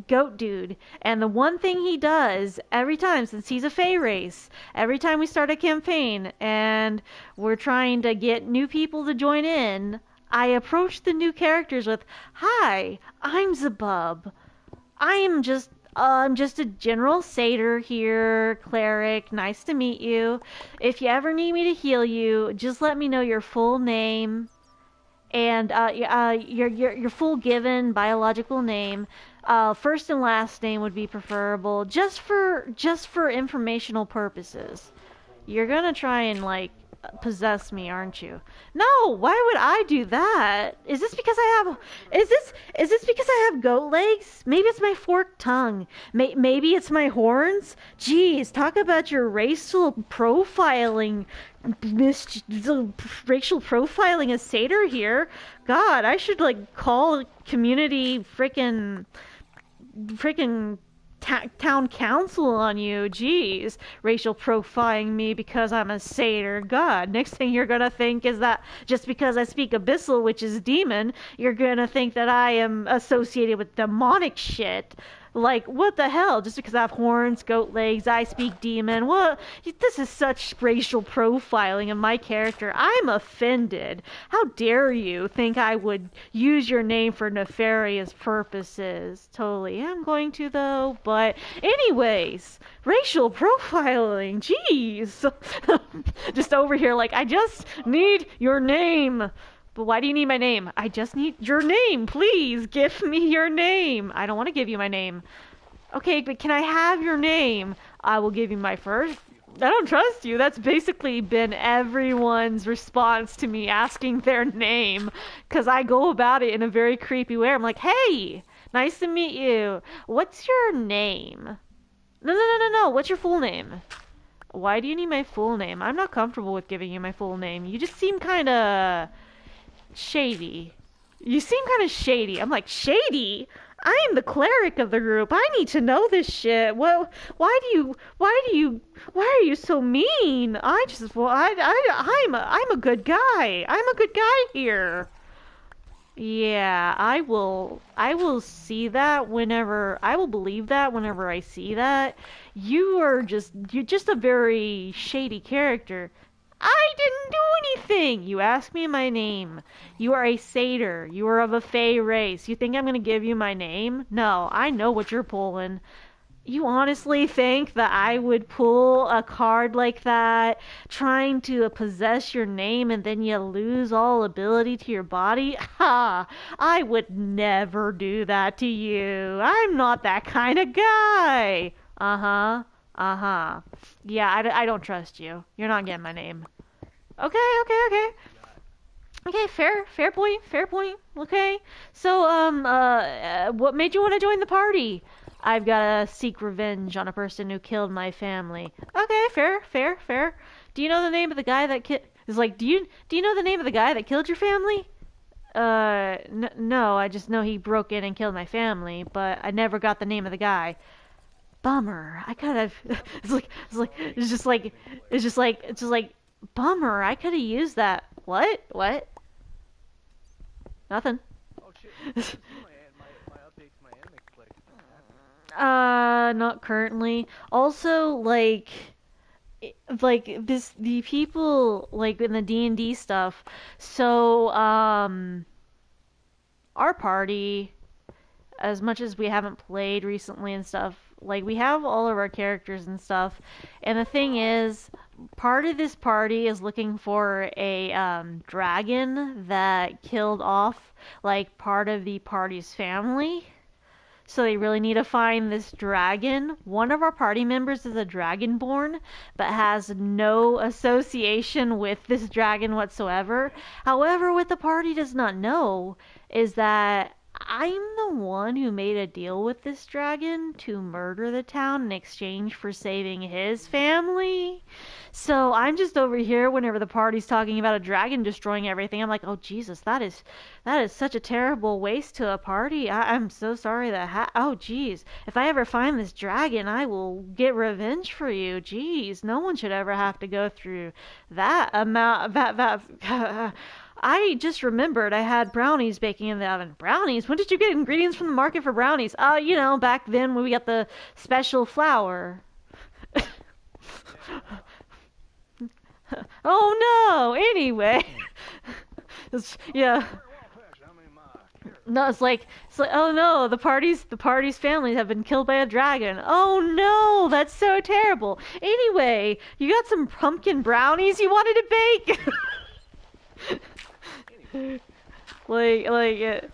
goat dude, and the one thing he does every time, since he's a Fae race, every time we start a campaign and we're trying to get new people to join in, I approach the new characters with, "Hi, I'm Zebub. I'm just a general satyr here, cleric. Nice to meet you. If you ever need me to heal you, just let me know your full name and your full given biological name. First and last name would be preferable, just for informational purposes. You're gonna try and like possess me, aren't you? No, why would I do that? Is this because I have goat legs? Maybe it's my forked tongue. Maybe it's my horns. Jeez, talk about your racial profiling, racial profiling a satyr here. God, I should like call community freaking town council on you. Jeez, racial profiling me because I'm a satyr. God, next thing you're gonna think is that just because I speak abyssal, which is demon, you're gonna think that I am associated with demonic shit. Like, what the hell? Just because I have horns, goat legs, I speak demon. What? This is such racial profiling of my character. I'm offended. How dare you think I would use your name for nefarious purposes? Totally am going to, though. But, anyways, racial profiling. Jeez. Just over here, like, I just need your name. But why do you need my name? I just need your name. Please give me your name. I don't want to give you my name. Okay, but can I have your name? I will give you my first. I don't trust you. That's basically been everyone's response to me asking their name. Because I go about it in a very creepy way. I'm like, hey, nice to meet you. What's your name? No. What's your full name? Why do you need my full name? I'm not comfortable with giving you my full name. You just seem kind of shady. You seem kind of shady. I'm like, shady? I am the cleric of the group. I need to know this shit. Well, why are you so mean? I'm a good guy. I'm a good guy here. Yeah, I will see that I will believe that whenever I see that. You're just a very shady character. I didn't do anything! You asked me my name. You are a satyr. You are of a fey race. You think I'm gonna give you my name? No, I know what you're pulling. You honestly think that I would pull a card like that, trying to possess your name and then you lose all ability to your body? Ha! I would never do that to you. I'm not that kind of guy. Uh-huh. Uh-huh. Yeah, I don't trust you. You're not getting my name. Okay. Okay, fair point. Okay. So, what made you want to join the party? I've got to seek revenge on a person who killed my family. Okay, fair. Do you know the name of the guy that do you know the name of the guy that killed your family? No, I just know he broke in and killed my family, but I never got the name of the guy. Bummer. I could have. It's just like. Bummer. I could have used that. What? Nothing. Oh shit! my updates, my anime collection. Not currently. Also, like the people like in the D&D stuff. So, our party, as much as we haven't played recently and stuff, like we have all of our characters and stuff, and the thing is, part of this party is looking for a dragon that killed off like part of the party's family. So they really need to find this dragon. One of our party members is a dragonborn, but has no association with this dragon whatsoever. However, what the party does not know is that I'm the one who made a deal with this dragon to murder the town in exchange for saving his family. So I'm just over here whenever the party's talking about a dragon destroying everything. I'm like, oh Jesus, that is such a terrible waste to a party. I'm so sorry that oh jeez, if I ever find this dragon, I will get revenge for you. Jeez, no one should ever have to go through that amount that I just remembered I had brownies baking in the oven. Brownies? When did you get ingredients from the market for brownies? Back then when we got the special flour. Oh no! Anyway. Yeah. No, it's like, oh no, the party's families have been killed by a dragon. Oh no, that's so terrible. Anyway, you got some pumpkin brownies you wanted to bake? Anyway, like,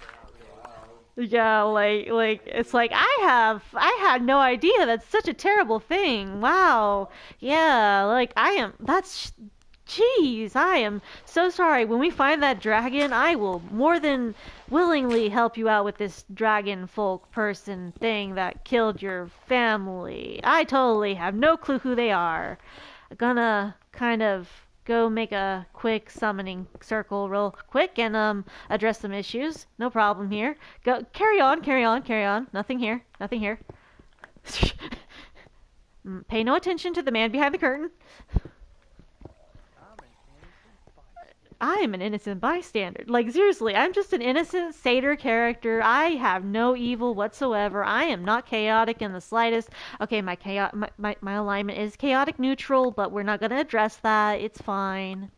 yeah, like, it's like I had no idea that's such a terrible thing. Wow. Yeah, like, jeez, I am so sorry. When we find that dragon, I will more than willingly help you out with this dragon folk person thing that killed your family. I totally have no clue who they are. I'm gonna kind of go make a quick summoning circle real quick and address some issues. No problem here. Go carry on, carry on, carry on. Nothing here. Nothing here. Pay no attention to the man behind the curtain. I'm an innocent bystander. Like, seriously, I'm just an innocent satyr character. I have no evil whatsoever. I am not chaotic in the slightest. Okay, my alignment is chaotic neutral, but we're not gonna address that. It's fine.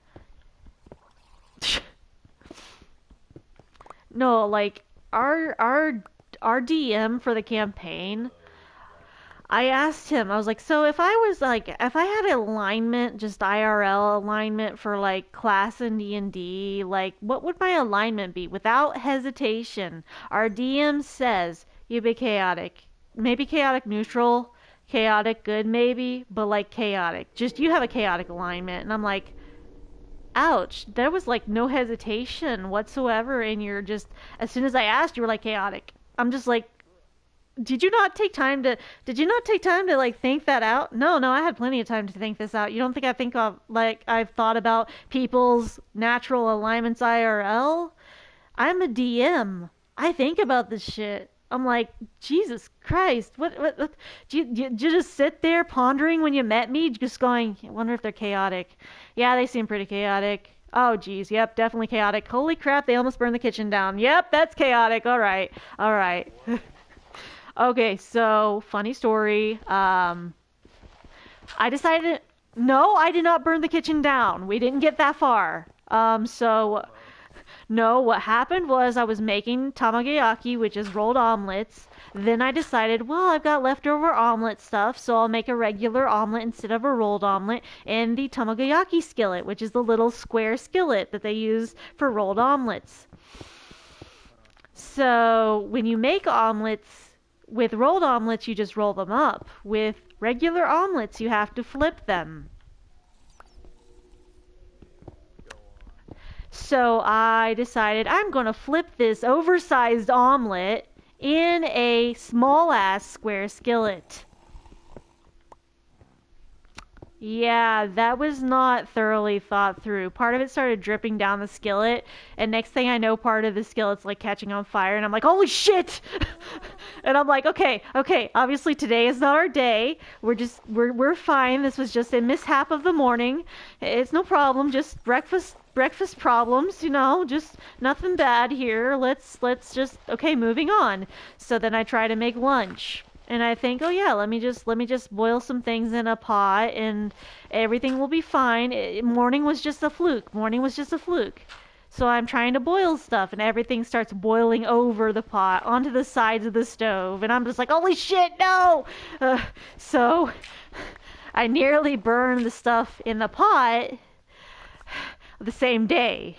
No, like, our DM for the campaign, I asked him, I was like, so if I had alignment, just IRL alignment for like class in D&D, like what would my alignment be? Without hesitation, our DM says you be chaotic. Maybe chaotic neutral, chaotic good maybe, but like chaotic. Just you have a chaotic alignment. And I'm like, ouch, there was like no hesitation whatsoever in your just, as soon as I asked, you were like chaotic. I'm just like, did you not take time to like think that out? No, no, I had plenty of time to think this out. You don't think I think of like I've thought about people's natural alignments IRL? I'm a DM. I think about this shit. I'm like, Jesus Christ, what did you just sit there pondering when you met me, just going, I wonder if they're chaotic. Yeah, they seem pretty chaotic. Oh, geez, yep, definitely chaotic. Holy crap, they almost burned the kitchen down. Yep, that's chaotic. All right, all right. Okay, so funny story. I decided no, I did not burn the kitchen down. We didn't get that far. So no, what happened was I was making tamagoyaki, which is rolled omelets. Then I decided, well, I've got leftover omelet stuff, so I'll make a regular omelet instead of a rolled omelet in the tamagoyaki skillet, which is the little square skillet that they use for rolled omelets. So when you make omelets, with rolled omelets, you just roll them up. With regular omelets, you have to flip them. So I decided I'm going to flip this oversized omelet in a small ass square skillet. Yeah, that was not thoroughly thought through. Part of it started dripping down the skillet, and next thing I know, part of the skillet's like catching on fire, and I'm like, holy shit! And I'm like, okay, obviously today is not our day. We're fine. This was just a mishap of the morning. It's no problem, just breakfast problems, just nothing bad here. Let's just, okay, moving on. So then I try to make lunch. And I think, oh yeah, let me just boil some things in a pot and everything will be fine. Morning was just a fluke. Morning was just a fluke. So I'm trying to boil stuff and everything starts boiling over the pot onto the sides of the stove and I'm just like, holy shit, no! So I nearly burned the stuff in the pot the same day.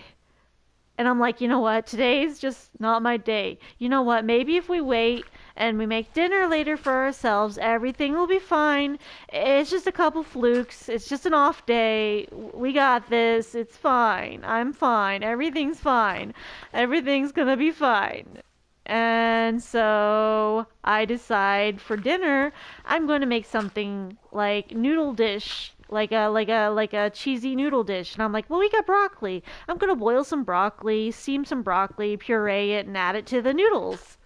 And I'm like, you know what? Today's just not my day. You know what? Maybe if we wait and we make dinner later for ourselves, everything will be fine. It's just a couple flukes. It's just an off day. We got this. It's fine. I'm fine. Everything's fine. Everything's gonna be fine. And so I decide for dinner, I'm going to make something like noodle dish, like a cheesy noodle dish. And I'm like, well, we got broccoli. I'm going to boil some broccoli, steam some broccoli, puree it, and add it to the noodles.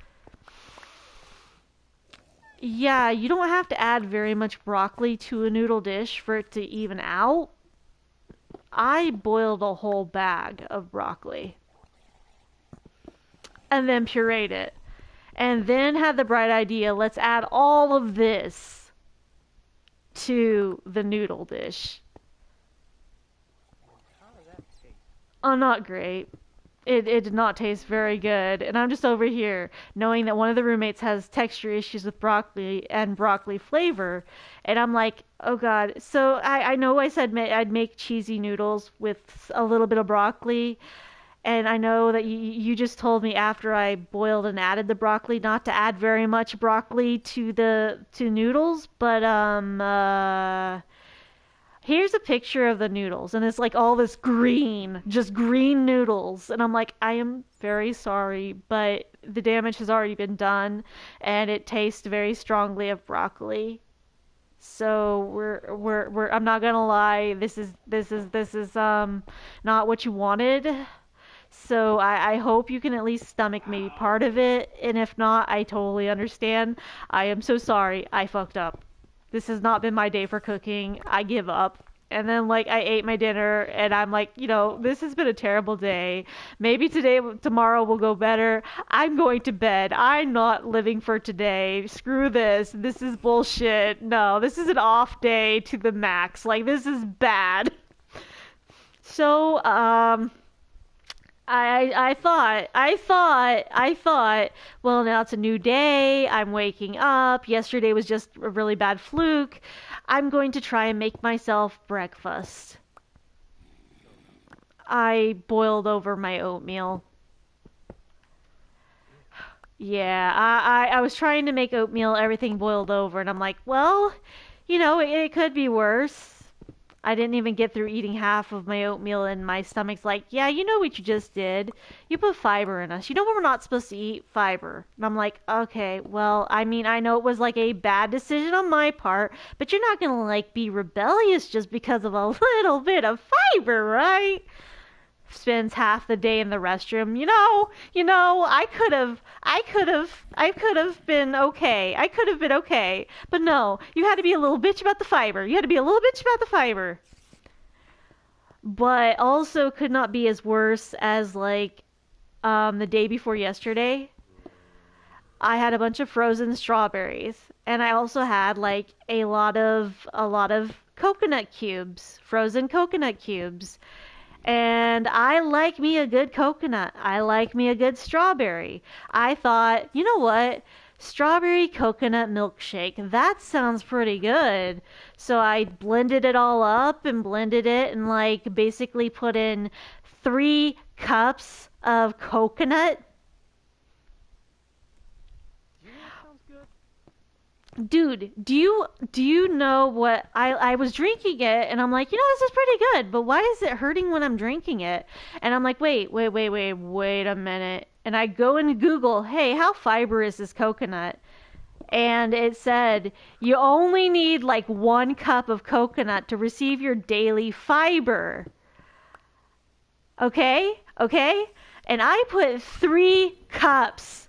Yeah, you don't have to add very much broccoli to a noodle dish for it to even out. I boiled a whole bag of broccoli and then pureed it. And then had the bright idea, let's add all of this to the noodle dish. How does that taste? Oh, not great. It did not taste very good. And I'm just over here knowing that one of the roommates has texture issues with broccoli and broccoli flavor. And I'm like, oh God. So I know I said I'd make cheesy noodles with a little bit of broccoli. And I know that you just told me after I boiled and added the broccoli not to add very much broccoli to noodles. But here's a picture of the noodles, and it's like all this green, just green noodles. And I'm like, I am very sorry, but the damage has already been done, and it tastes very strongly of broccoli. So we're I'm not gonna lie, this is not what you wanted. So I hope you can at least stomach maybe part of it, and if not, I totally understand. I am so sorry. I fucked up. This has not been my day for cooking. I give up. And then like I ate my dinner and I'm like, this has been a terrible day. Maybe tomorrow will go better. I'm going to bed. I'm not living for today. Screw this. This is bullshit. No, this is an off day to the max. Like this is bad. So, I thought, well, now it's a new day. I'm waking up. Yesterday was just a really bad fluke. I'm going to try and make myself breakfast. I boiled over my oatmeal. Yeah, I was trying to make oatmeal, everything boiled over, and I'm like, well, it could be worse. I didn't even get through eating half of my oatmeal, and my stomach's like, yeah, you know what you just did? You put fiber in us. You know we're not supposed to eat fiber. And I'm like, okay, well, I mean, I know it was like a bad decision on my part, but you're not gonna like be rebellious just because of a little bit of fiber, right? Spends half the day in the restroom. I could have been okay. I could have been okay. But no, you had to be a little bitch about the fiber. You had to be a little bitch about the fiber. But also could not be as worse as like the day before yesterday. I had a bunch of frozen strawberries, and I also had like a lot of coconut cubes, frozen coconut cubes. And I like me a good coconut. I like me a good strawberry. I thought, you know what? Strawberry coconut milkshake. That sounds pretty good. So I blended it all up and blended it and like basically put in 3 cups of coconut. Do you know what sounds good? Dude, do you know what I was drinking it and I'm like, this is pretty good, but why is it hurting when I'm drinking it? And I'm like, wait a minute. And I go and Google, hey, how fiber is this coconut? And it said you only need like 1 cup of coconut to receive your daily fiber. Okay? Okay? And I put 3 cups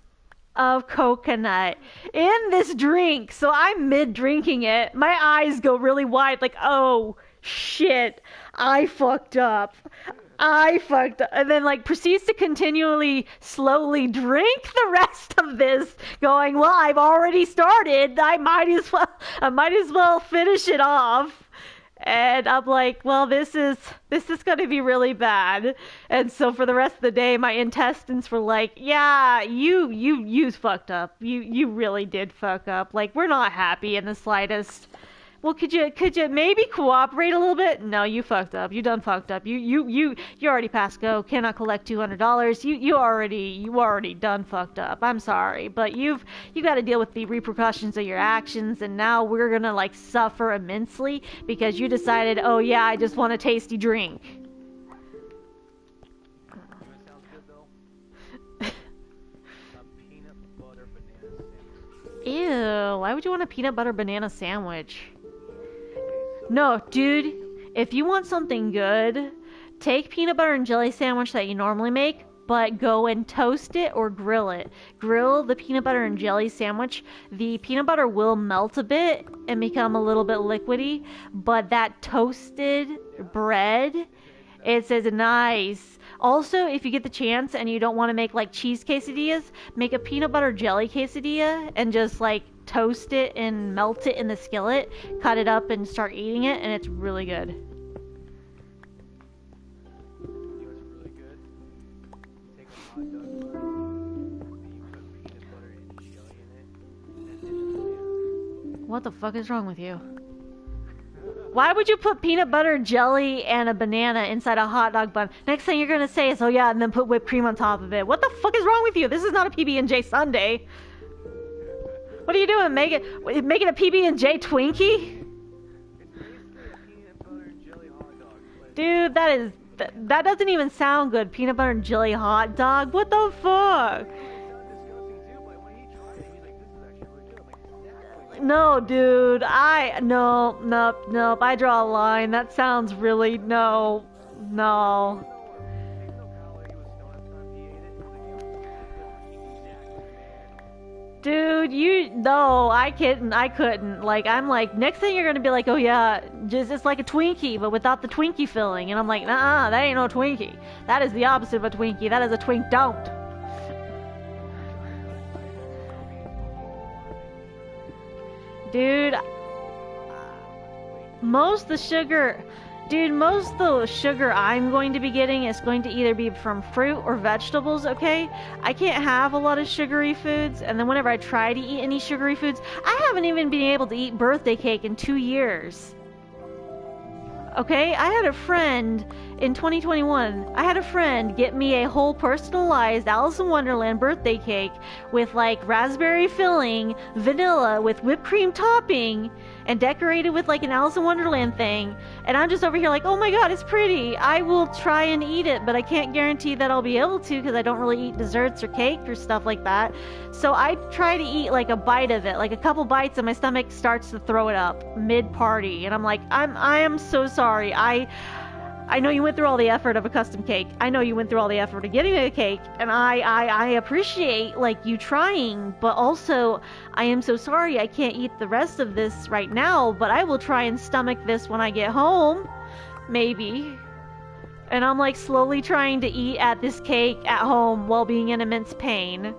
of coconut in this drink. So I'm mid drinking it. My eyes go really wide, like, oh shit, I fucked up. I fucked up. And then like proceeds to continually slowly drink the rest of this, going, well, I've already started. I might as well finish it off. And I'm like, well, this is going to be really bad. And so for the rest of the day, my intestines were like, yeah, you fucked up. You really did fuck up. Like, we're not happy in the slightest. Well, could you maybe cooperate a little bit? No, you fucked up. You done fucked up. You already passed go. Cannot collect $200. You already done fucked up. I'm sorry, but you got to deal with the repercussions of your actions, and now we're gonna like suffer immensely because you decided, oh yeah, I just want a tasty drink. You know what sounds good though? A peanut butter banana sandwich. Ew, why would you want a peanut butter banana sandwich? No, dude, if you want something good, take peanut butter and jelly sandwich that you normally make, but go and toast it or grill it. Grill the peanut butter and jelly sandwich. The peanut butter will melt a bit and become a little bit liquidy, but that toasted bread, it's as nice. Also, if you get the chance and you don't want to make like cheese quesadillas, make a peanut butter jelly quesadilla and just like toast it and melt it in the skillet, cut it up and start eating it, and it's really good. You know what's really good? hot dog bun, and you put peanut butter and jelly in it, and then just banana. What the fuck is wrong with you? Why would you put peanut butter, jelly, and a banana inside a hot dog bun? Next thing you're gonna say is, oh yeah, and then put whipped cream on top of it. What the fuck is wrong with you? This is not a PB&J sundae. What are you doing? Make it a PB&J Twinkie? It's basically a peanut butter and jelly hot dog. But Dude, that doesn't even sound good. Peanut butter and jelly hot dog? What the fuck? it sounds disgusting too, but when he tried it, he's like, this is actually really good. I'm like, exactly. No, dude. Nope. I draw a line. That sounds really, no. Even though Kyle, he was still at the time he ate it, he was like, it was exactly man. Dude, no, I couldn't. Like, I'm like, next thing you're gonna be like, oh yeah, just it's like a Twinkie, but without the Twinkie filling. And I'm like, nah, that ain't no Twinkie. That is the opposite of a Twinkie. That is a Twink don't. Dude, most of the sugar I'm going to be getting is going to either be from fruit or vegetables, okay? I can't have a lot of sugary foods, and then whenever I try to eat any sugary foods, I haven't even been able to eat birthday cake in 2 years. Okay, I had a friend in 2021. I had a friend get me a whole personalized Alice in Wonderland birthday cake with like raspberry filling, vanilla with whipped cream topping, and decorated with like an Alice in Wonderland thing. And I'm just over here like, oh my god, it's pretty. I will try and eat it, but I can't guarantee that I'll be able to because I don't really eat desserts or cake or stuff like that. So I try to eat like a bite of it, like a couple bites, and my stomach starts to throw it up mid-party. And I'm like, I am so sorry. I know you went through all the effort of a custom cake. I know you went through all the effort of getting a cake, and I appreciate like you trying, but also I am so sorry I can't eat the rest of this right now, but I will try and stomach this when I get home, maybe. And I'm like slowly trying to eat at this cake at home while being in immense pain.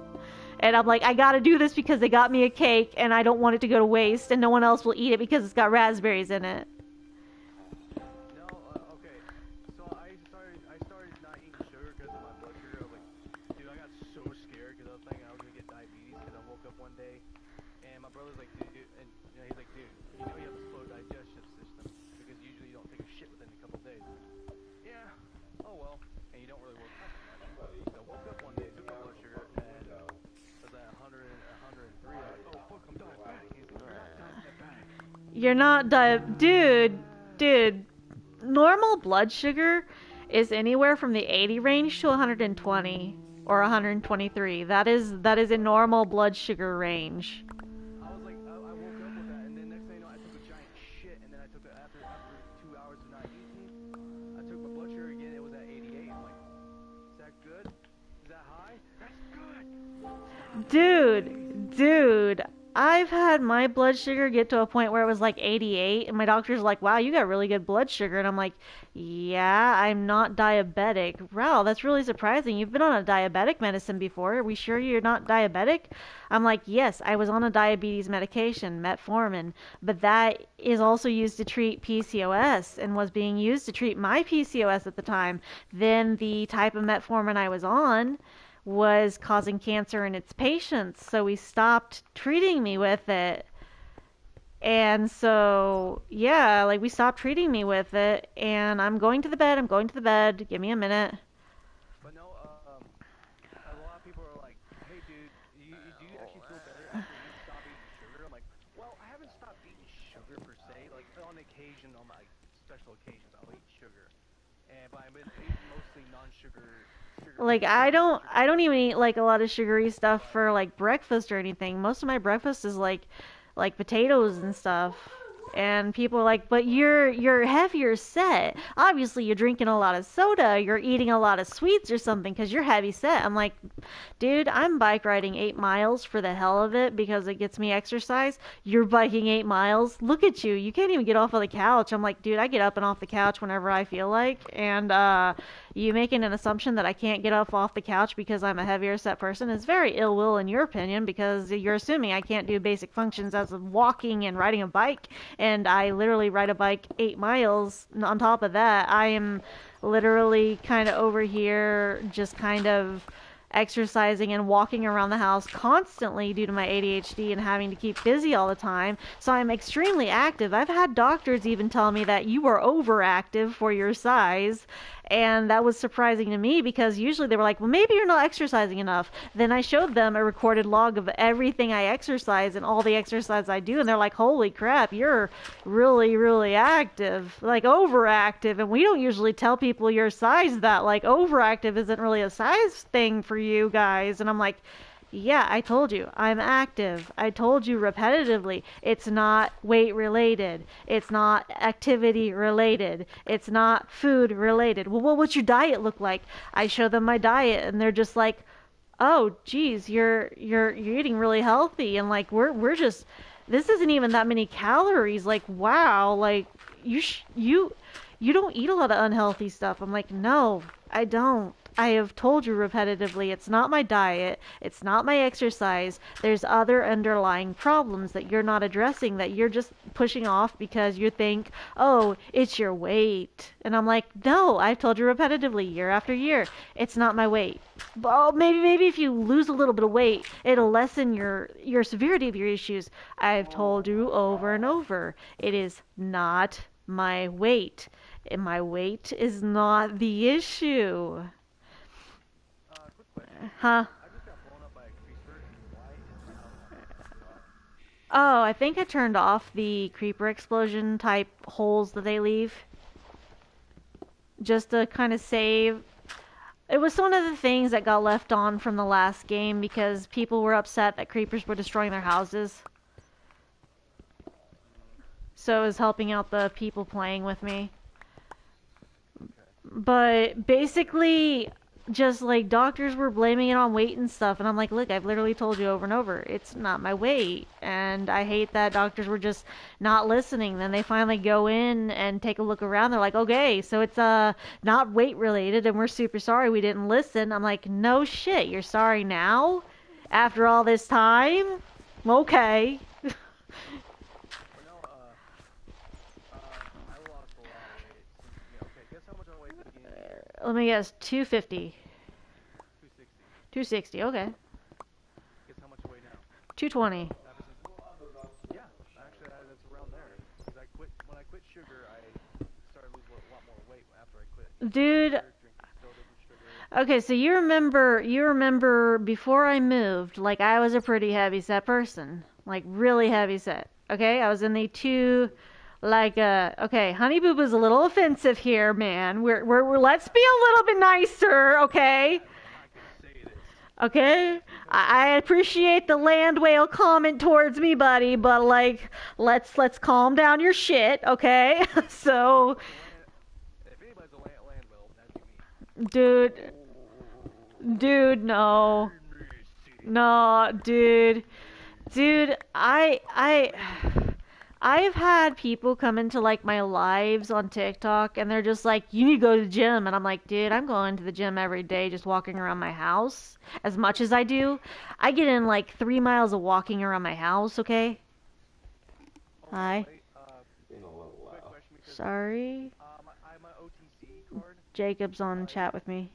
And I'm like, I gotta do this because they got me a cake and I don't want it to go to waste, and no one else will eat it because it's got raspberries in it. Okay. So I started not eating sugar because of my blood sugar. I was like, dude, I got so scared because I was thinking I was gonna get diabetes because I woke up one day and my brother's like, dude, and he's like, dude, you know you have a slow digestive system because usually you don't take a shit within a couple days. Yeah. Oh well. And you don't really work out that much. So I woke up one day, took my blood sugar, and was at 100, 103. I was like, oh fuck, I'm diabetic. He's like, you're not diabetic. Dude. Normal blood sugar is anywhere from the 80 range to 120 or 123. That is a normal blood sugar range. I was like, I woke up with that, and then next thing you know, I took a giant shit, and then I took it after 2 hours of not eating. I took my blood sugar again, it was at 88. I'm like, is that good? Is that high? That's good. Dude, I've had my blood sugar get to a point where it was like 88, and my doctor's like, wow, you got really good blood sugar. And I'm like, yeah, I'm not diabetic. Wow, that's really surprising. You've been on a diabetic medicine before. Are we sure you're not diabetic? I'm like, yes, I was on a diabetes medication, metformin, but that is also used to treat PCOS and was being used to treat my PCOS at the time. Then the type of metformin I was on was causing cancer in its patients, so we stopped treating me with it. And so, yeah, like we stopped treating me with it, and I'm going to the bed, give me a minute. But no, a lot of people are like, hey dude, do you actually feel better after you stop eating sugar? I'm like, well, I haven't stopped eating sugar per se, like on occasion, on my special occasions, I'll eat sugar. But I've been eating mostly non-sugar. Like I don't even eat like a lot of sugary stuff for like breakfast or anything. Most of my breakfast is like potatoes and stuff. And people are like, but you're heavier set. Obviously, you're drinking a lot of soda. You're eating a lot of sweets or something because you're heavy set. I'm like, dude, I'm bike riding 8 miles for the hell of it because it gets me exercise. You're biking 8 miles. Look at you. You can't even get off of the couch. I'm like, dude, I get up and off the couch whenever I feel like. And you making an assumption that I can't get up off the couch because I'm a heavier set person is very ill will in your opinion because you're assuming I can't do basic functions as of walking and riding a bike. And I literally ride a bike 8 miles. On top of that, I am literally kind of over here just kind of exercising and walking around the house constantly due to my ADHD and having to keep busy all the time. So I'm extremely active. I've had doctors even tell me that you are overactive for your size. And that was surprising to me because usually they were like, well, maybe you're not exercising enough. Then I showed them a recorded log of everything I exercise and all the exercise I do. And they're like, holy crap, you're really, really active, like overactive. And we don't usually tell people your size that, like, overactive isn't really a size thing for you guys. And I'm like, yeah, I told you, I'm active. I told you repetitively, it's not weight related. It's not activity related. It's not food related. Well, what's your diet look like? I show them my diet and they're just like, oh, geez, you're eating really healthy. And like, we're just, this isn't even that many calories. Like, wow, like you don't eat a lot of unhealthy stuff. I'm like, no, I don't. I have told you repetitively, it's not my diet, it's not my exercise. There's other underlying problems that you're not addressing, that you're just pushing off because you think, oh, it's your weight. And I'm like, no, I've told you repetitively, year after year, it's not my weight. Well, maybe if you lose a little bit of weight, it'll lessen your severity of your issues. I've told you over and over, it is not my weight. And my weight is not the issue. Quick question. Huh? I just got blown up by a creeper, and why is my house Oh, I think I turned off the creeper explosion type holes that they leave. Just to kind of save. It was one of the things that got left on from the last game because people were upset that creepers were destroying their houses. So it was helping out the people playing with me. But basically, just like doctors were blaming it on weight and stuff, and I'm like, look, I've literally told you over and over, it's not my weight. And I hate that doctors were just not listening. Then they finally go in and take a look around. They're like, okay, so it's not weight related, and we're super sorry we didn't listen. I'm like, no shit, you're sorry now? After all this time? Okay. I lost a lot of weight. Okay, guess how much I weighed at the beginning of the year? Let me guess, 250. 260. 260, okay. Guess how much I weigh now? 220. Yeah, actually, that's around there. Because when I quit sugar, I started losing a lot more weight after I quit. Dude, Drinking soda with sugar. okay, so you remember before I moved, like I was a pretty heavy set person, like really heavy set. Okay, I was in the okay, Honey Boo Boo's a little offensive here, man. We're let's be a little bit nicer, okay? Okay, I appreciate the land whale comment towards me, buddy, but like, let's calm down your shit, okay? So, If anybody's a land whale, that'd be me. dude, no, dude, I've had people come into like my lives on TikTok and they're just like, you need to go to the gym. And I'm like, dude, I'm going to the gym every day just walking around my house. As much as I do, I get in like 3 miles of walking around my house, okay? Hi. Wait, quick question because Sorry. my OTC card. Jacob's on chat with me.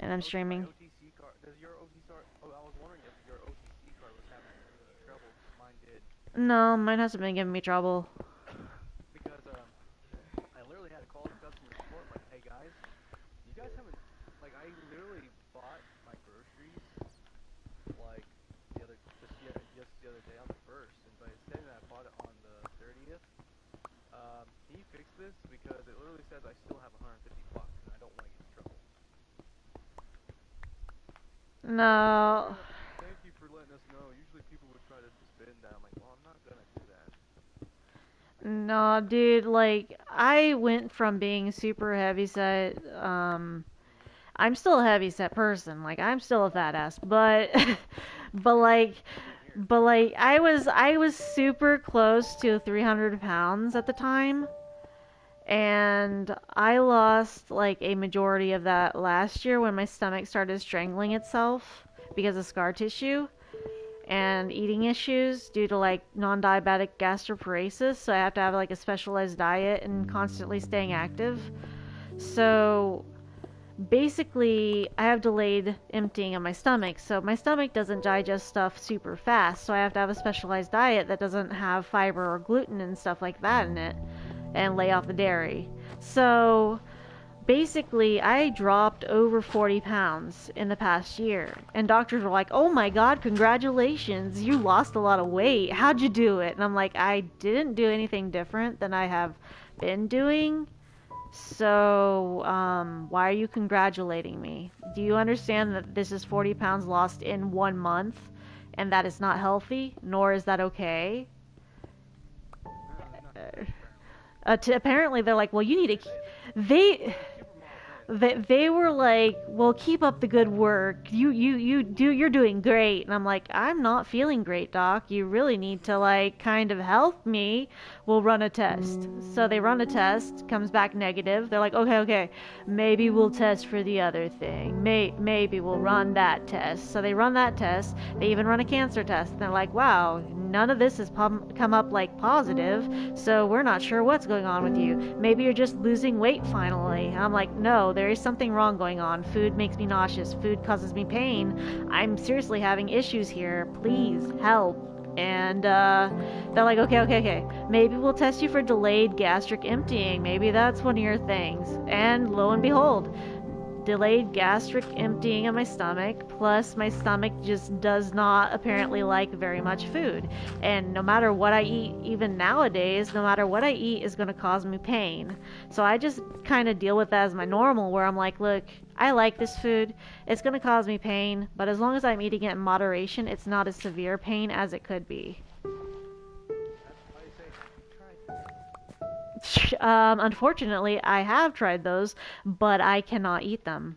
And I'm streaming. My OTC card. Does your OTC card? Oh, I was wondering if your OTC card was having any trouble. Mine did. No, mine hasn't been giving me trouble. Because I literally had to call the customer support like, hey guys, you guys haven't like I literally bought my groceries like just the other day on the 1st, and but it's saying that I bought it on the 30th. Can you fix this because it literally says I still have $150 and I don't want to get in trouble. No. Thank you for letting us know. Usually people would try to spin that. I'm like, well, I'm not gonna do that. No, dude, like, I went from being super heavyset, I'm still a heavyset person, like, I'm still a fat ass, but, but like, I was super close to 300 pounds at the time, and I lost, like, a majority of that last year when my stomach started strangling itself because of scar tissue and eating issues due to like non-diabetic gastroparesis, so I have to have like a specialized diet and constantly staying active. So basically I have delayed emptying of my stomach, so my stomach doesn't digest stuff super fast, so I have to have a specialized diet that doesn't have fiber or gluten and stuff like that in it, and lay off the dairy. So basically I dropped over 40 pounds in the past year, and doctors were like, oh my god, congratulations, you lost a lot of weight, how'd you do it? And I'm like, I didn't do anything different than I have been doing. So, why are you congratulating me? Do you understand that this is 40 pounds lost in 1 month, and that is not healthy, nor is that okay? Apparently, they're like, well, you need to. They they were like, well, keep up the good work, you're doing great. And I'm like, I'm not feeling great, doc, you really need to like kind of help me. We'll run a test. So they run a test, comes back negative. They're like, okay, maybe we'll test for the other thing, maybe we'll run that test. So they run that test, they even run a cancer test, and they're like, wow, none of this has come up like positive, so we're not sure what's going on with you. Maybe you're just losing weight finally. And I'm like, no, there is something wrong going on. Food makes me nauseous. Food causes me pain. I'm seriously having issues here. Please help. And they're like, okay. Maybe we'll test you for delayed gastric emptying. Maybe that's one of your things. And lo and behold, delayed gastric emptying of my stomach, plus my stomach just does not apparently like very much food. And no matter what I eat, even nowadays, no matter what I eat is going to cause me pain. So I just kind of deal with that as my normal, where I'm like, look, I like this food, it's going to cause me pain, but as long as I'm eating it in moderation, it's not as severe pain as it could be. Unfortunately, I have tried those, but I cannot eat them.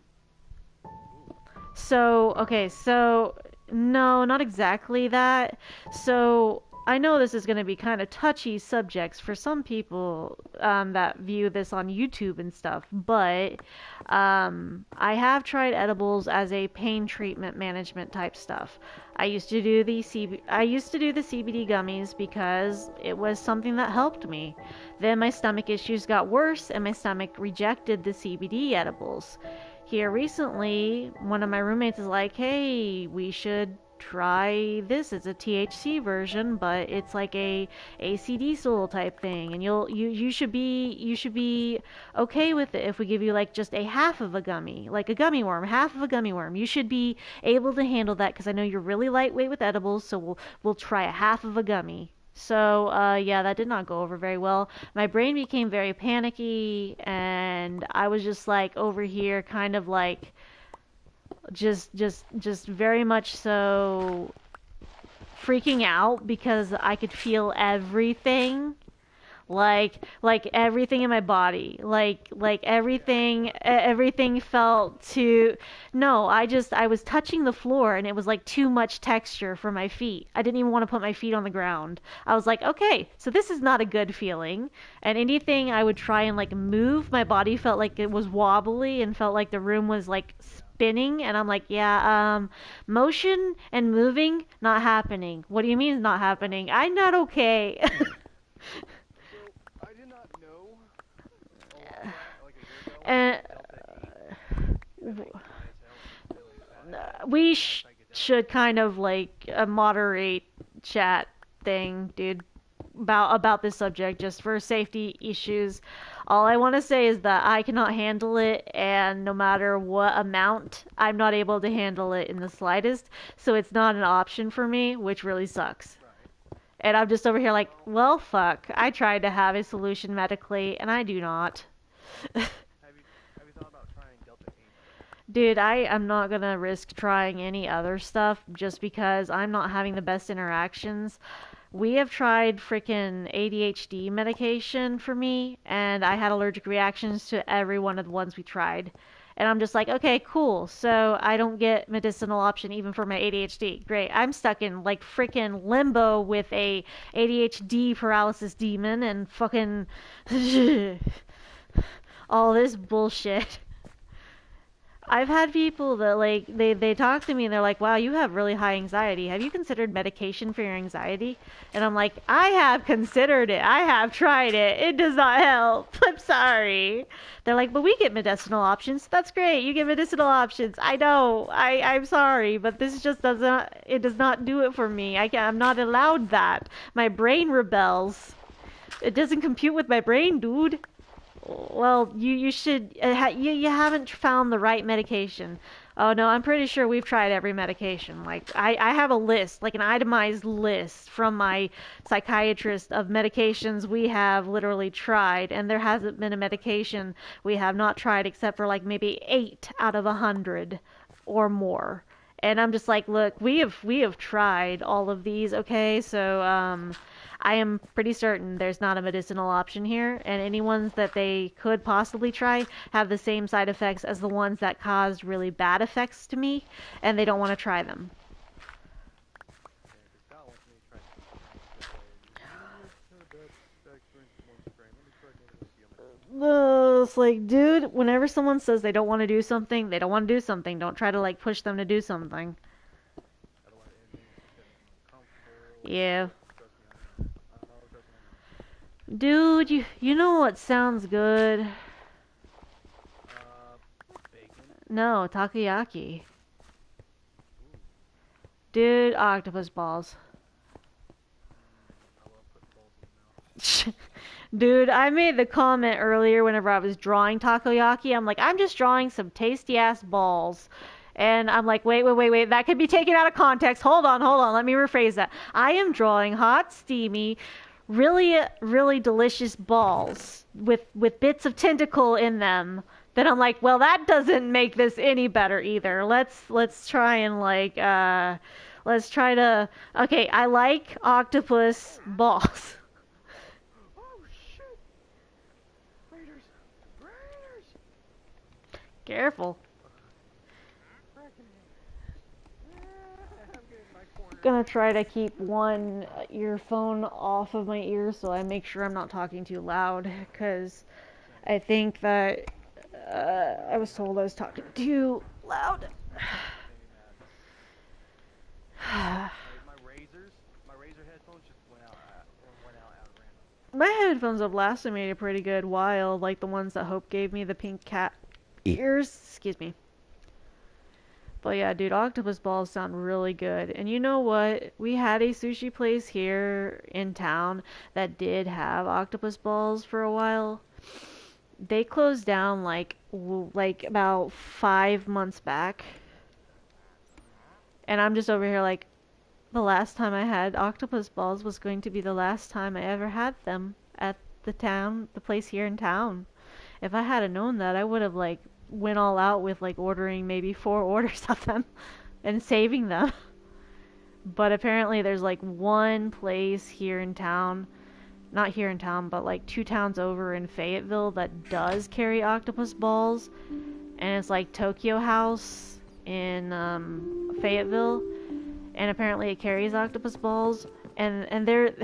So, okay, so, no, not exactly that. So, I know this is going to be kind of touchy subjects for some people that view this on YouTube and stuff, but I have tried edibles as a pain treatment management type stuff. I used to do the CBD gummies because it was something that helped me. Then my stomach issues got worse, and my stomach rejected the CBD edibles. Here recently, one of my roommates is like, hey, we should try this. It's a THC version, but it's like a ACD soul type thing, and you should be okay with it if we give you like just a half of a gummy, like a gummy worm, half of a gummy worm. You should be able to handle that because I know you're really lightweight with edibles, so we'll try a half of a gummy. So, yeah, that did not go over very well. My brain became very panicky, and I was just like over here kind of like just very much so freaking out because I could feel everything, like everything in my body, like everything felt too. No, I was touching the floor, and it was like too much texture for my feet. I didn't even want to put my feet on the ground. I was like, okay, so this is not a good feeling. And anything I would try and like move, my body felt like it was wobbly and felt like the room was like spinning. And I'm like, yeah, motion and moving not happening. What do you mean it's not happening? I'm not okay. And we should kind of like a moderate chat thing, dude, about this subject just for safety issues. All I want to say is that I cannot handle it, and no matter what amount, I'm not able to handle it in the slightest, so it's not an option for me, which really sucks. And I'm just over here like, well, fuck. I tried to have a solution medically, and I do not. Dude, I am not gonna risk trying any other stuff just because I'm not having the best interactions. We have tried freaking ADHD medication for me, and I had allergic reactions to every one of the ones we tried. And I'm just like, okay, cool. So I don't get medicinal option even for my ADHD. Great. I'm stuck in like freaking limbo with a ADHD paralysis demon and fucking all this bullshit. I've had people that like they talk to me and they're like, "Wow, you have really high anxiety. Have you considered medication for your anxiety?" And I'm like, "I have considered it. I have tried it. It does not help. I'm sorry." They're like, "But we get medicinal options." That's great. You get medicinal options. I know. I'm sorry, but this just does not do it for me. I'm not allowed that. My brain rebels. It doesn't compute with my brain, dude. Well, you should you haven't found the right medication. Oh no, I'm pretty sure we've tried every medication. Like I have a list, like an itemized list from my psychiatrist of medications we have literally tried, and there hasn't been a medication we have not tried except for like maybe 8 out of 100 or more. And I'm just like, look, we have tried all of these, okay? So I am pretty certain there's not a medicinal option here, and any ones that they could possibly try have the same side effects as the ones that caused really bad effects to me, and they don't want to try them. It's like, dude, whenever someone says they don't want to do something, they don't want to do something. Don't try to like push them to do something. Yeah. Dude, you know what sounds good? No, takoyaki. Dude, octopus balls. Dude, I made the comment earlier whenever I was drawing takoyaki. I'm like, I'm just drawing some tasty ass balls. And I'm like, wait. That could be taken out of context. Hold on. Let me rephrase that. I am drawing hot, steamy, really delicious balls with bits of tentacle in them. Then I'm like, well, that doesn't make this any better either. Let's try and like let's try to. Okay, I like octopus balls. Careful. Gonna try to keep one earphone off of my ear so I make sure I'm not talking too loud, because I think that I was told I was talking too loud. my razor headphones just went out at random. My headphones have lasted me a pretty good while, like the ones that Hope gave me, the pink cat ears. Excuse me. But yeah, dude, octopus balls sound really good. And you know what? We had a sushi place here in town that did have octopus balls for a while. They closed down like about 5 months back. And I'm just over here like, the last time I had octopus balls was going to be the last time I ever had them at the place here in town. If I had known that, I would have like went all out with like ordering maybe 4 orders of them and saving them. But apparently there's like one place here in town, not here in town, but like 2 towns over in Fayetteville that does carry octopus balls, and it's like Tokyo House in Fayetteville, and apparently it carries octopus balls, and they're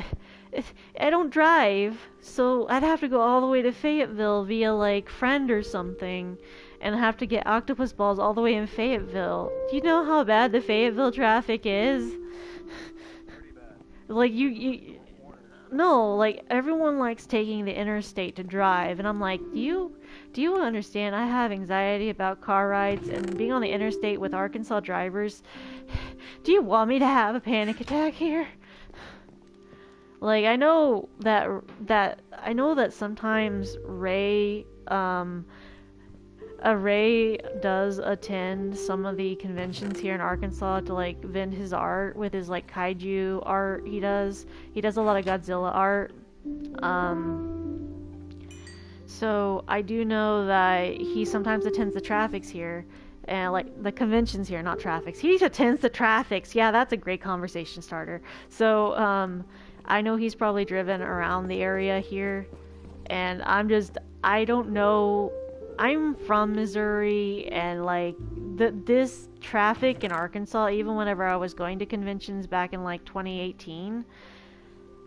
I don't drive, so I'd have to go all the way to Fayetteville via like friend or something, and have to get octopus balls all the way in Fayetteville. Do you know how bad the Fayetteville traffic is? Pretty bad. Like no, like everyone likes taking the interstate to drive, and I'm like, do you understand? I have anxiety about car rides and being on the interstate with Arkansas drivers. Do you want me to have a panic attack here? Like I know that sometimes Ray does attend some of the conventions here in Arkansas to like vend his art with his like kaiju art. He does a lot of Godzilla art. So I do know that he sometimes attends the traffics here, and like the conventions here, not traffics. He attends the traffics. Yeah, that's a great conversation starter. So I know he's probably driven around the area here, and I don't know. I'm from Missouri, and like this traffic in Arkansas, even whenever I was going to conventions back in like 2018,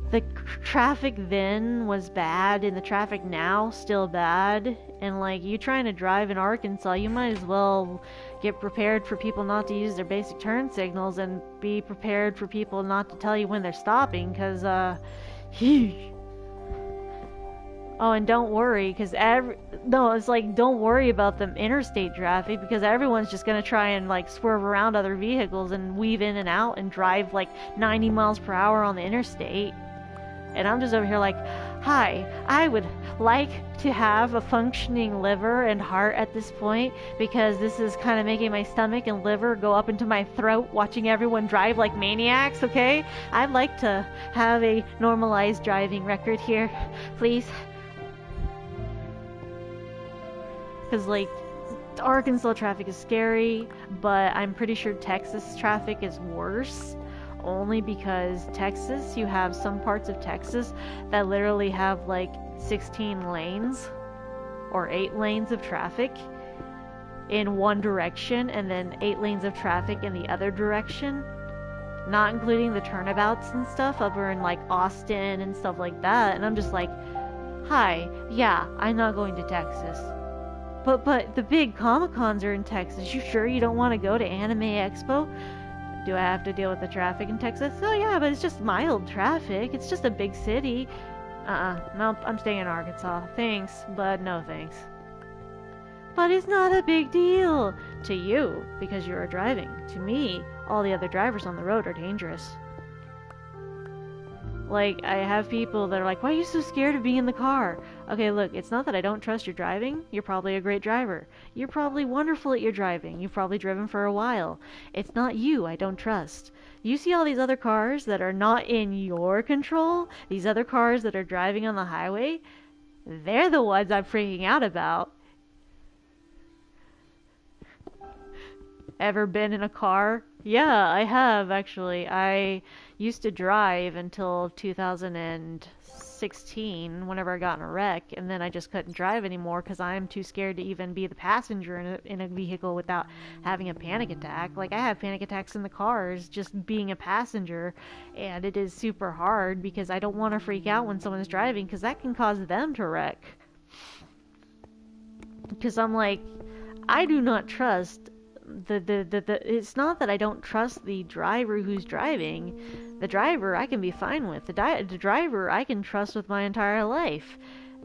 the traffic then was bad and the traffic now still bad, and like you trying to drive in Arkansas, you might as well get prepared for people not to use their basic turn signals and be prepared for people not to tell you when they're stopping, because oh, and don't worry, because it's like, don't worry about the interstate traffic, because everyone's just going to try and, like, swerve around other vehicles and weave in and out and drive, like, 90 miles per hour on the interstate. And I'm just over here like, hi, I would like to have a functioning liver and heart at this point, because this is kind of making my stomach and liver go up into my throat watching everyone drive like maniacs, okay? I'd like to have a normalized driving record here, please. Because, like, Arkansas traffic is scary, but I'm pretty sure Texas traffic is worse. Only because Texas, you have some parts of Texas that literally have, like, 16 lanes or 8 lanes of traffic in one direction, and then 8 lanes of traffic in the other direction. Not including the turnabouts and stuff over in, like, Austin and stuff like that. And I'm just like, hi, yeah, I'm not going to Texas. But the big Comic-Cons are in Texas. You sure you don't want to go to Anime Expo? Do I have to deal with the traffic in Texas? Oh yeah, but it's just mild traffic. It's just a big city. Nope, I'm staying in Arkansas. Thanks, but no thanks. But it's not a big deal to you, because you are driving. To me, all the other drivers on the road are dangerous. Like, I have people that are like, why are you so scared of being in the car? Okay, look, it's not that I don't trust your driving. You're probably a great driver. You're probably wonderful at your driving. You've probably driven for a while. It's not you I don't trust. You see all these other cars that are not in your control? These other cars that are driving on the highway? They're the ones I'm freaking out about. Ever been in a car? Yeah, I have, actually. I used to drive until 2016, whenever I got in a wreck, and then I just couldn't drive anymore because I'm too scared to even be the passenger in a vehicle without having a panic attack. Like, I have panic attacks in the cars just being a passenger, and it is super hard because I don't want to freak out when someone's driving, because that can cause them to wreck. Because I'm like, I do not trust it's not that I don't trust the driver who's driving. The driver I can be fine with. The driver I can trust with my entire life.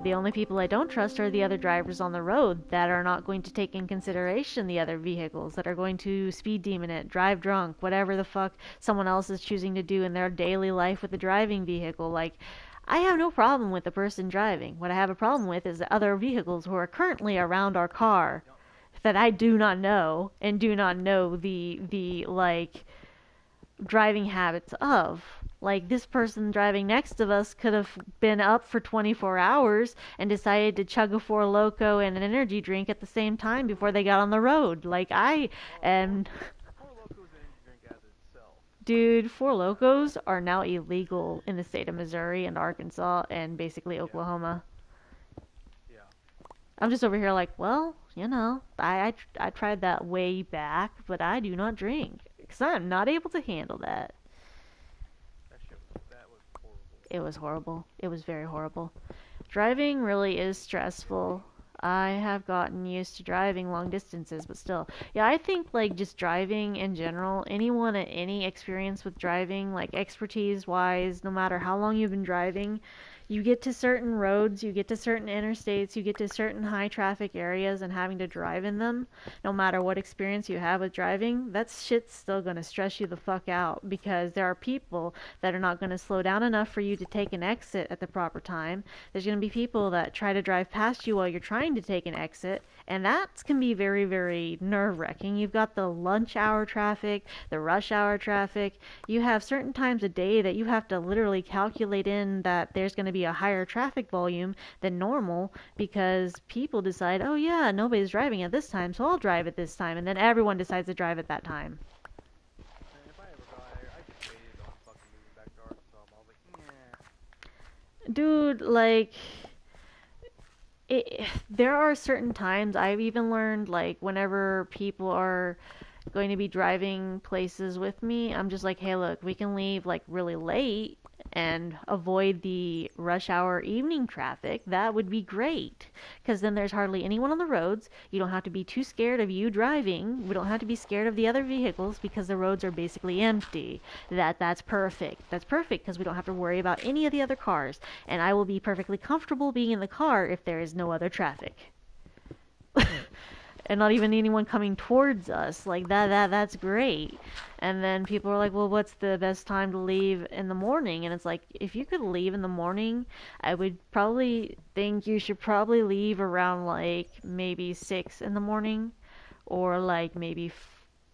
The only people I don't trust are the other drivers on the road that are not going to take in consideration the other vehicles, that are going to speed demon it, drive drunk, whatever the fuck someone else is choosing to do in their daily life with the driving vehicle. Like, I have no problem with the person driving. What I have a problem with is the other vehicles who are currently around our car that I do not know, and do not know the like driving habits of. Like, this person driving next to us could have been up for 24 hours and decided to chug a Four Loko and an energy drink at the same time before they got on the road. Like, I am... Four Locos and energy drink as itself. Dude, Four Locos are now illegal in the state of Missouri and Arkansas and basically Oklahoma. Yeah. I'm just over here like, well, you know, I tried that way back, but I do not drink, because I'm not able to handle that. That was horrible. It was horrible. It was very horrible. Driving really is stressful. I have gotten used to driving long distances, but still. Yeah, I think, like, just driving in general, anyone at any experience with driving, like, expertise-wise, no matter how long you've been driving, you get to certain roads, you get to certain interstates, you get to certain high traffic areas and having to drive in them, no matter what experience you have with driving, that shit's still going to stress you the fuck out, because there are people that are not going to slow down enough for you to take an exit at the proper time. There's going to be people that try to drive past you while you're trying to take an exit, and that can be very, very nerve-wracking. You've got the lunch hour traffic, the rush hour traffic. You have certain times a day that you have to literally calculate in that there's going to be a higher traffic volume than normal, because people decide, oh yeah, nobody's driving at this time, so I'll drive at this time, and then everyone decides to drive at that time. And if I ever got here, I just waited on fucking moving back to Arkansas. I was like, Dude, like, there are certain times I've even learned, like, whenever people are going to be driving places with me, I'm just like, hey, look, we can leave, like, really late, and avoid the rush hour evening traffic, that would be great. Because then there's hardly anyone on the roads. You don't have to be too scared of you driving. We don't have to be scared of the other vehicles because the roads are basically empty. That's perfect. That's perfect because we don't have to worry about any of the other cars. And I will be perfectly comfortable being in the car if there is no other traffic. And not even anyone coming towards us. Like that's great. And then people are like, well, what's the best time to leave in the morning? And it's like, if you could leave in the morning, I would probably think you should probably leave around like maybe 6 in the morning, or like maybe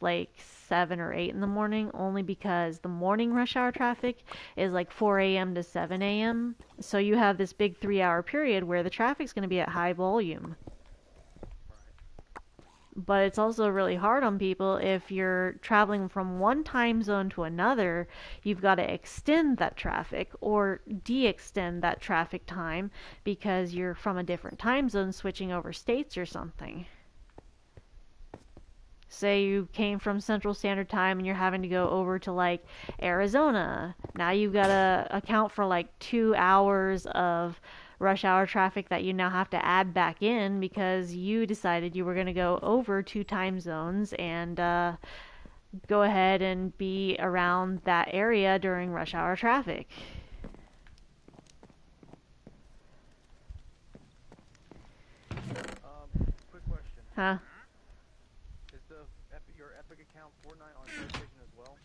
like 7 or 8 in the morning, only because the morning rush hour traffic is like 4 a.m. to 7 a.m. So you have this big 3-hour period where the traffic's going to be at high volume. But it's also really hard on people if you're traveling from one time zone to another. You've got to extend that traffic or de-extend that traffic time because you're from a different time zone switching over states or something. Say you came from Central Standard Time and you're having to go over to like Arizona. Now you've got to account for like 2 hours of rush hour traffic that you now have to add back in because you decided you were going to go over 2 time zones and go ahead and be around that area during rush hour traffic. Quick question. Huh? Is your Epic account Fortnite on PlayStation as well?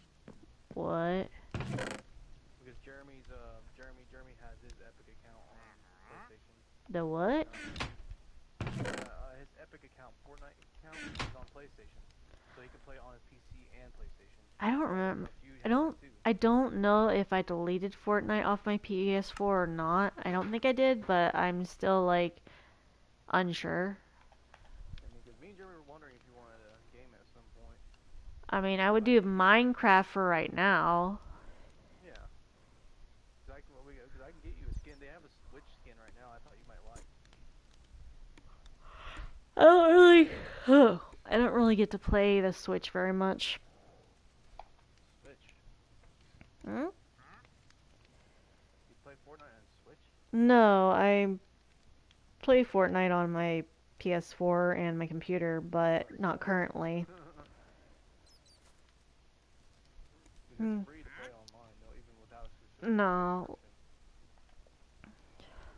What? Because Jeremy has his Epic account on PlayStation. The what? His Epic account, Fortnite account, is on PlayStation, so he can play on his PC and PlayStation. I don't remember. I don't know if I deleted Fortnite off my PS4 or not. I don't think I did, but I'm still like unsure. I mean, because me and Jeremy were wondering if you wanted a game at some point. I mean, I would do Minecraft for right now. Yeah. Because I can get you a skin. They have a Switch skin right now. I thought you might like. I don't really get to play the Switch very much. Switch. Hmm? You play Fortnite on Switch? No, I play Fortnite on my PS4 and my computer, but not currently. It's free to play online, though, even without a subscription. No.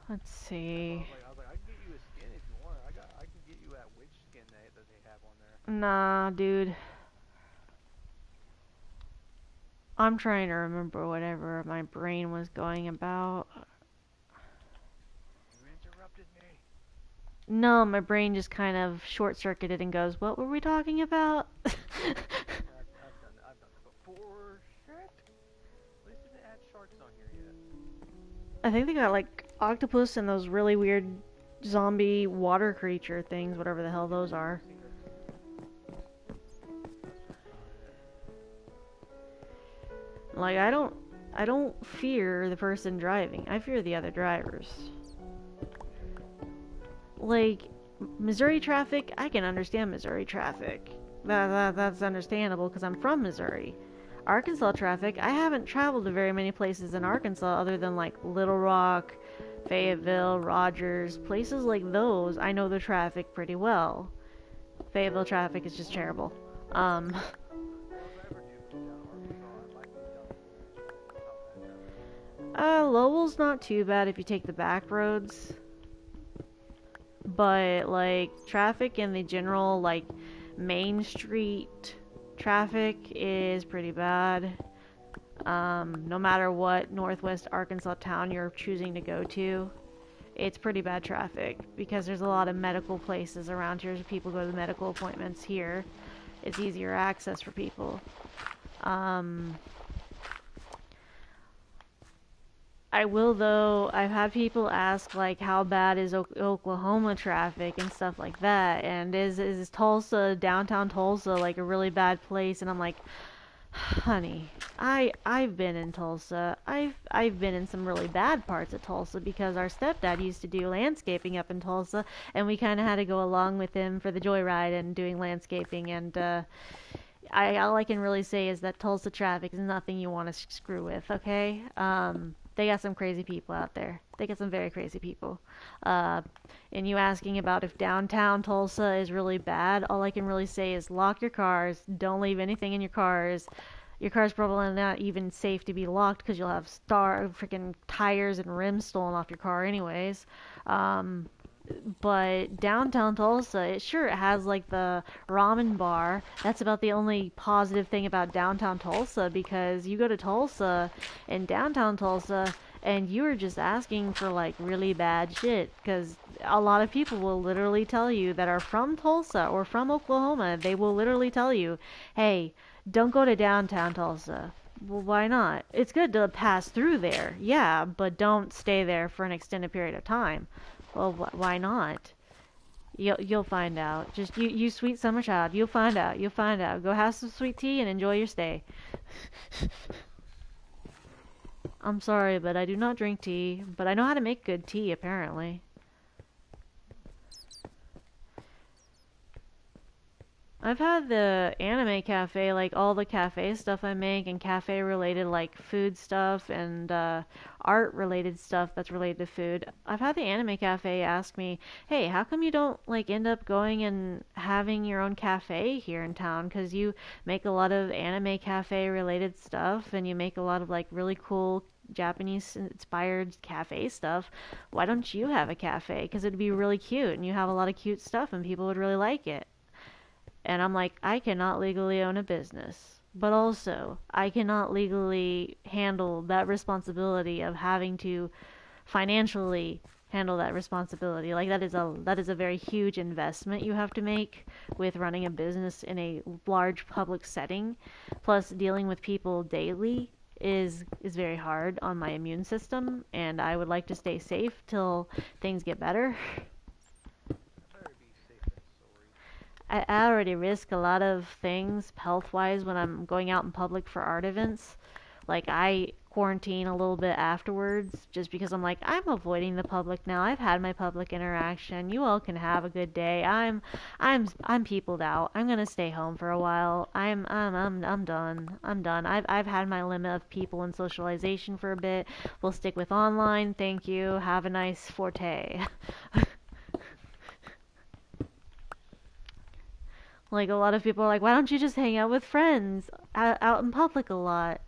Let's see. I was like, I can get you a skin if you want. I can get you that witch skin that they have on there. Nah, dude. I'm trying to remember whatever my brain was going about. You interrupted me. No, my brain just kind of short-circuited and goes, what were we talking about? I've done it before. Shit. At least they didn't add sharks on here yet. I think they got like octopus and those really weird zombie water creature things, whatever the hell those are. Like I don't fear the person driving. I fear the other drivers. Like Missouri traffic, I can understand Missouri traffic. That's understandable because I'm from Missouri. Arkansas traffic, I haven't traveled to very many places in Arkansas other than like Little Rock, Fayetteville, Rogers, places like those. I know the traffic pretty well. Fayetteville traffic is just terrible. Lowell's not too bad if you take the back roads. But like traffic in the general like Main Street traffic is pretty bad. No matter what Northwest Arkansas town you're choosing to go to, it's pretty bad traffic because there's a lot of medical places around here. So people go to medical appointments here. It's easier access for people. I will though, I've had people ask like how bad is Oklahoma traffic and stuff like that, and is Tulsa, downtown Tulsa, like a really bad place? And I'm like, honey, I've been in Tulsa. I've been in some really bad parts of Tulsa because our stepdad used to do landscaping up in Tulsa, and we kind of had to go along with him for the joyride and doing landscaping. And all I can really say is that Tulsa traffic is nothing you want to screw with. Okay. They got some crazy people out there. They got some very crazy people. Uh, and you asking about if downtown Tulsa is really bad, all I can really say is lock your cars. Don't leave anything in your cars. Your car's probably not even safe to be locked because you'll have freaking tires and rims stolen off your car anyways. Um, but downtown Tulsa, it has like the ramen bar. That's about the only positive thing about downtown Tulsa, because you go to Tulsa and downtown Tulsa and you are just asking for like really bad shit, because a lot of people will literally tell you that are from Tulsa or from Oklahoma, they will literally tell you, hey, don't go to downtown Tulsa. Well, why not? It's good to pass through there, yeah, but don't stay there for an extended period of time. Well, why not? You'll find out. Just you sweet summer child. You'll find out. You'll find out. Go have some sweet tea and enjoy your stay. I'm sorry, but I do not drink tea. But I know how to make good tea, apparently. I've had the anime cafe, like all the cafe stuff I make, and cafe related like food stuff and art related stuff that's related to food. I've had the anime cafe ask me, "Hey, how come you don't like end up going and having your own cafe here in town? 'Cause you make a lot of anime cafe related stuff and you make a lot of like really cool Japanese inspired cafe stuff. Why don't you have a cafe? 'Cause it'd be really cute and you have a lot of cute stuff and people would really like it." And I'm like, I cannot legally own a business. But also, I cannot legally handle that responsibility of having to financially handle that responsibility. Like that is a very huge investment you have to make with running a business in a large public setting. Plus dealing with people daily is very hard on my immune system, and I would like to stay safe till things get better. I already risk a lot of things health-wise when I'm going out in public for art events. Like I quarantine a little bit afterwards just because I'm like, I'm avoiding the public now. I've had my public interaction. You all can have a good day. I'm peopled out. I'm gonna stay home for a while. I'm done. I'm done. I've had my limit of people and socialization for a bit. We'll stick with online. Thank you. Have a nice forte. Like, a lot of people are like, why don't you just hang out with friends out in public a lot?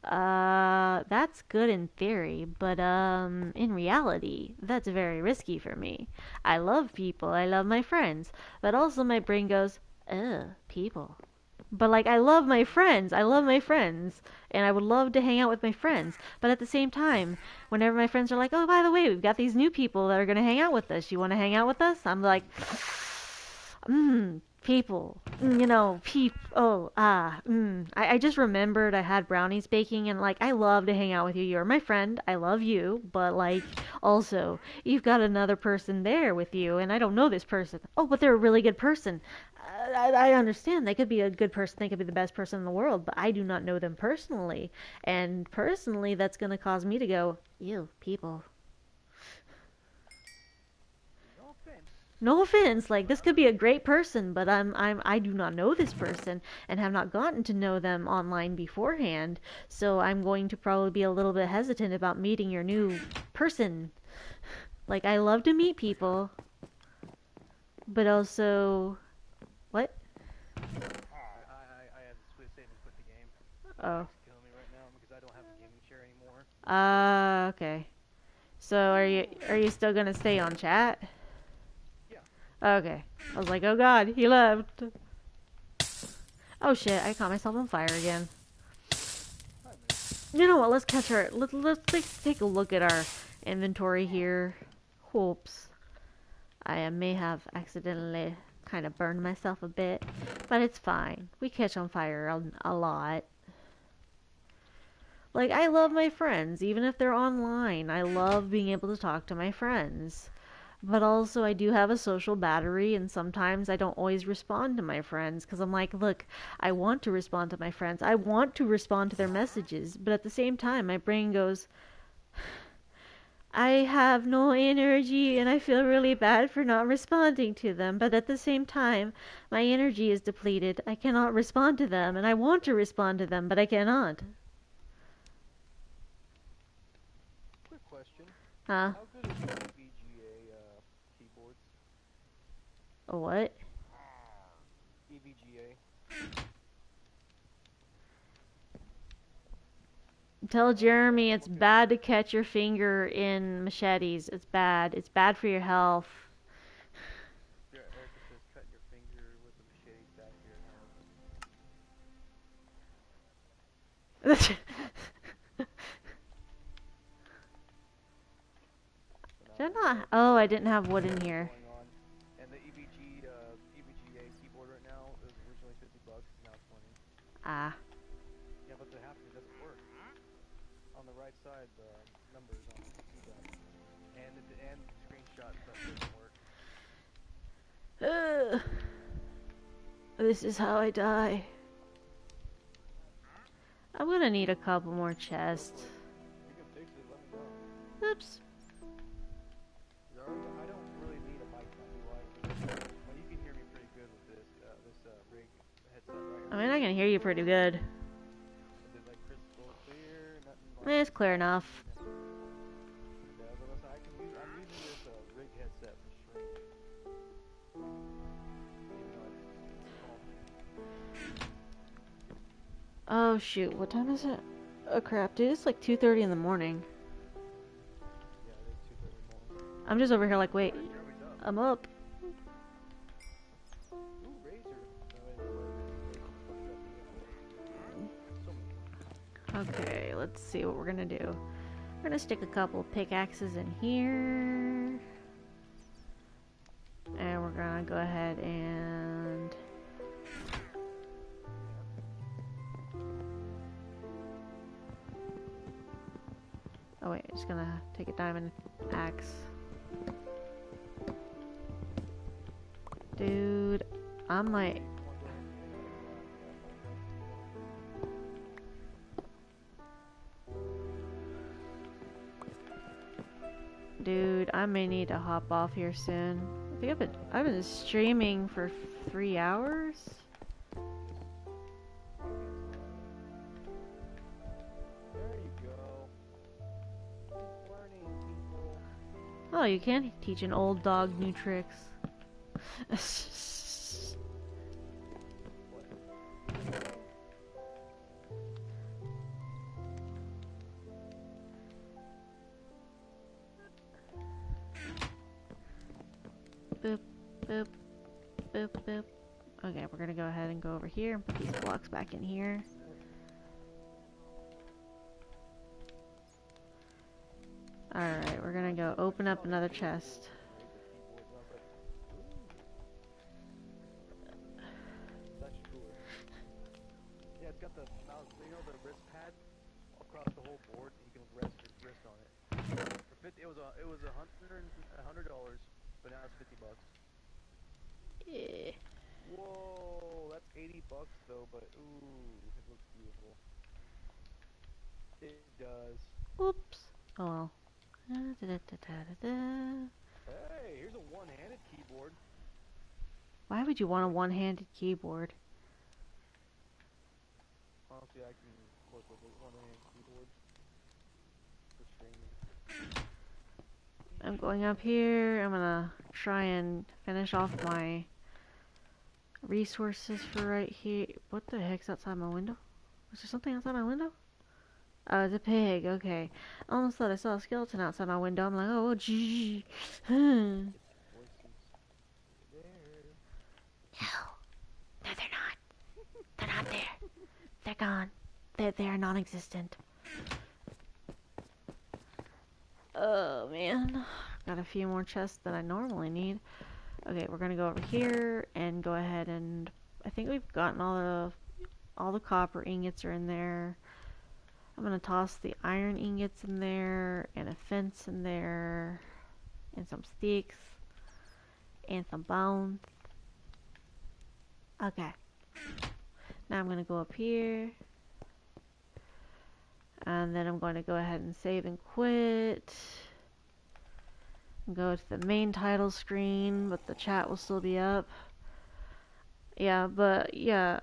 That's good in theory, but, in reality, that's very risky for me. I love people, I love my friends, but also my brain goes, ugh, people. But, like, I love my friends, and I would love to hang out with my friends, but at the same time, whenever my friends are like, oh, by the way, we've got these new people that are gonna hang out with us, you wanna hang out with us? I'm like, people, I just remembered I had brownies baking, and like, I love to hang out with you. You're my friend. I love you, but like, also, you've got another person there with you, and I don't know this person. Oh, but they're a really good person. I understand. They could be a good person. They could be the best person in the world, but I do not know them personally. And personally, that's going to cause me to go, ew, people. No offense, like this could be a great person, but I do not know this person and have not gotten to know them online beforehand, so I'm going to probably be a little bit hesitant about meeting your new person. Like, I love to meet people, but also, what? I had to quit the game. Oh. It's killing me right now because I don't have a gaming chair anymore. Okay. So are you still gonna stay on chat? Okay. I was like, oh god, he left. Oh shit, I caught myself on fire again. You know what, let's take a look at our inventory here. Whoops. I may have accidentally kind of burned myself a bit, but it's fine. We catch on fire a lot. Like, I love my friends, even if they're online. I love being able to talk to my friends. But also, I do have a social battery, and sometimes I don't always respond to my friends, because I'm like, look, I want to respond to my friends. I want to respond to their messages, but at the same time, my brain goes, I have no energy, and I feel really bad for not responding to them, but at the same time, my energy is depleted. I cannot respond to them, and I want to respond to them, but I cannot. Huh? How good is the EVGA keyboards? A what? EVGA. Tell Jeremy it's Okay. bad to catch your finger in machetes. It's bad. It's bad for your health. Yeah, Erica says cut your finger with a machete, bad for your health. So now Did I we not? have Oh, I didn't have wood in what's here. going on. And the EVGA keyboard right now is originally $50, now 20. Ah. Yeah, but the half of it doesn't work. On the right side, the numbers on the keypad. And the screenshot stuff doesn't work. Ugh. This is how I die. I'm gonna need a couple more chests. You can fix it, let me know. Oops. I don't really need a mic, not gonna lie. Well, you can hear me pretty good with this rig headset right I here. mean, I can hear you pretty good. Is it like crystal clear? Nothing like It's clear enough. Yeah, but listen, I'm using this rig headset for streaming. Even though it's Oh shoot, what time is it? Oh crap, dude, it's like 2:30 in the morning. yeah, it is 2:30 in the morning. I'm just over here like, wait, Alright, Jeremy's up. I'm up. Ooh, razor. So many. Okay, let's see what we're gonna do. We're gonna stick a couple pickaxes in here. And we're gonna go ahead and... Oh wait, just gonna take a diamond axe. Dude, I might... Dude, I may need to hop off here soon. I think I've been streaming for 3 hours. There you go. Learning, people. Oh, you can teach an old dog new tricks. Boop, boop, boop, boop. Okay, we're gonna go ahead and go over here and put these blocks back in here. Alright, we're gonna go open up another chest. That's cooler. Yeah, it's got the mouse, you know, the wrist pad across the whole board. You can rest your wrist on it. For 50, it was $100, but now it's $50. Yeah. Whoa, that's $80 though. But ooh, it looks beautiful. It does. Oops. Oh well. Da-da-da-da-da-da. Hey, here's a one-handed keyboard. Why would you want a one-handed keyboard? Honestly, I can work with a one-handed keyboard for streaming. I'm going up here. I'm gonna try and finish off my resources for right here. What the heck's outside my window? Was there something outside my window? Oh, it's a pig. Okay. I almost thought I saw a skeleton outside my window. I'm like, oh, gee. No, they're not. They're not there. They're gone. They are non-existent. Oh, man. Got a few more chests than I normally need. Okay, we're gonna go over here and go ahead and... I think we've gotten all the copper ingots are in there. I'm gonna toss the iron ingots in there, and a fence in there, and some sticks, and some bones. Okay. Now I'm gonna go up here, and then I'm going to go ahead and save and quit. And go to the main title screen, but the chat will still be up. Yeah, but yeah,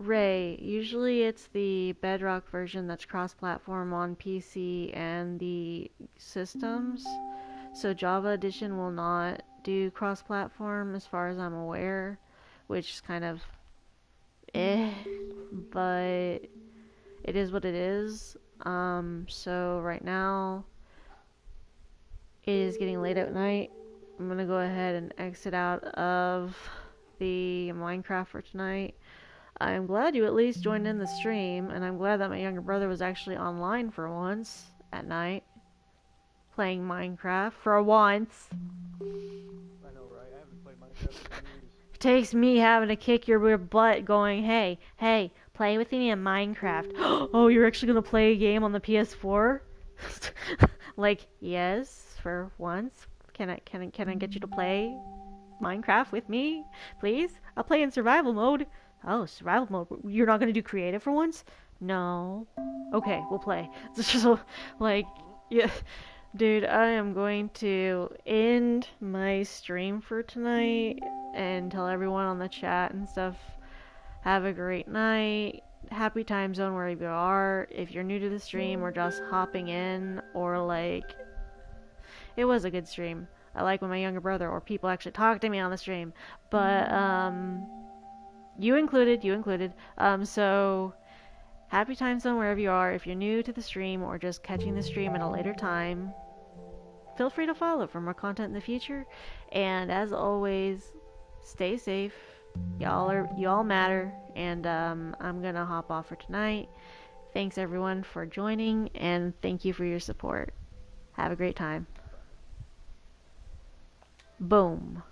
Ray, usually it's the Bedrock version that's cross-platform on PC and the systems. So Java Edition will not do cross-platform as far as I'm aware, which is kind of but it is what it is. So right now it is getting late at night. I'm gonna go ahead and exit out of the Minecraft for tonight. I'm glad you at least joined in the stream, and I'm glad that my younger brother was actually online for once at night, playing Minecraft for once. I know, right? I haven't played Minecraft in years. It takes me having to kick your butt going, hey, play with me in Minecraft. Oh, you're actually gonna play a game on the PS4? Like, yes, for once. Can I get you to play Minecraft with me, please? I'll play in survival mode. Oh, survival mode. You're not gonna do creative for once? No. Okay, we'll play. It's just like, yeah. Dude, I am going to end my stream for tonight and tell everyone on the chat and stuff, have a great night. Happy time zone wherever you are. If you're new to the stream or just hopping in, or like, it was a good stream. I like when my younger brother or people actually talk to me on the stream. But, you included. So happy time zone wherever you are. If you're new to the stream or just catching the stream at a later time, feel free to follow for more content in the future. And as always, stay safe. Y'all matter. And I'm gonna hop off for tonight. Thanks everyone for joining, and thank you for your support. Have a great time. Boom.